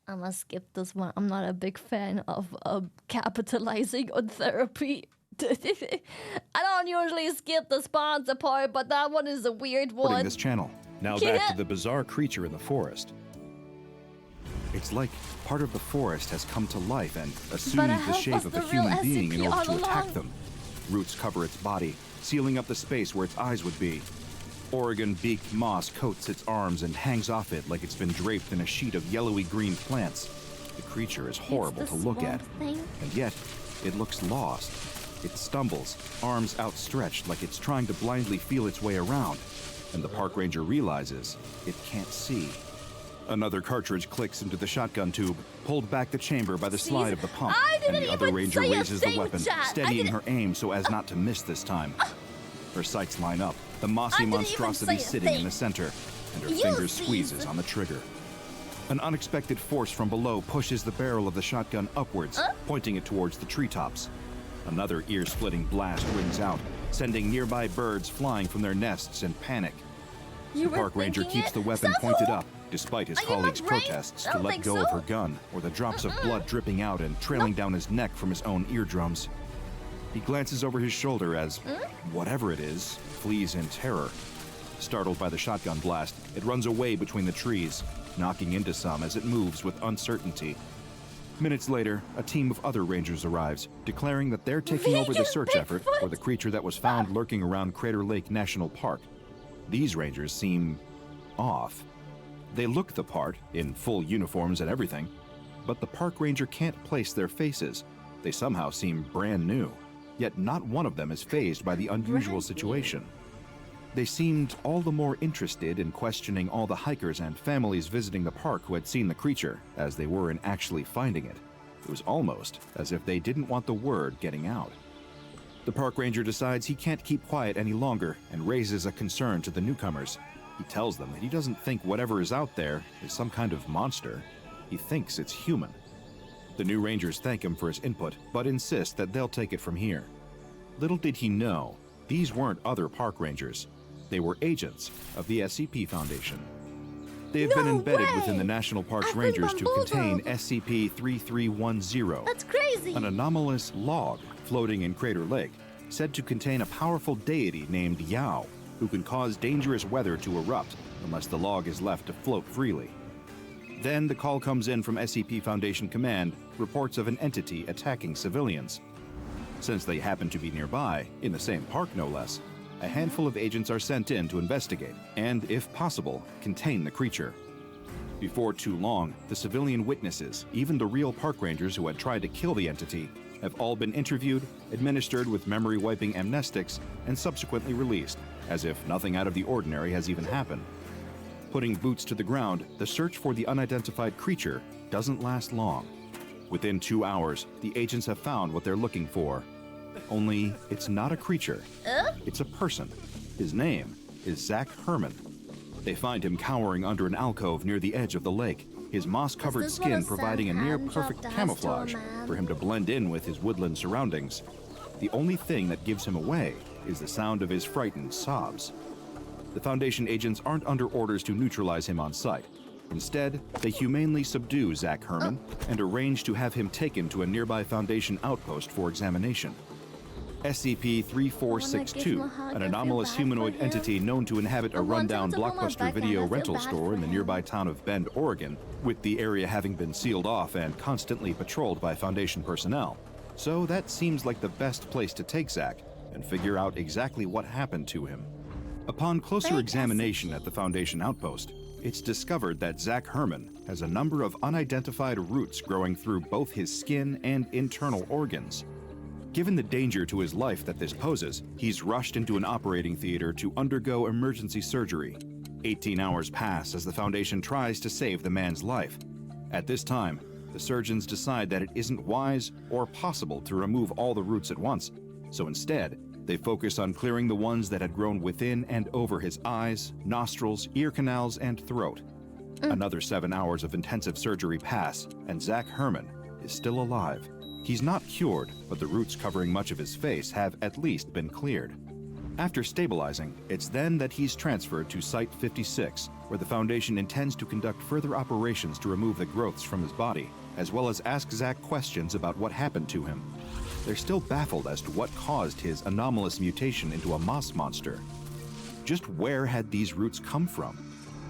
I'm gonna skip this one. I'm not a big fan of capitalizing on therapy I don't usually skip the sponsor part, but that one is a weird Supporting one. this channel. Now back to the bizarre creature in the forest. It's like part of the forest has come to life and But assumed I the hope shape was of the a human real being in SCP order to all attack along. them. Roots cover its body, sealing up the space where its eyes would be. Oregon-beaked moss coats its arms and hangs off it like it's been draped in a sheet of yellowy-green plants. The creature is horrible It's to the look at, swamp thing. and yet it looks lost. It stumbles, arms outstretched like it's trying to blindly feel its way around, and the park ranger realizes it can't see. Another cartridge clicks into the shotgun tube, pulled back the chamber by the slide of the pump, I and didn't the other even ranger say a raises the thing, weapon, chat. I steadying didn't- her aim so as not to miss this time. Her sights line up, the mossy I didn't even monstrosity say a sitting in thing. the center, and her You fingers see. squeezes on the trigger. An unexpected force from below pushes the barrel of the shotgun upwards, pointing it towards the treetops. Another ear-splitting blast rings out, sending nearby birds flying from their nests in panic. You The were park ranger thinking keeps it? the weapon Says pointed who? up, despite his Are you not colleagues' right? protests I to don't let think go of so. her gun, or the drops of blood dripping out and trailing down his neck from his own eardrums. He glances over his shoulder as whatever it is flees in terror. Startled by the shotgun blast, it runs away between the trees, knocking into some as it moves with uncertainty. Minutes later, a team of other rangers arrives, declaring that they're taking over the Vegan search effort Bigfoot! for the creature that was found lurking around Crater Lake National Park. These rangers seem off. They look the part, in full uniforms and everything, but the park ranger can't place their faces. They somehow seem brand new, yet not one of them is fazed by the unusual situation. They seemed all the more interested in questioning all the hikers and families visiting the park who had seen the creature, as they were in actually finding it. It was almost as if they didn't want the word getting out. The park ranger decides he can't keep quiet any longer and raises a concern to the newcomers. He tells them that he doesn't think whatever is out there is some kind of monster. He thinks it's human. The new rangers thank him for his input, but insist that they'll take it from here. Little did he know, these weren't other park rangers. They were agents of the SCP Foundation. They have been No embedded way! within the National Parks I've been Rangers to contain bamboozled. SCP-3310, That's crazy. an anomalous log floating in Crater Lake, said to contain a powerful deity named Yao, who can cause dangerous weather to erupt unless the log is left to float freely. Then the call comes in from SCP Foundation Command, reports of an entity attacking civilians. Since they happen to be nearby, in the same park no less, a handful of agents are sent in to investigate and, if possible, contain the creature. Before too long, the civilian witnesses, even the real park rangers who had tried to kill the entity, have all been interviewed, administered with memory-wiping amnestics, and subsequently released, as if nothing out of the ordinary has even happened. Putting boots to the ground, the search for the unidentified creature doesn't last long. Within 2 hours, the agents have found what they're looking for. Only, it's not a creature. It's a person. His name is Zach Herman. They find him cowering under an alcove near the edge of the lake, his moss-covered Is this what skin a providing a near-perfect hand job does to a camouflage man? for him to blend in with his woodland surroundings. The only thing that gives him away is the sound of his frightened sobs. The Foundation agents aren't under orders to neutralize him on sight. Instead, they humanely subdue Zach Herman and arrange to have him taken to a nearby Foundation outpost for examination. SCP-3462, an anomalous humanoid entity known to inhabit a rundown Blockbuster video rental store in the nearby town of Bend, Oregon, with the area having been sealed off and constantly patrolled by Foundation personnel. So that seems like the best place to take Zach and figure out exactly what happened to him. Upon closer Fake examination SCP. at the Foundation outpost, it's discovered that Zach Herman has a number of unidentified roots growing through both his skin and internal organs. Given the danger to his life that this poses, he's rushed into an operating theater to undergo emergency surgery. 18 hours pass as the Foundation tries to save the man's life. At this time, the surgeons decide that it isn't wise or possible to remove all the roots at once, so instead, they focus on clearing the ones that had grown within and over his eyes, nostrils, ear canals, and throat. Another 7 hours of intensive surgery pass, and Zach Herman is still alive. He's not cured, but the roots covering much of his face have at least been cleared. After stabilizing, it's then that he's transferred to Site 56, where the Foundation intends to conduct further operations to remove the growths from his body, as well as ask Zach questions about what happened to him. they're still baffled as to what caused his anomalous mutation into a moss monster. Just where had these roots come from?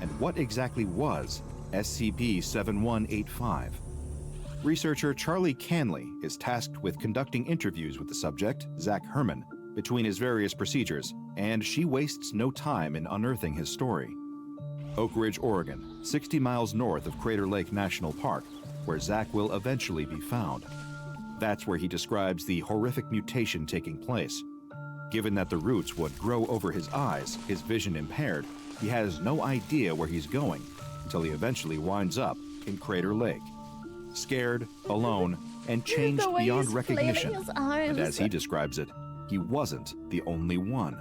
And what exactly was SCP-7185? Researcher Charlie Canley is tasked with conducting interviews with the subject, Zach Herman, between his various procedures, and she wastes no time in unearthing his story. Oak Ridge, Oregon, 60 miles north of Crater Lake National Park, where Zach will eventually be found. That's where he describes the horrific mutation taking place. Given that the roots would grow over his eyes, his vision impaired, he has no idea where he's going until he eventually winds up in Crater Lake. Scared, alone, and changed beyond recognition. And as he describes it, he wasn't the only one.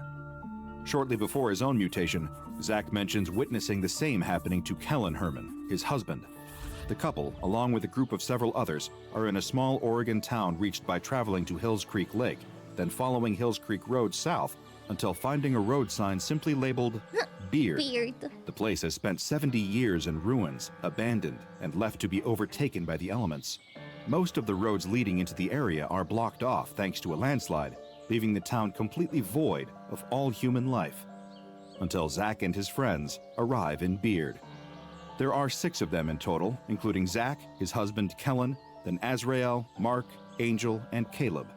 Shortly before his own mutation, Zach mentions witnessing the same happening to Kellen Herman, his husband. The couple, along with a group of several others, are in a small Oregon town reached by traveling to Hills Creek Lake, then following Hills Creek Road south until finding a road sign simply labeled Beard. The place has spent 70 years in ruins, abandoned, and left to be overtaken by the elements. Most of the roads leading into the area are blocked off thanks to a landslide, leaving the town completely void of all human life. Until Zach and his friends arrive in Beard. There are 6 of them in total, including Zach, his husband Kellen, then Azrael, Mark, Angel, and Caleb.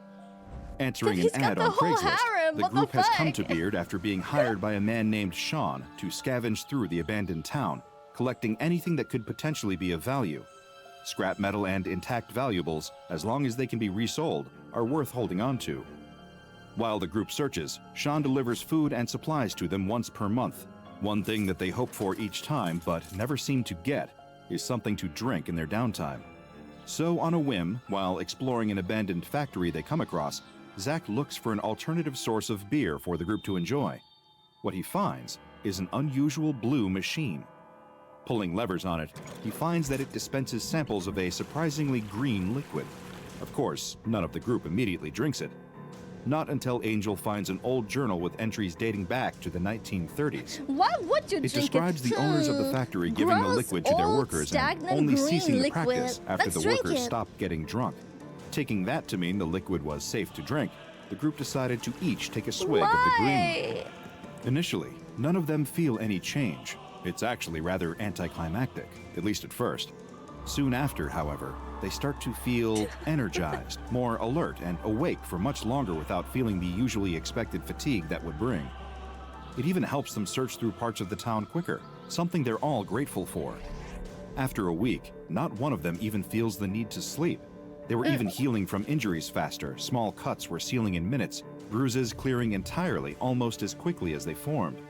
Answering an ad on Craigslist, the group has come to Beard after being hired by a man named Sean to scavenge through the abandoned town, collecting anything that could potentially be of value. Scrap metal and intact valuables, as long as they can be resold, are worth holding on to. While the group searches, Sean delivers food and supplies to them once per month. One thing that they hope for each time, but never seem to get, is something to drink in their downtime. So on a whim, while exploring an abandoned factory they come across, Zach looks for an alternative source of beer for the group to enjoy. What he finds is an unusual blue machine. Pulling levers on it, he finds that it dispenses samples of a surprisingly green liquid. Of course, none of the group immediately drinks it. Not until Angel finds an old journal with entries dating back to the 1930s. Why would you drink it? It describes the owners of the factory giving the liquid to their workers and only ceasing the practice after the workers stopped getting drunk. Taking that to mean the liquid was safe to drink, the group decided to each take a swig of the green. Initially, none of them feel any change. It's actually rather anticlimactic, at least at first. Soon after, however, they start to feel energized, more alert, and awake for much longer without feeling the usually expected fatigue that would bring. It even helps them search through parts of the town quicker, something they're all grateful for. After a week, not one of them even feels the need to sleep. They were even healing from injuries faster, small cuts were sealing in minutes, bruises clearing entirely almost as quickly as they formed.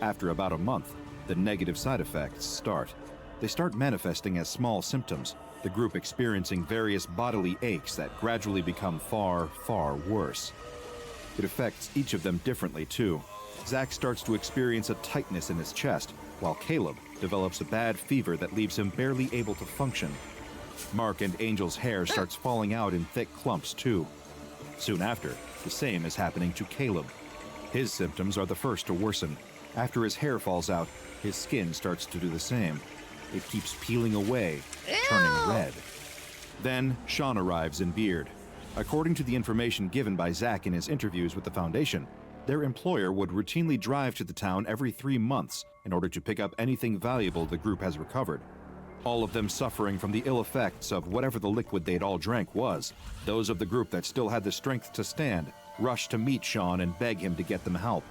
After about a month, the negative side effects start. They start manifesting as small symptoms, the group experiencing various bodily aches that gradually become far, far worse. It affects each of them differently too. Zach starts to experience a tightness in his chest, while Caleb develops a bad fever that leaves him barely able to function. Mark and Angel's hair starts falling out in thick clumps too. Soon after, the same is happening to Caleb. His symptoms are the first to worsen. After his hair falls out, his skin starts to do the same. It keeps peeling away, turning red. Then, Sean arrives in Beard. According to the information given by Zach in his interviews with the Foundation, their employer would routinely drive to the town every 3 months in order to pick up anything valuable the group has recovered. All of them suffering from the ill effects of whatever the liquid they'd all drank was. Those of the group that still had the strength to stand rushed to meet Sean and beg him to get them help.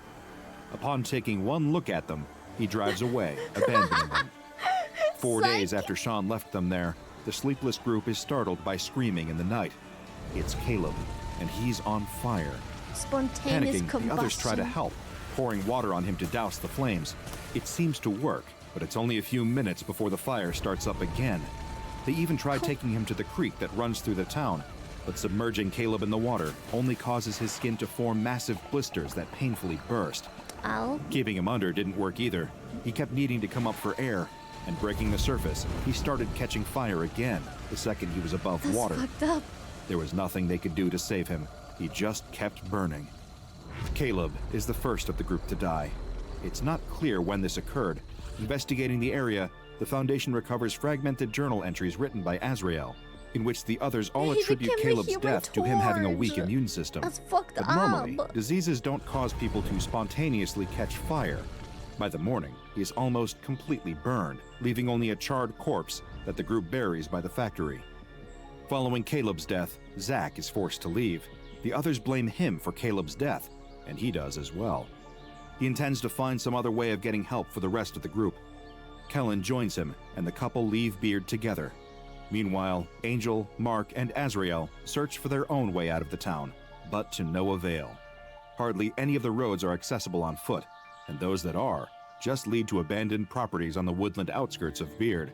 Upon taking one look at them, he drives away, abandoning them. 4 days after Sean left them there, the sleepless group is startled by screaming in the night. It's Caleb, and he's on fire. Spontaneous Panicking, combustion. the others try to help, pouring water on him to douse the flames. It seems to work, but it's only a few minutes before the fire starts up again. They even try taking him to the creek that runs through the town, but submerging Caleb in the water only causes his skin to form massive blisters that painfully burst. Ow. Keeping him under didn't work either. He kept needing to come up for air, and breaking the surface, he started catching fire again the second he was above That's water. fucked up. There was nothing they could do to save him. He just kept burning. Caleb is the first of the group to die. It's not clear when this occurred. Investigating the area, the Foundation recovers fragmented journal entries written by Azrael. in which the others all He attribute became the Caleb's human death to him having a torch. weak immune system. That's fucked But up. normally, diseases don't cause people to spontaneously catch fire. By the morning, he is almost completely burned, leaving only a charred corpse that the group buries by the factory. Following Caleb's death, Zach is forced to leave. The others blame him for Caleb's death, and he does as well. He intends to find some other way of getting help for the rest of the group. Kellen joins him, and the couple leave Beard together. Meanwhile, Angel, Mark, and Azrael search for their own way out of the town, but to no avail. Hardly any of the roads are accessible on foot, and those that are just lead to abandoned properties on the woodland outskirts of Beard.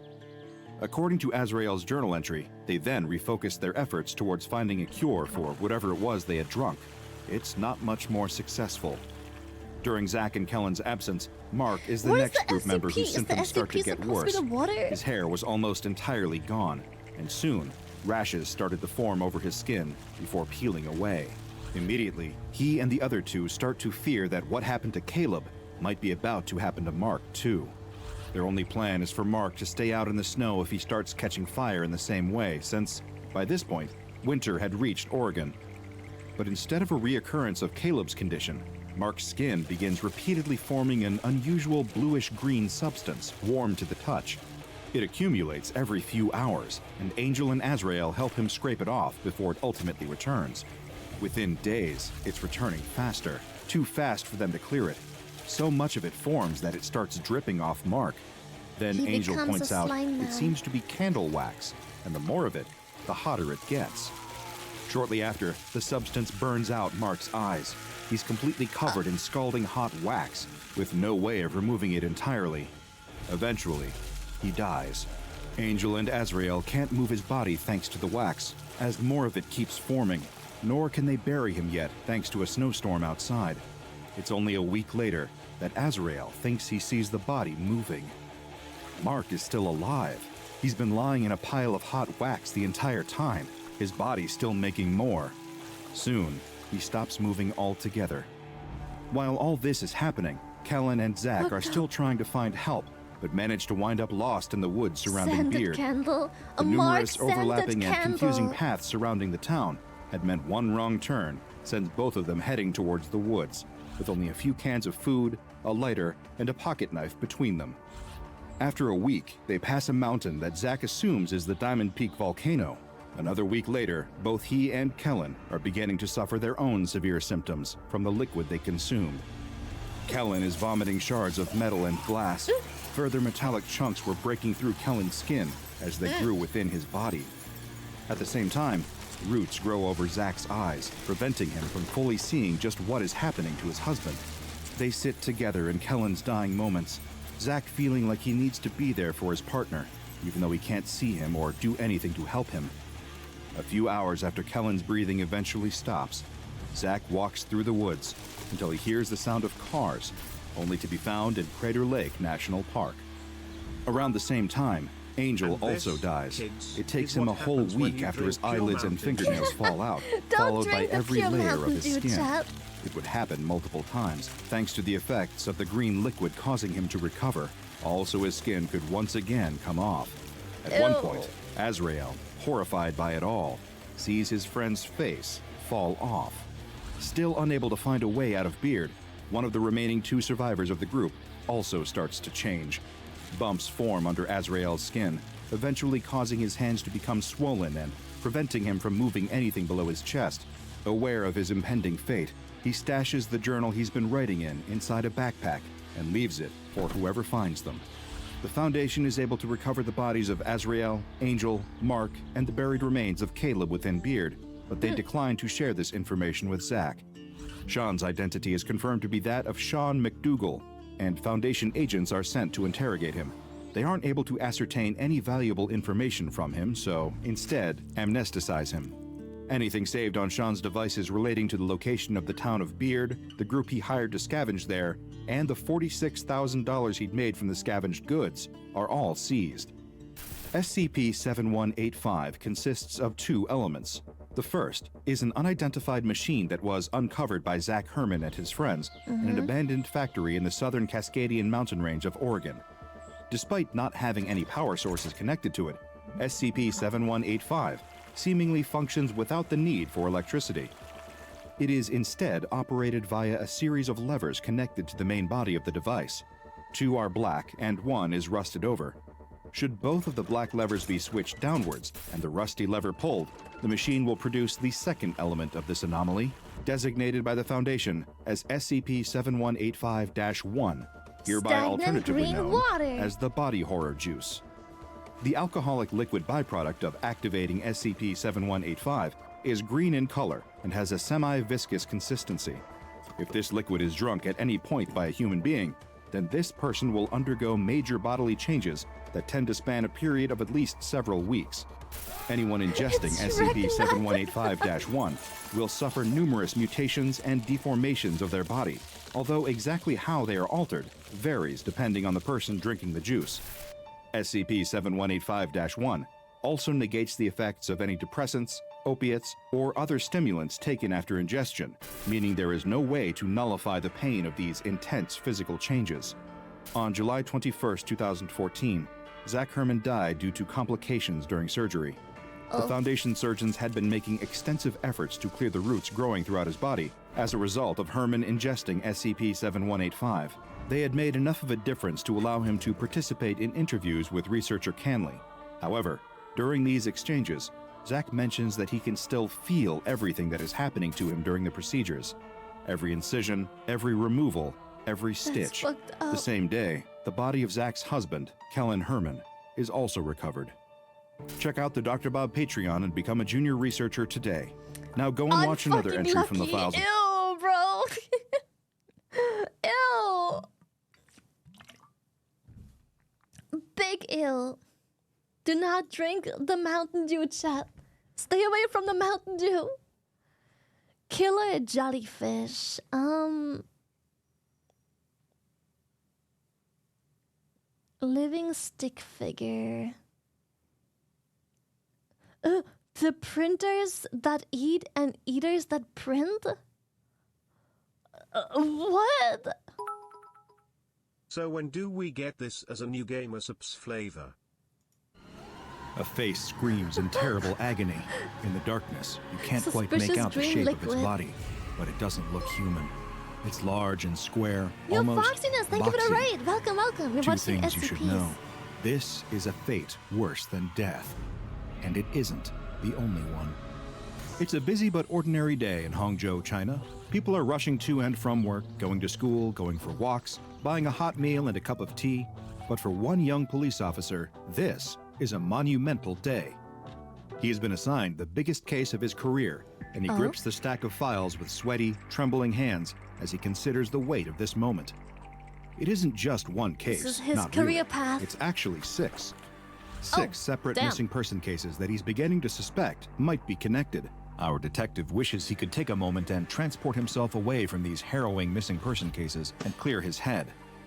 According to Azrael's journal entry, they then refocused their efforts towards finding a cure for whatever it was they had drunk. It's not much more successful. During Zach and Kellen's absence, Mark is the Where's next the group member SCP? whose Is the symptoms start to SCP get supposed to be worse. the water? His hair was almost entirely gone, and soon, rashes started to form over his skin before peeling away. Immediately, he and the other two start to fear that what happened to Caleb might be about to happen to Mark, too. Their only plan is for Mark to stay out in the snow if he starts catching fire in the same way, since, by this point, winter had reached Oregon. But instead of a reoccurrence of Caleb's condition, Mark's skin begins repeatedly forming an unusual bluish-green substance, warm to the touch. It accumulates every few hours, and Angel and Azrael help him scrape it off before it ultimately returns. Within days, it's returning faster, too fast for them to clear it. So much of it forms that it starts dripping off Mark. Then He Angel becomes points a out slime it now. seems to be candle wax, and the more of it, the hotter it gets. Shortly after, the substance burns out Mark's eyes. He's completely covered in scalding hot wax, with no way of removing it entirely. Eventually, he dies. Angel and Azrael can't move his body thanks to the wax, as more of it keeps forming, nor can they bury him yet thanks to a snowstorm outside. It's only a week later that Azrael thinks he sees the body moving. Mark is still alive. He's been lying in a pile of hot wax the entire time, his body still making more. Soon, he stops moving altogether. While all this is happening, Kellen and Zach are still trying to find help, but manage to wind up lost in the woods surrounding Scented Beard. candle. The A Mark numerous overlapping scented and confusing candle. paths surrounding the town had meant one wrong turn sends both of them heading towards the woods, with only a few cans of food, a lighter, and a pocket knife between them. After a week, they pass a mountain that Zach assumes is the Diamond Peak volcano. Another week later, both he and Kellen are beginning to suffer their own severe symptoms from the liquid they consumed. Kellen is vomiting shards of metal and glass. Further metallic chunks were breaking through Kellen's skin as they grew within his body. At the same time, roots grow over Zach's eyes, preventing him from fully seeing just what is happening to his husband. They sit together in Kellen's dying moments, Zach feeling like he needs to be there for his partner, even though he can't see him or do anything to help him. A few hours after Kellen's breathing eventually stops, Zach walks through the woods until he hears the sound of cars, only to be found in Crater Lake National Park. Around the same time, Angel And also this, dies. kids, It takes is him a what whole happens when week you after his drink pure eyelids and Mountain fingernails fall out, Don't followed by drink the every pure layer of Mountain his Dew, skin. chat. It would happen multiple times, thanks to the effects of the green liquid causing him to recover. Also, his skin could once again come off. At one Ew. point, Azrael, horrified by it all, sees his friend's face fall off. Still unable to find a way out of Beard, one of the remaining two survivors of the group also starts to change. Bumps form under Azrael's skin, eventually causing his hands to become swollen and preventing him from moving anything below his chest. Aware of his impending fate, he stashes the journal he's been writing in inside a backpack and leaves it for whoever finds them. The Foundation is able to recover the bodies of Azrael, Angel, Mark, and the buried remains of Caleb within Beard, but they decline to share this information with Zach. Sean's identity is confirmed to be that of Sean McDougal, and Foundation agents are sent to interrogate him. They aren't able to ascertain any valuable information from him, so instead amnesticize him. Anything saved on Sean's devices relating to the location of the town of Beard, the group he hired to scavenge there, and the $46,000 he'd made from the scavenged goods are all seized. SCP-7185 consists of two elements. The first is an unidentified machine that was uncovered by Zach Herman and his friends in an abandoned factory in the southern Cascadian mountain range of Oregon. Despite not having any power sources connected to it, SCP-7185 seemingly functions without the need for electricity. It is instead operated via a series of levers connected to the main body of the device. 2 are black and 1 is rusted over. Should both of the black levers be switched downwards and the rusty lever pulled, the machine will produce the second element of this anomaly, designated by the Foundation as SCP-7185-1, hereby Stagnant alternatively green known water. as the body horror juice. The alcoholic liquid byproduct of activating SCP-7185 is green in color and has a semi-viscous consistency. If this liquid is drunk at any point by a human being, then this person will undergo major bodily changes that tend to span a period of at least several weeks. Anyone ingesting SCP-7185-1 will suffer numerous mutations and deformations of their body, although exactly how they are altered varies depending on the person drinking the juice. SCP-7185-1 also negates the effects of any depressants, opiates, or other stimulants taken after ingestion, meaning there is no way to nullify the pain of these intense physical changes. On July 21, 2014, Zach Herman died due to complications during surgery. The Foundation surgeons had been making extensive efforts to clear the roots growing throughout his body as a result of Herman ingesting SCP-7185. They had made enough of a difference to allow him to participate in interviews with researcher Canley. However, during these exchanges, Zach mentions that he can still feel everything that is happening to him during the procedures. Every incision, every removal, every stitch. The same day, the body of Zach's husband, Kellen Herman, is also recovered. Check out the Dr. Bob Patreon and become a junior researcher today. Now go and watch another entry from the files. Ew, bro. Ew. Big ill. Do not drink the Mountain Dew, chat. Stay away from the Mountain Dew. Killer jellyfish. Living stick figure. The printers that eat and eaters that print? What? So when do we get this as a new Gamersupps flavor? A face screams in terrible agony. In the darkness, you can't quite make Suspicious out the green shape of liquid. its body, but it doesn't look human. It's large and square, Yo, almost Foxiness, thank you for the boxy. raid. Welcome, welcome. You're 2 watching things you should know. SCPs. This is a fate worse than death. And it isn't the only one. It's a busy but ordinary day in Hangzhou, China. People are rushing to and from work, going to school, going for walks, buying a hot meal and a cup of tea. But for one young police officer, this is a monumental day. He has been assigned the biggest case of his career, and he grips the stack of files with sweaty, trembling hands as he considers the weight of this moment. It isn't just one case. This is his not career really. path. It's actually 6. 6 separate damn. missing person cases that he's beginning to suspect might be connected. Our detective wishes he could take a moment and transport himself away from these harrowing missing person cases and clear his head.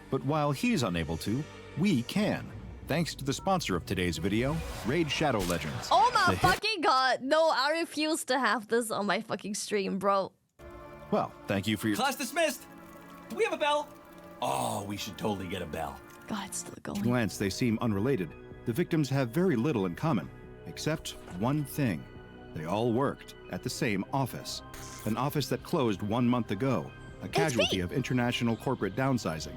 But while he's unable to, we can. Thanks to the sponsor of today's video, Raid Shadow Legends. Oh my The hit- fucking god. No, I refuse to have this on my fucking stream, bro. Well, thank you for your... Class dismissed. Do we have a bell? Oh, we should totally get a bell. God, it's still going. glance, they seem unrelated. The victims have very little in common, except one thing. They all worked at the same office. An office that closed 1 month ago, a casualty of international corporate downsizing.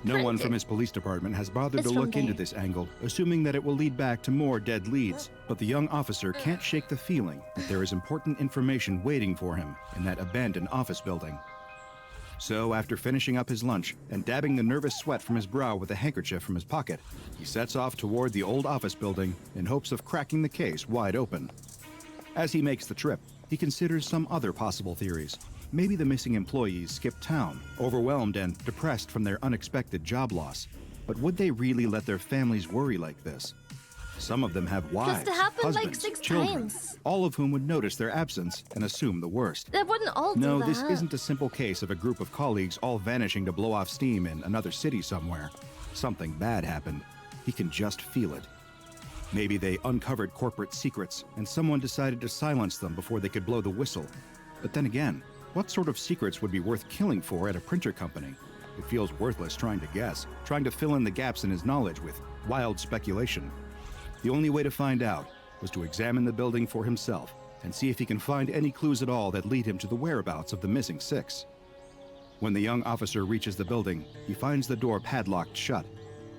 No one from his police department has bothered It's to from look into there. this angle, assuming that it will lead back to more dead leads. But the young officer can't shake the feeling that there is important information waiting for him in that abandoned office building. So, after finishing up his lunch and dabbing the nervous sweat from his brow with a handkerchief from his pocket, he sets off toward the old office building in hopes of cracking the case wide open. As he makes the trip, he considers some other possible theories. Maybe the missing employees skipped town, overwhelmed and depressed from their unexpected job loss. But would they really let their families worry like this? Some of them have wives, it happened like husbands, 6 children, times. all of whom would notice their absence and assume the worst. They wouldn't all do No, that. this isn't a simple case of a group of colleagues all vanishing to blow off steam in another city somewhere. Something bad happened. He can just feel it. Maybe they uncovered corporate secrets, and someone decided to silence them before they could blow the whistle. But then again, what sort of secrets would be worth killing for at a printer company? It feels worthless trying to guess, trying to fill in the gaps in his knowledge with wild speculation. The only way to find out was to examine the building for himself and see if he can find any clues at all that lead him to the whereabouts of the missing 6. When the young officer reaches the building, he finds the door padlocked shut.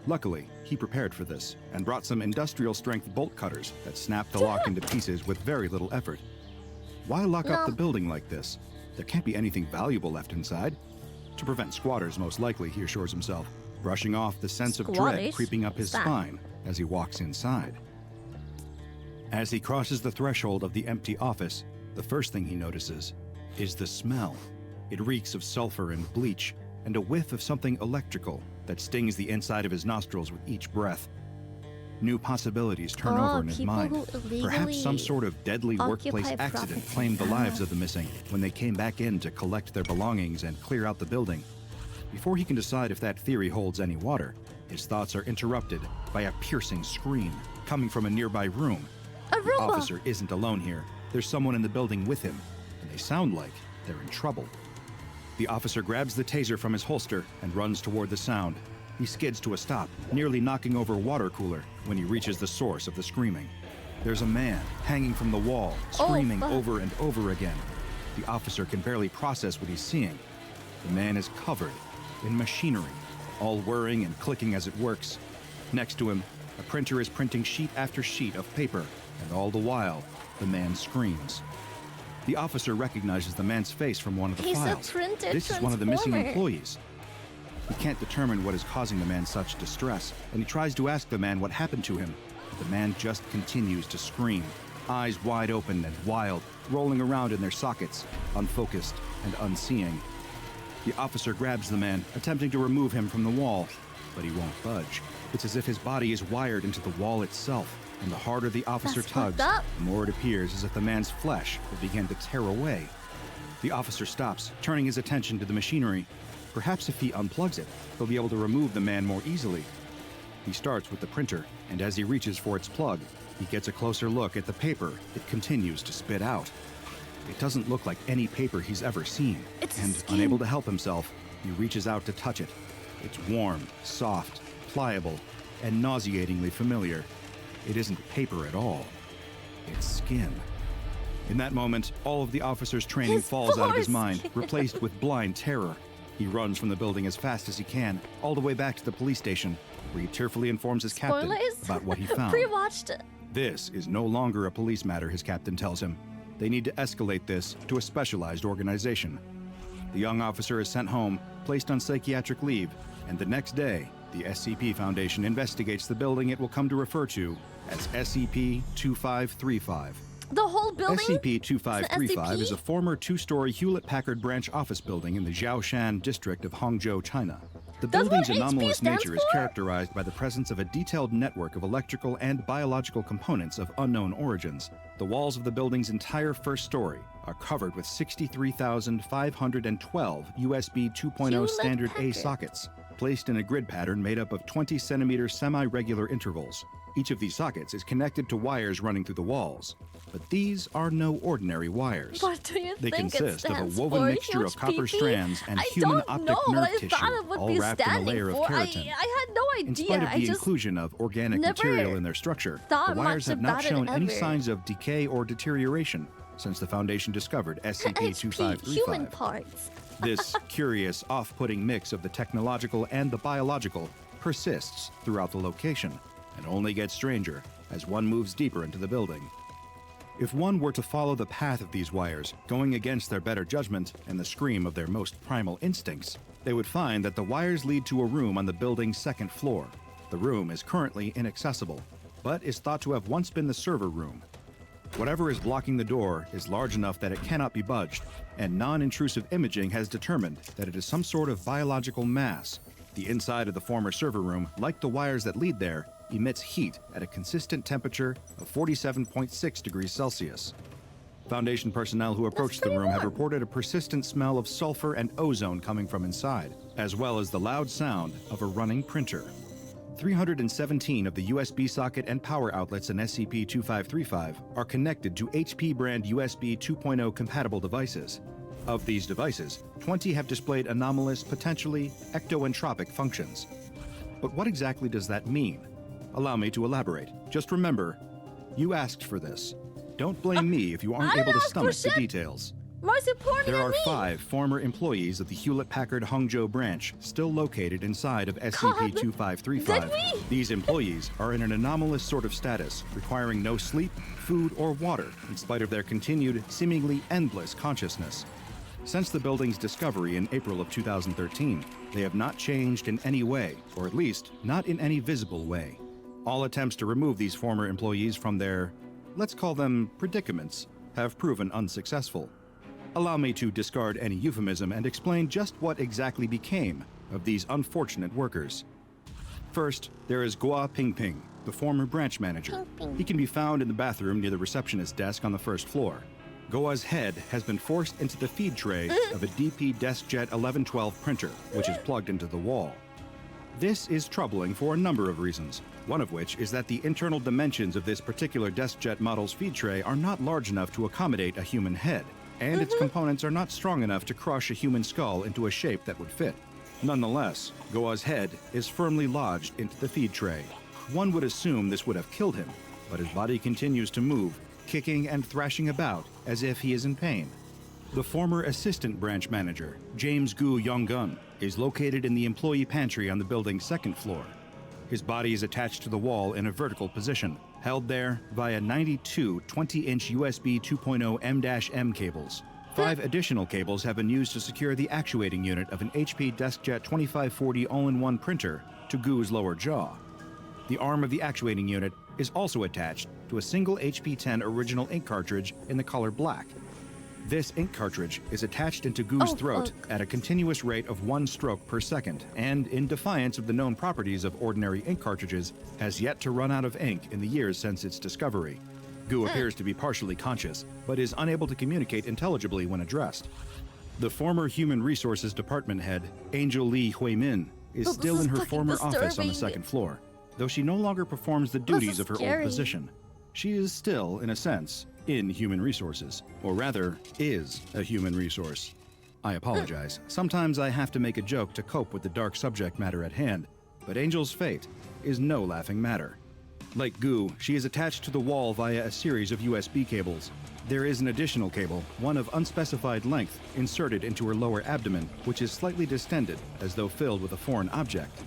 Luckily, he prepared for this and brought some industrial-strength bolt cutters that snap the lock into pieces with very little effort. Why lock up the building like this? There can't be anything valuable left inside. To prevent squatters, most likely, he assures himself, brushing off the sense of dread creeping up his spine as he walks inside. As he crosses the threshold of the empty office, the first thing he notices is the smell. It reeks of sulfur and bleach, and a whiff of something electrical that stings the inside of his nostrils with each breath. New possibilities turn over in his mind. Perhaps some sort of deadly workplace accident claimed the lives of the missing when they came back in to collect their belongings and clear out the building. Before he can decide if that theory holds any water, his thoughts are interrupted by a piercing scream coming from a nearby room. The officer isn't alone here. There's someone in the building with him, and they sound like they're in trouble. The officer grabs the taser from his holster and runs toward the sound. He skids to a stop, nearly knocking over a water cooler when he reaches the source of the screaming. There's a man hanging from the wall, screaming over and over again. The officer can barely process what he's seeing. The man is covered in machinery, all whirring and clicking as it works. Next to him, a printer is printing sheet after sheet of paper, and all the while, the man screams. The officer recognizes the man's face from one of the files. This is one of the missing employees. He can't determine what is causing the man such distress, and he tries to ask the man what happened to him. But the man just continues to scream, eyes wide open and wild, rolling around in their sockets, unfocused and unseeing. The officer grabs the man, attempting to remove him from the wall, but he won't budge. It's as if his body is wired into the wall itself, and the harder the officer tugs, the more it appears as if the man's flesh will begin to tear away. The officer stops, turning his attention to the machinery. Perhaps if he unplugs it, he'll be able to remove the man more easily. He starts with the printer, and as he reaches for its plug, he gets a closer look at the paper it continues to spit out. It doesn't look like any paper he's ever seen, and unable to help himself, he reaches out to touch it. It's warm, soft, pliable, and nauseatingly familiar. It isn't paper at all. It's skin. In that moment, all of the officer's training falls out of his mind, replaced with blind terror. He runs from the building as fast as he can, all the way back to the police station, where he tearfully informs his captain about what he found. This is no longer a police matter, his captain tells him. They need to escalate this to a specialized organization. The young officer is sent home, placed on psychiatric leave, and the next day, the SCP Foundation investigates the building it will come to refer to as SCP-2535. The whole building? SCP-2535 is a former two-story Hewlett-Packard branch office building in the Jiaoshan district of Hangzhou, China. The building's anomalous nature is characterized by the presence of a detailed network of electrical and biological components of unknown origins. The walls of the building's entire first story are covered with 63,512 USB 2.0 standard A sockets, placed in a grid pattern made up of 20-centimeter semi-regular intervals. Each of these sockets is connected to wires running through the walls. But these are no ordinary wires. What do you they think consist of a woven mixture of copper strands and human optic nerve tissue, all wrapped in a layer of keratin. I had no idea. In spite of the inclusion of organic material in their structure, the wires have not shown any signs of decay or deterioration since the Foundation discovered SCP-2535. Human parts. This curious, off-putting mix of the technological and the biological persists throughout the location and only gets stranger as one moves deeper into the building. If one were to follow the path of these wires, going against their better judgment and the scream of their most primal instincts, they would find that the wires lead to a room on the building's second floor. The room is currently inaccessible, but is thought to have once been the server room. Whatever is blocking the door is large enough that it cannot be budged, and non-intrusive imaging has determined that it is some sort of biological mass. The inside of the former server room, like the wires that lead there, emits heat at a consistent temperature of 47.6 degrees Celsius. Foundation personnel who approached the room have reported a persistent smell of sulfur and ozone coming from inside, as well as the loud sound of a running printer. 317 of the USB socket and power outlets in SCP-2535 are connected to HP brand USB 2.0 compatible devices. Of these devices, 20 have displayed anomalous, potentially ectoentropic functions. But what exactly does that mean? Allow me to elaborate. Just remember, you asked for this. Don't blame me if you aren't able to stomach the details. Why's it pointing There at are me? 5 former employees of the Hewlett-Packard Hangzhou branch still located inside of SCP-2535. did we? These employees are in an anomalous sort of status, requiring no sleep, food, or water, in spite of their continued, seemingly endless consciousness. Since the building's discovery in April of 2013, they have not changed in any way, or at least not in any visible way. All attempts to remove these former employees from their, let's call them predicaments, have proven unsuccessful. Allow me to discard any euphemism and explain just what exactly became of these unfortunate workers. First, there is Gua Pingping, the former branch manager. He can be found in the bathroom near the receptionist's desk on the first floor. Goa's head has been forced into the feed tray of a DP DeskJet 1112 printer, which is plugged into the wall. This is troubling for a number of reasons, one of which is that the internal dimensions of this particular DeskJet model's feed tray are not large enough to accommodate a human head, and its components are not strong enough to crush a human skull into a shape that would fit. Nonetheless, Goa's head is firmly lodged into the feed tray. One would assume this would have killed him, but his body continues to move, kicking and thrashing about as if he is in pain. The former assistant branch manager, James Gu Yonggun, is located in the employee pantry on the building's second floor. His body is attached to the wall in a vertical position, held there via 92 20-inch USB 2.0 M-M cables. 5 additional cables have been used to secure the actuating unit of an HP DeskJet 2540 all-in-one printer to Gu's lower jaw. The arm of the actuating unit is also attached to a single HP-10 original ink cartridge in the color black. This ink cartridge is attached into Gu's throat at a continuous rate of 1 stroke per second, and in defiance of the known properties of ordinary ink cartridges, has yet to run out of ink in the years since its discovery. Gu appears to be partially conscious, but is unable to communicate intelligibly when addressed. The former Human Resources Department head, Angel Lee Huimin, is still in her former office on the second floor, though she no longer performs the duties of her old position. She is still, in a sense, in human resources, or rather, is a human resource. I apologize. Sometimes I have to make a joke to cope with the dark subject matter at hand, but Angel's fate is no laughing matter. Like Gu, she is attached to the wall via a series of USB cables. There is an additional cable, one of unspecified length, inserted into her lower abdomen, which is slightly distended, as though filled with a foreign object.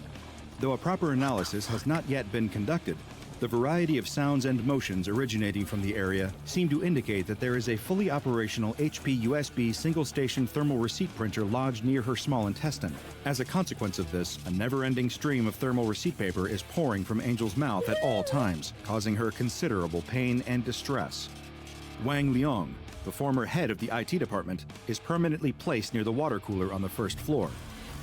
Though a proper analysis has not yet been conducted, the variety of sounds and motions originating from the area seem to indicate that there is a fully operational HP USB single-station thermal receipt printer lodged near her small intestine. As a consequence of this, a never-ending stream of thermal receipt paper is pouring from Angel's mouth at all times, causing her considerable pain and distress. Wang Liang, the former head of the IT department, is permanently placed near the water cooler on the first floor.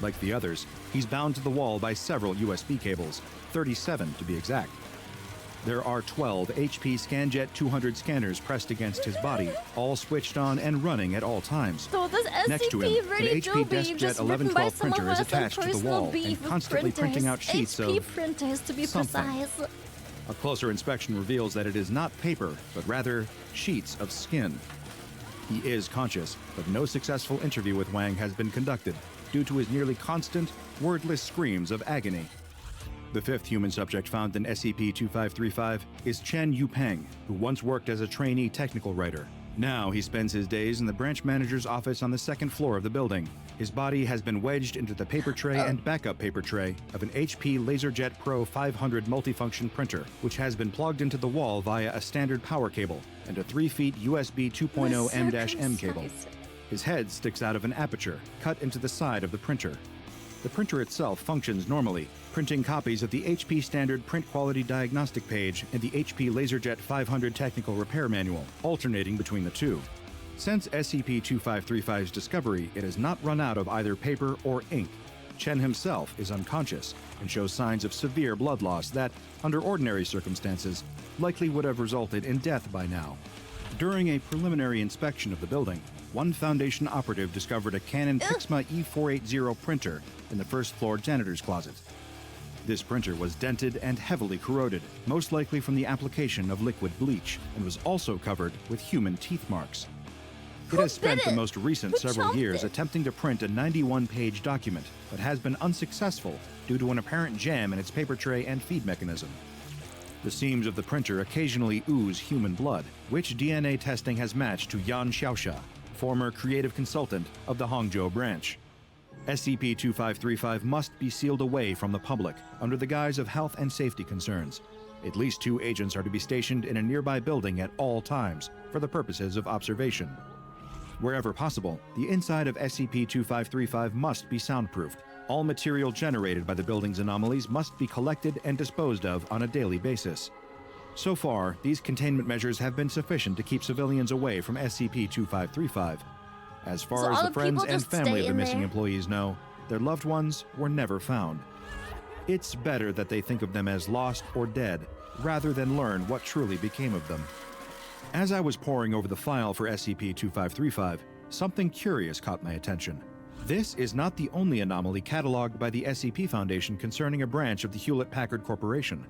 Like the others, he's bound to the wall by several USB cables, 37 to be exact. There are 12 HP ScanJet 200 scanners pressed against his body, all switched on and running at all times. So this Next to him, an HP DeskJet 1112 printer is attached to the wall and constantly printing out sheets HP of printers, to be something. precise. A closer inspection reveals that it is not paper, but rather sheets of skin. He is conscious, but no successful interview with Wang has been conducted due to his nearly constant, wordless screams of agony. The 5th human subject found in SCP-2535 is Chen Yupeng, who once worked as a trainee technical writer. Now he spends his days in the branch manager's office on the second floor of the building. His body has been wedged into the paper tray and backup paper tray of an HP LaserJet Pro 500 multifunction printer, which has been plugged into the wall via a standard power cable and a 3 feet USB 2.0 M-M cable. His head sticks out of an aperture cut into the side of the printer. The printer itself functions normally, printing copies of the HP Standard Print Quality Diagnostic page and the HP LaserJet 500 Technical Repair Manual, alternating between the two. Since SCP-2535's discovery, it has not run out of either paper or ink. Chen himself is unconscious and shows signs of severe blood loss that, under ordinary circumstances, likely would have resulted in death by now. During a preliminary inspection of the building, one Foundation operative discovered a Canon Pixma E480 printer in the first-floor janitor's closet. This printer was dented and heavily corroded, most likely from the application of liquid bleach, and was also covered with human teeth marks. It has spent the most recent several years attempting to print a 91-page document, but has been unsuccessful due to an apparent jam in its paper tray and feed mechanism. The seams of the printer occasionally ooze human blood, which DNA testing has matched to Yan Xiaoxia, former creative consultant of the Hangzhou branch. SCP-2535 must be sealed away from the public under the guise of health and safety concerns. At least 2 agents are to be stationed in a nearby building at all times for the purposes of observation. Wherever possible, the inside of SCP-2535 must be soundproofed. All material generated by the building's anomalies must be collected and disposed of on a daily basis. So far, these containment measures have been sufficient to keep civilians away from SCP-2535. As far as the friends and family of the missing employees know, their loved ones were never found. It's better that they think of them as lost or dead, rather than learn what truly became of them. As I was poring over the file for SCP-2535, something curious caught my attention. This is not the only anomaly cataloged by the SCP Foundation concerning a branch of the Hewlett-Packard Corporation.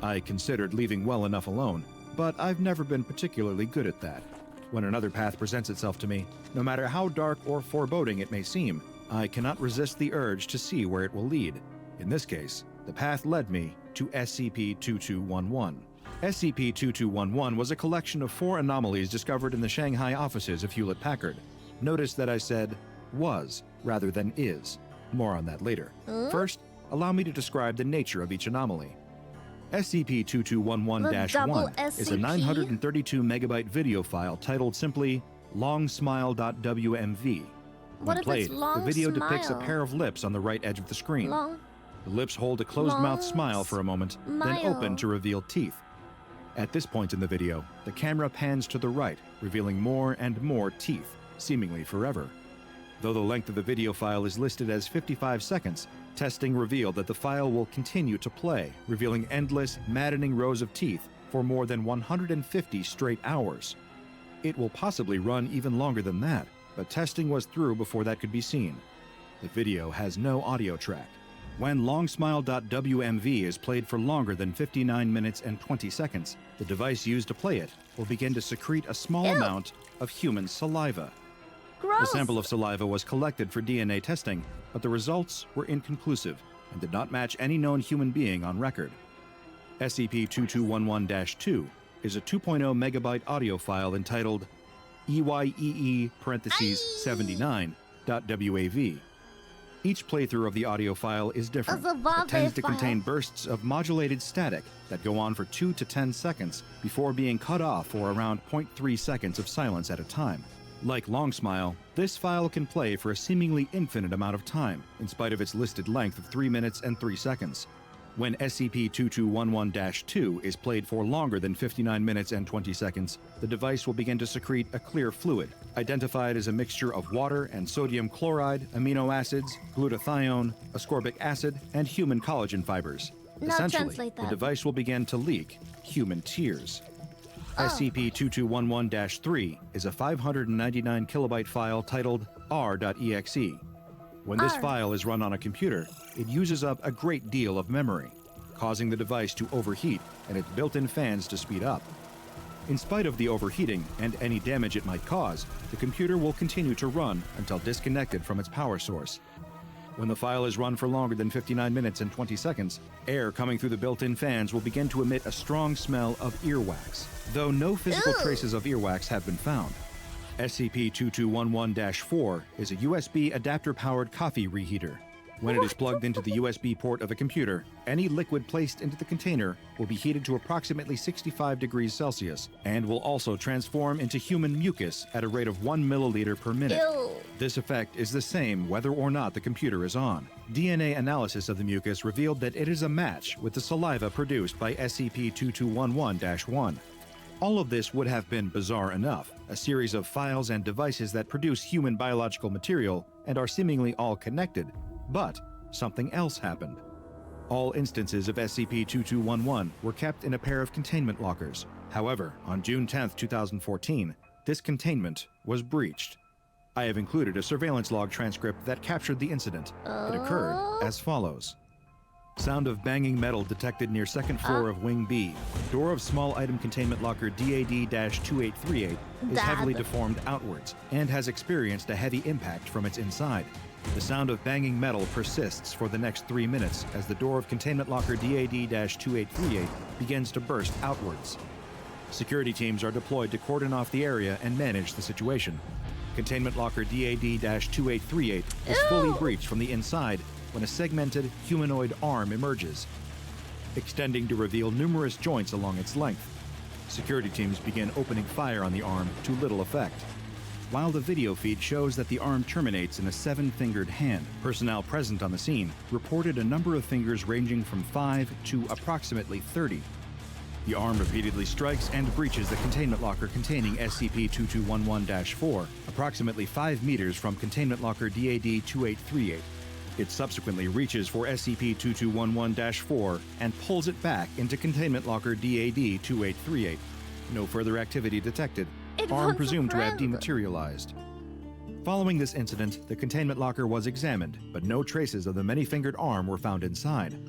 I considered leaving well enough alone, but I've never been particularly good at that. When another path presents itself to me, no matter how dark or foreboding it may seem, I cannot resist the urge to see where it will lead. In this case, the path led me to SCP-2211. SCP-2211 was a collection of 4 anomalies discovered in the Shanghai offices of Hewlett-Packard. Notice that I said was rather than is. More on that later. First, allow me to describe the nature of each anomaly. SCP-2211-1 is a 932 megabyte video file titled simply longsmile.wmv. When played, the video depicts a pair of lips on the right edge of the screen. The lips hold a closed-mouth smile for a moment, then open to reveal teeth. At this point in the video, the camera pans to the right, revealing more and more teeth, seemingly forever. Though the length of the video file is listed as 55 seconds, testing revealed that the file will continue to play, revealing endless, maddening rows of teeth for more than 150 straight hours. It will possibly run even longer than that, but testing was through before that could be seen. The video has no audio track. When longsmile.wmv is played for longer than 59 minutes and 20 seconds, the device used to play it will begin to secrete a small amount of human saliva. Gross. The sample of saliva was collected for DNA testing, but the results were inconclusive and did not match any known human being on record. SCP-2211-2 is a 2.0 megabyte audio file entitled EYEE-79.wav. Each playthrough of the audio file is different. It tends to contain bursts of modulated static that go on for 2 to 10 seconds before being cut off for around 0.3 seconds of silence at a time. Like Longsmile, this file can play for a seemingly infinite amount of time, in spite of its listed length of 3 minutes and 3 seconds. When SCP-2211-2 is played for longer than 59 minutes and 20 seconds, the device will begin to secrete a clear fluid, identified as a mixture of water and sodium chloride, amino acids, glutathione, ascorbic acid, and human collagen fibers. Essentially, the device will begin to leak human tears. SCP-2211-3 is a 599 kilobyte file titled r.exe. When this file is run on a computer, it uses up a great deal of memory, causing the device to overheat and its built-in fans to speed up. In spite of the overheating and any damage it might cause, the computer will continue to run until disconnected from its power source. When the file is run for longer than 59 minutes and 20 seconds, air coming through the built-in fans will begin to emit a strong smell of earwax, though no physical traces of earwax have been found. SCP-2211-4 is a USB adapter-powered coffee reheater. When it is plugged into the USB port of a computer, any liquid placed into the container will be heated to approximately 65 degrees Celsius and will also transform into human mucus at a rate of 1 milliliter per minute. This effect is the same whether or not the computer is on. DNA analysis of the mucus revealed that it is a match with the saliva produced by SCP-2211-1. All of this would have been bizarre enough, a series of files and devices that produce human biological material and are seemingly all connected. But something else happened. All instances of SCP-2211 were kept in a pair of containment lockers. However, on June 10, 2014, this containment was breached. I have included a surveillance log transcript that captured the incident. It occurred as follows. Sound of banging metal detected near second floor of Wing B. Door of small item containment locker DAD-2838 is heavily deformed outwards and has experienced a heavy impact from its inside. The sound of banging metal persists for the next 3 minutes as the door of containment locker DAD-2838 begins to burst outwards. Security teams are deployed to cordon off the area and manage the situation. Containment locker DAD-2838 is fully breached from the inside when a segmented humanoid arm emerges, extending to reveal numerous joints along its length. Security teams begin opening fire on the arm to little effect. While the video feed shows that the arm terminates in a 7-fingered hand, personnel present on the scene reported a number of fingers ranging from 5 to approximately 30. The arm repeatedly strikes and breaches the containment locker containing SCP-2211-4, approximately 5 meters from containment locker DAD-2838. It subsequently reaches for SCP-2211-4 and pulls it back into containment locker DAD-2838. No further activity detected. Arm presumed to have dematerialized. Following this incident, the containment locker was examined, but no traces of the many-fingered arm were found inside.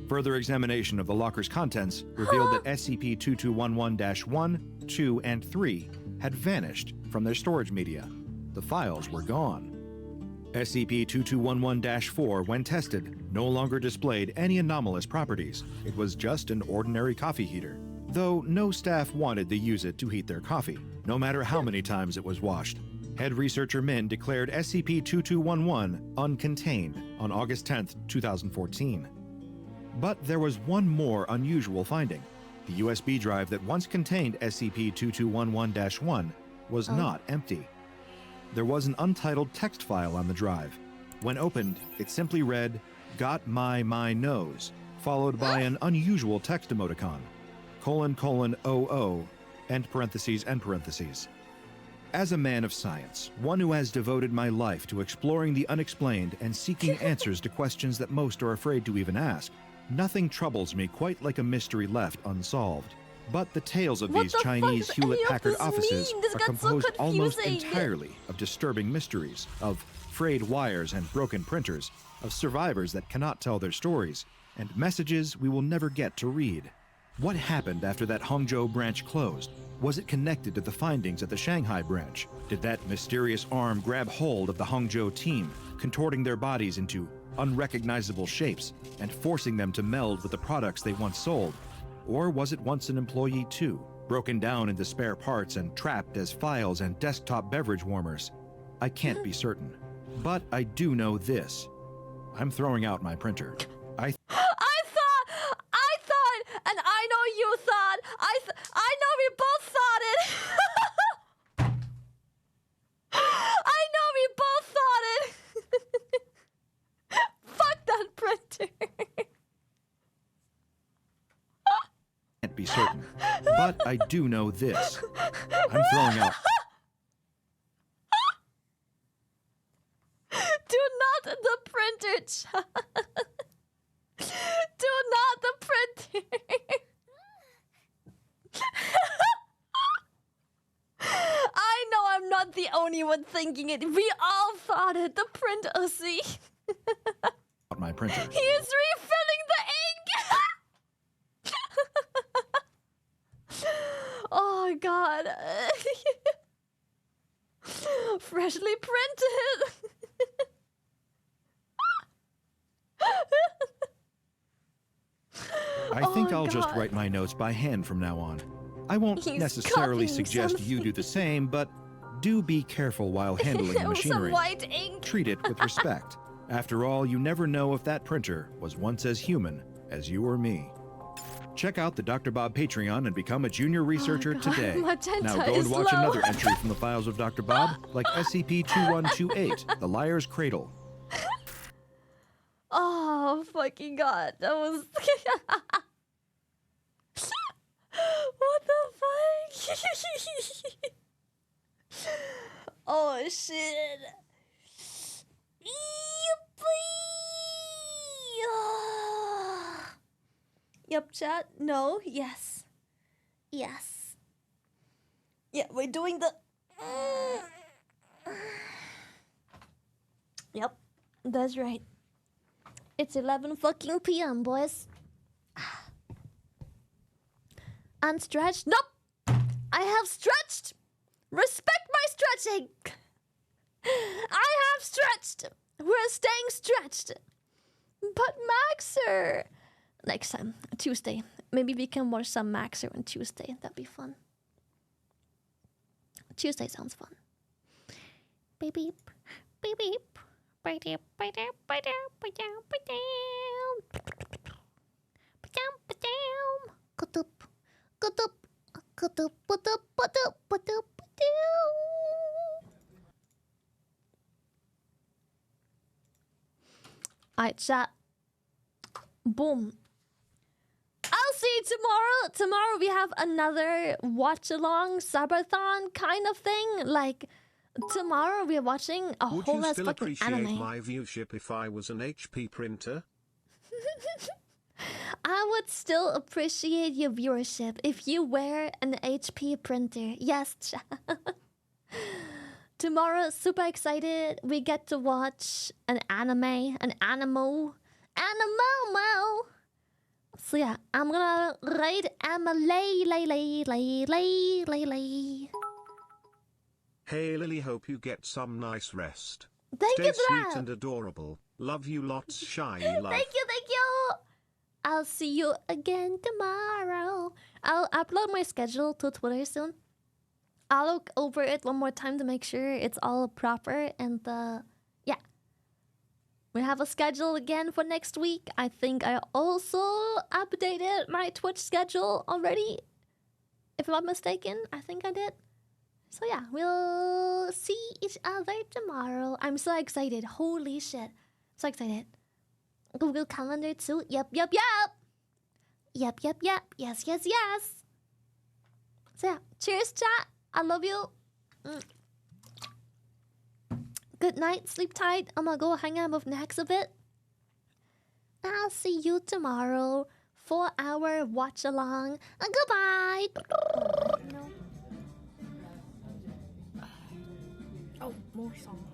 Further examination of the locker's contents revealed that SCP-2211-1, 2, and 3 had vanished from their storage media. The files were gone. SCP-2211-4, when tested, no longer displayed any anomalous properties. It was just an ordinary coffee heater, though no staff wanted to use it to heat their coffee, no matter how many times it was washed. Head researcher Min declared SCP-2211 uncontained on August 10, 2014. But there was one more unusual finding. The USB drive that once contained SCP-2211-1 was not empty. There was an untitled text file on the drive. When opened, it simply read, "Got my nose," followed by an unusual text emoticon, ::00, end parentheses, end parentheses. As a man of science, one who has devoted my life to exploring the unexplained and seeking answers to questions that most are afraid to even ask, nothing troubles me quite like a mystery left unsolved. But the tales of these Chinese Hewlett-Packard offices are composed almost entirely of disturbing mysteries, of frayed wires and broken printers, of survivors that cannot tell their stories, and messages we will never get to read. What happened after that Hangzhou branch closed? Was it connected to the findings at the Shanghai branch? Did that mysterious arm grab hold of the Hangzhou team, contorting their bodies into unrecognizable shapes and forcing them to meld with the products they once sold? Or was it once an employee too, broken down into spare parts and trapped as files and desktop beverage warmers? I can't be certain. But I do know this. I'm throwing out my printer. I thought, and I know you thought, I know we both thought it. I know we both thought it. Fuck that printer. Can't be certain, but I do know this. I'm throwing out. Do not the printer, chat. Do not the printer. I know I'm not the only one thinking it. We all thought it. The printer, see? My printer. He is refilling the ink. Oh God. Freshly printed. I think I'll just write my notes by hand from now on. I won't necessarily suggest you do the same, but do be careful while handling the machinery. Some white ink. Treat it with respect. After all, you never know if that printer was once as human as you or me. Check out the Dr. Bob Patreon and become a junior researcher today. Now go and watch another entry from the files of Dr. Bob, like SCP-2128, The Liar's Cradle. Oh, fucking God. That was... What the fuck? Oh, shit. Yep, chat. No. Yes. Yes. Yeah, we're doing the... Yep, that's right. It's 11 fucking p.m., boys. Unstretched? Nope! I have stretched! Respect my stretching! I have stretched! We're staying stretched. But Maxer! Next time, Tuesday. Maybe we can watch some Maxer on Tuesday. That'd be fun. Tuesday sounds fun. Beep beep. Beep beep. Alright, chat. Boom. I'll see you tomorrow. Tomorrow we have another watch-along subathon kind of thing. Like, tomorrow we're watching a Would whole you ass still fucking appreciate anime. my viewship if I was an HP printer? I would still appreciate your viewership if you wear an HP printer. Yes, chat. Tomorrow, super excited. We get to watch an anime, an animo. So yeah, I'm gonna raid Amalay. Hey Lily, hope you get some nice rest. Thank Stay you, sweet Brad. and adorable. Love you lots, shy love. Thank you. I'll see you again tomorrow. I'll upload my schedule to Twitter soon. I'll look over it one more time to make sure it's all proper. And yeah, we have a schedule again for next week. I think I also updated my Twitch schedule already. If I'm not mistaken, I think I did. So yeah, we'll see each other tomorrow. I'm so excited. Holy shit. So excited. Google Calendar too. Yep. Yes. So yeah, cheers, chat. I love you. Good night. Sleep tight. I'm gonna go hang out with Nax a bit. I'll see you tomorrow for our watch along. Goodbye. Oh, more songs.